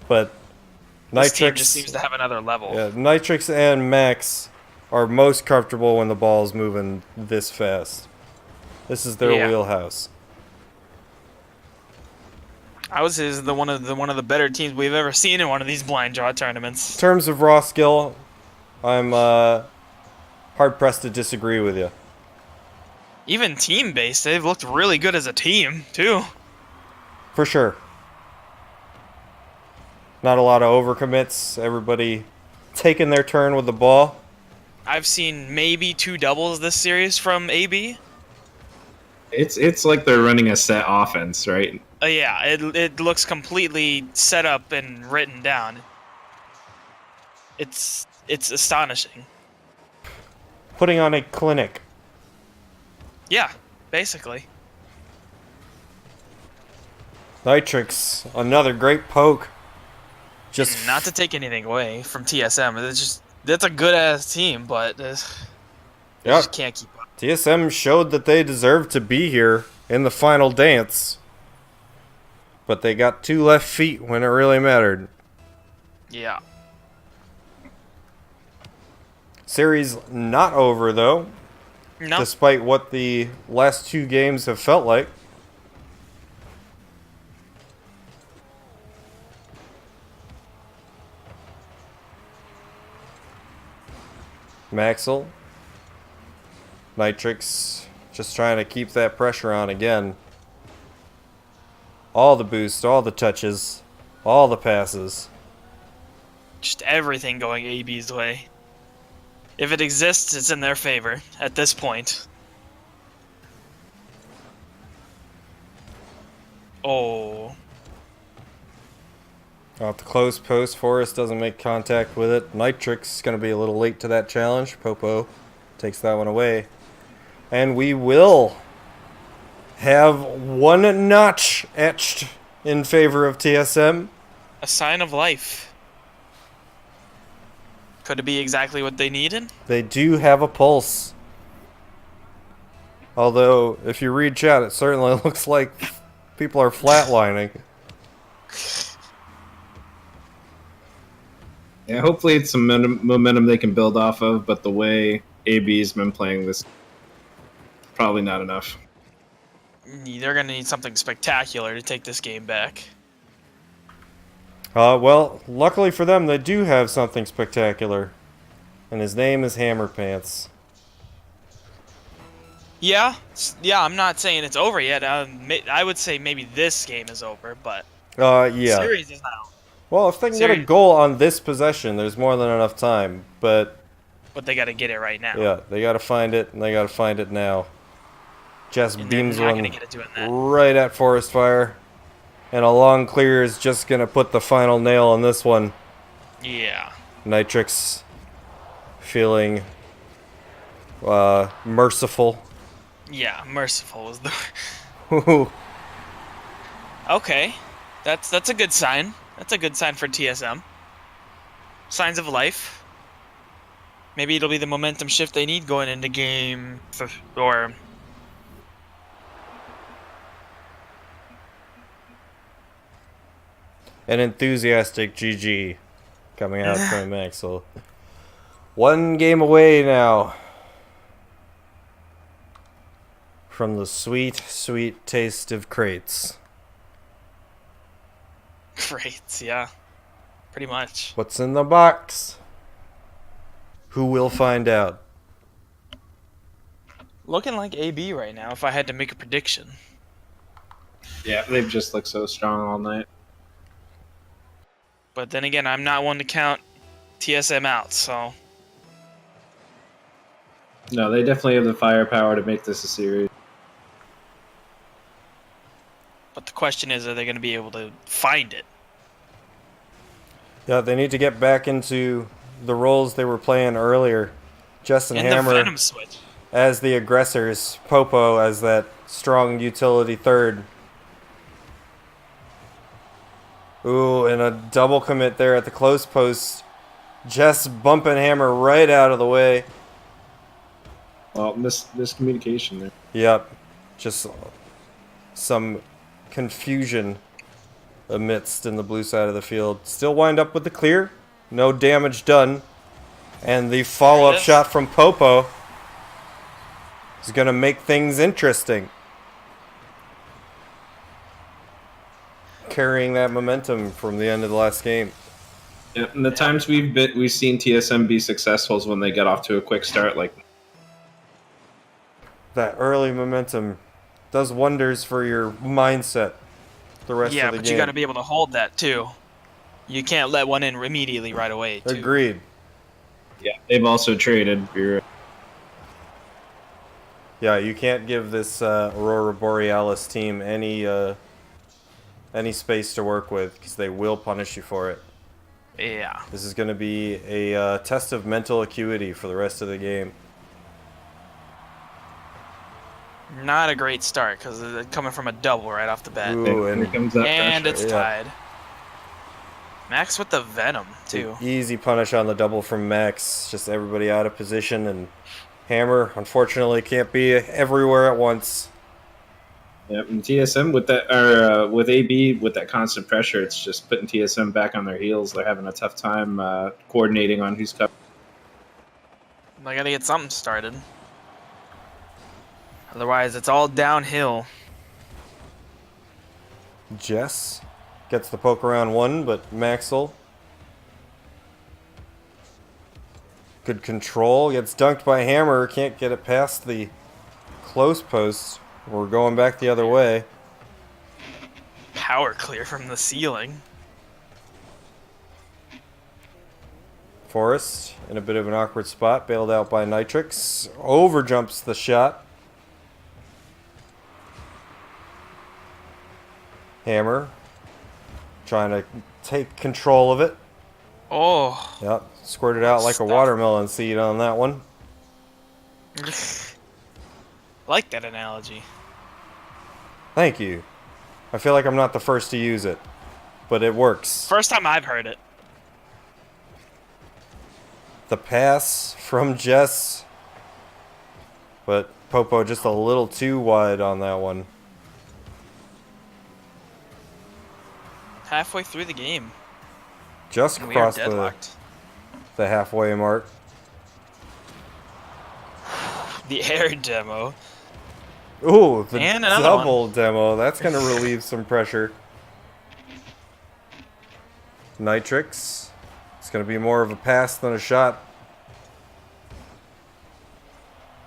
But This team Nitrix, just seems to have another level. yeah, Nitrix and Max are most comfortable when the ball's moving this fast. This is their Yeah. wheelhouse. Ours is one of the better teams we've ever seen in one of these blind draw tournaments. In terms of raw skill, I'm hard pressed to disagree with you. Even team based, they've looked really good as a team too. For sure. Not a lot of overcommits. Everybody taking their turn with the ball. I've seen maybe 2 doubles this series from AB. It's like they're running a set offense, right? Yeah, it looks completely set up and written down. It's astonishing. Putting on a clinic. Yeah, basically. Nitrix, another great poke. Just Not to take anything away from TSM, that's a good ass team, but they just can't keep up. TSM showed that they deserved to be here in the final dance. But they got 2 left feet when it really mattered. Yeah. Series not over, though. No. Despite what the last 2 games have felt like. Maxwell. Nitrix just trying to keep that pressure on again. All the boost, all the touches, all the passes. Just everything going AB's way. If it exists, it's in their favor at this point. Oh. Off the close post, Forrest doesn't make contact with it. Nitrix is going to be a little late to that challenge. Popo takes that one away. And we will have 1 notch etched in favor of TSM. A sign of life. Could it be exactly what they needed? They do have a pulse. Although, if you read chat, it certainly looks like people are flatlining. Yeah, hopefully it's some momentum they can build off of, but the way AB's been playing this, probably not enough. They're going to need something spectacular to take this game back. Well, luckily for them, they do have something spectacular. And his name is Hammer Pants. Yeah, I'm not saying it's over yet. I would say maybe this game is over, but Yeah. the series is not over. Well, if they can get a goal on this possession, there's more than enough time. But they got to get it right now. yeah, they got to find it, and they got to find it now. Jess And beams they're not one gonna get it doing that. right at Forest Fire. And a long clear is just going to put the final nail on this one. Yeah. Nitrix feeling merciful. Yeah, merciful was the... Ooh. Okay. That's a good sign. That's a good sign for TSM. Signs of life. Maybe it'll be the momentum shift they need going into game... or... An enthusiastic GG coming out from Maxwell. 1 game away now from the sweet, sweet taste of crates. Great, yeah. Pretty much. What's in the box? Who will find out? Looking like AB right now, if I had to make a prediction. Yeah, they've just looked so strong all night. But then again, I'm not one to count TSM out, so... No, they definitely have the firepower to make this a series. But the question is, are they going to be able to find it? Yeah, they need to get back into the roles they were playing earlier. Justin And Hammer the Venom switch. as the aggressors, Popo as that strong utility third. Ooh, and a double commit there at the close post. Jess bumping Hammer right out of the way. Well, miscommunication there. Yep, just some confusion amidst in the blue side of the field. Still wind up with the clear. No damage done. And the follow-up shot from Popo is going to make things interesting. Carrying that momentum from the end of the last game. Yeah, and the times we've seen TSM be successful is when they get off to a quick start. Like That early momentum does wonders for your mindset the rest of the game. Yeah, but you got to be able to hold that, too. You can't let one in immediately right away, too. Agreed. Yeah, they've also traded. Yeah, you can't give this Aurora Borealis team any space to work with because they will punish you for it. Yeah. This is going to be a test of mental acuity for the rest of the game. Not a great start because it's coming from a double right off the bat. Ooh, Here comes that And pressure. it's tied. Max with the Venom, too. Easy punish on the double from Max. Just everybody out of position, and Hammer, unfortunately, can't be everywhere at once. Yep, and TSM with that, or with AB with that constant pressure, it's just putting TSM back on their heels. They're having a tough time coordinating on who's coming. I gotta get something started. Otherwise, it's all downhill. Jess gets the poke around one, but Maxwell. Good control. Gets dunked by Hammer. Can't get it past the close post. We're going back the other way. Power clear from the ceiling. Forrest in a bit of an awkward spot. Bailed out by Nitrix. Overjumps the shot. Hammer trying to take control of it. Oh. Yep, squirted out like a watermelon seed on that one. Like that analogy. Thank you. I feel like I'm not the first to use it, but it works. First time I've heard it. The pass from Jess, but Popo just a little too wide on that one. Halfway through the game. Just And we are crossed deadlocked. the halfway mark. The air demo. Ooh, the And another double demo. That's going to relieve some pressure. Nitrix. It's going to be more of a pass than a shot.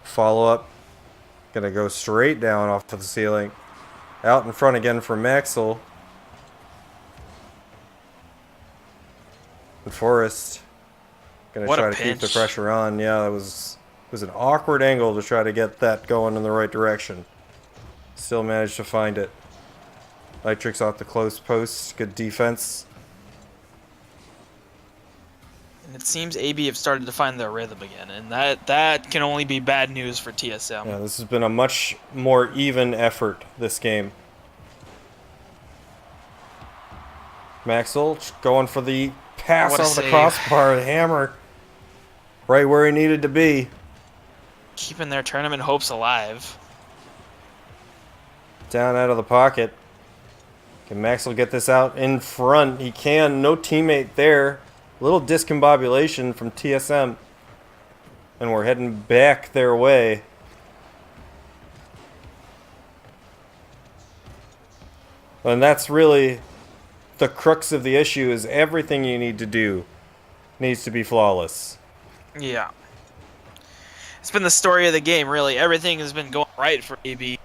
Follow up. Going to go straight down off to the ceiling. Out in front again for Maxwell. And Forrest. Going to What a try to keep the pinch. pressure on. Yeah, it was an awkward angle to try to get that going in the right direction. Still managed to find it. Nitrix off the close post. Good defense. And it seems AB have started to find their rhythm again, and that can only be bad news for TSM. Yeah, this has been a much more even effort this game. Maxwell going for the pass What a off the save. crossbar. Hammer right where he needed to be. Keeping their tournament hopes alive. Down out of the pocket. Can Maxwell get this out in front? He can. No teammate there. A little discombobulation from TSM. And we're heading back their way. And that's really the crux of the issue, is everything you need to do needs to be flawless. Yeah. It's been the story of the game, really. Everything has been going right for AB.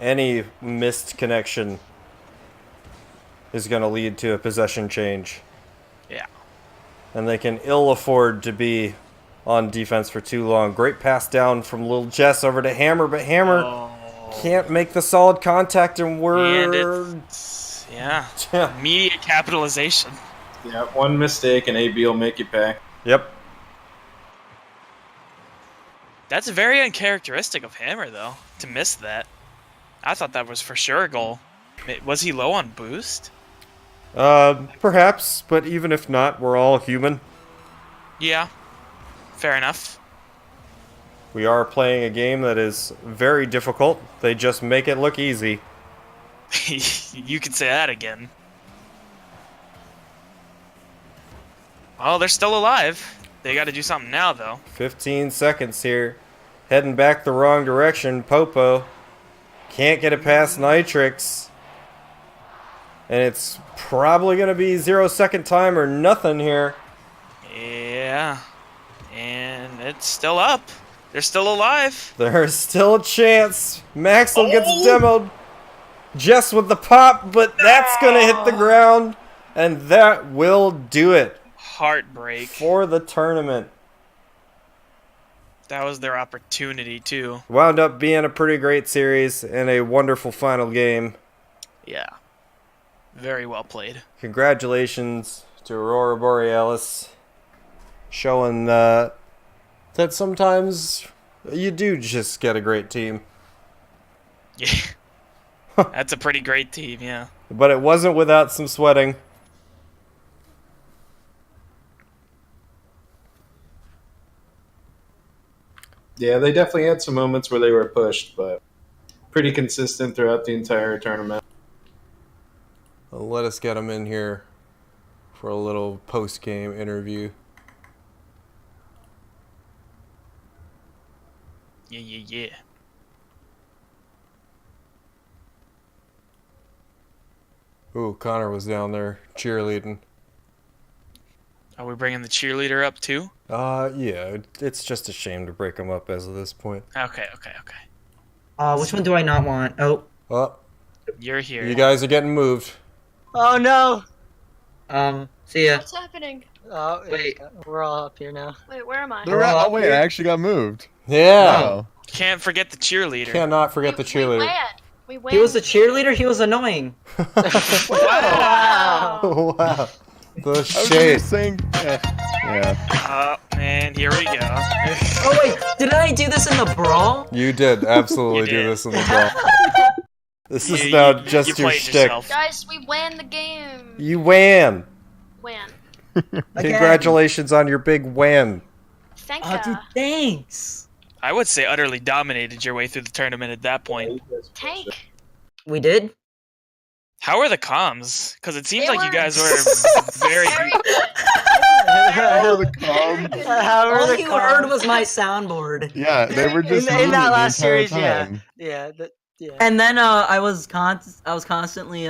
Any missed connection is going to lead to a possession change. Yeah. And they can ill afford to be on defense for too long. Great pass down from Lil Jess over to Hammer, but Hammer can't make the solid contact, and we're... Yeah. Immediate capitalization. Yeah, one mistake and AB will make you pay. Yep. That's very uncharacteristic of Hammer, though, to miss that. I thought that was for sure a goal. Was he low on boost? Perhaps, but even if not, we're all human. Yeah. Fair enough. We are playing a game that is very difficult. They just make it look easy. You could say that again. Well, they're still alive. They got to do something now, though. 15 seconds here. Heading back the wrong direction. Popo can't get it past Nitrix. And it's probably going to be 0-second time or nothing here. Yeah. And it's still up. They're still alive. There's still a chance. Maxwell gets demoed. Jess with the pop, but that's gonna hit the ground, and that will do it Heartbreak. for the tournament. That was their opportunity, too. Wound up being a pretty great series and a wonderful final game. Yeah. Very well played. Congratulations to Aurora Borealis, showing that sometimes you do just get a great team. Yeah. That's a pretty great team, yeah. But it wasn't without some sweating. Yeah, they definitely had some moments where they were pushed, but pretty consistent throughout the entire tournament. Let us get them in here for a little post-game interview. Yeah. Ooh, Connor was down there cheerleading. Are we bringing the cheerleader up, too? Yeah, it's just a shame to break them up as of this point. Okay. Which one do I not want? Oh. Well, You're here. you guys are getting moved. Oh no! See ya. What's happening? Oh Wait. we're all up here now. Wait, where am I? Oh wait, I actually got moved. Yeah. Wow. Can't forget the cheerleader. Cannot forget the cheerleader. We win. He was a cheerleader. He was annoying. Wow. Wow. The I was shade. just saying. Yeah. Man, here we go. Oh wait, did I do this in the brawl? You did absolutely You do did. this in the ball. This is now just you your played shtick. yourself. Guys, we win the game. You win. Win. Congratulations on your big win. Thank Oh, ya. dude, thanks. I would say utterly dominated your way through the tournament at that point. Tank. We did? How are the comms? Because it seems They like you were guys were very... Very good. How are the comms? How are All the you calls? heard was my soundboard. Yeah, they were just in muted that the last entire series, yeah. time. Yeah. And then I was constantly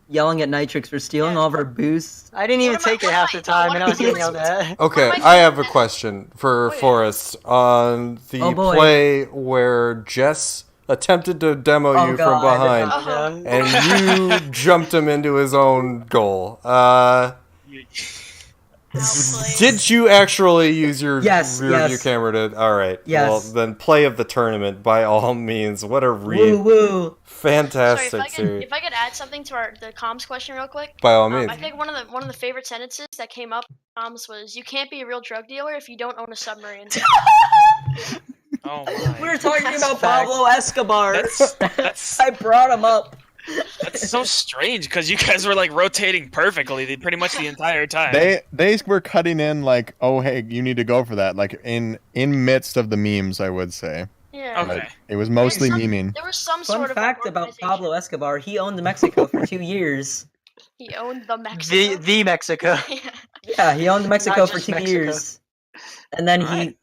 yelling at Nitrix for stealing all of our boosts. I didn't even What am I- take it what half am the I- time, what and I am was I getting doing? yelled at. Okay, What am I I have a doing? question for Oh, yeah. Forrest on the Oh, boy. play where Jess attempted to demo Oh, you from God. behind, Oh. and you jumped him into his own goal. Outplayed. Did you actually use your Yes, rear view yes. camera to? All right. Yes. Well, then play of the tournament by all means. What a Woo woo. Sorry, fantastic series. if I could add something to the comms question real quick. By all means. I think one of the favorite sentences that came up in comms was, "You can't be a real drug dealer if you don't own a submarine." Oh We my. were talking That's about facts. Pablo Escobar. That's I brought him up. That's so strange because you guys were like rotating perfectly pretty much the entire time. They were cutting in like, oh hey, you need to go for that, like in midst of the memes, I would say. Yeah. Okay. But it was mostly There's some- memeing. There was some Fun sort of fact about organization. Pablo Escobar: he owned Mexico for 2 years. He owned the Mexico. The Mexico. Yeah. Yeah, he owned Mexico Not for just 2 Mexico. years, and then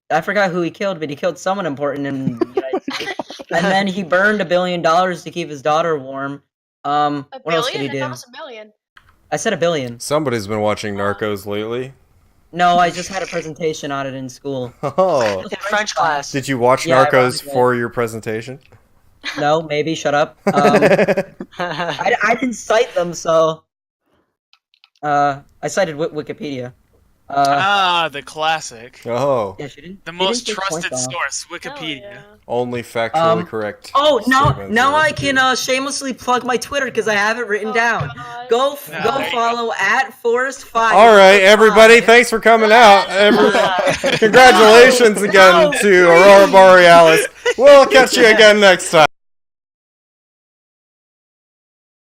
I forgot who he killed, but he killed someone important in the United States. And then he burned $1 billion to keep his daughter warm. A What else did he billion? I do? thought it was a million. I said $1 billion. Somebody's been watching Narcos lately. No, I just had a presentation on it in school. Oh. In French class. Did you watch Yeah, I Narcos watched it. for your presentation? No, maybe. Shut up. I didn't cite them, so I cited Wikipedia. The classic. Oh. Yeah, she didn't. The she most didn't take points trusted off. source, Hell Wikipedia. yeah. Only factually Um, correct. Oh, now statements I are- can shamelessly plug my Twitter because I have it written Oh, down. God. Go No, go there you follow at Forest5. All right, everybody, thanks for coming out. Congratulations again to Aurora Borealis. We'll catch you again next time.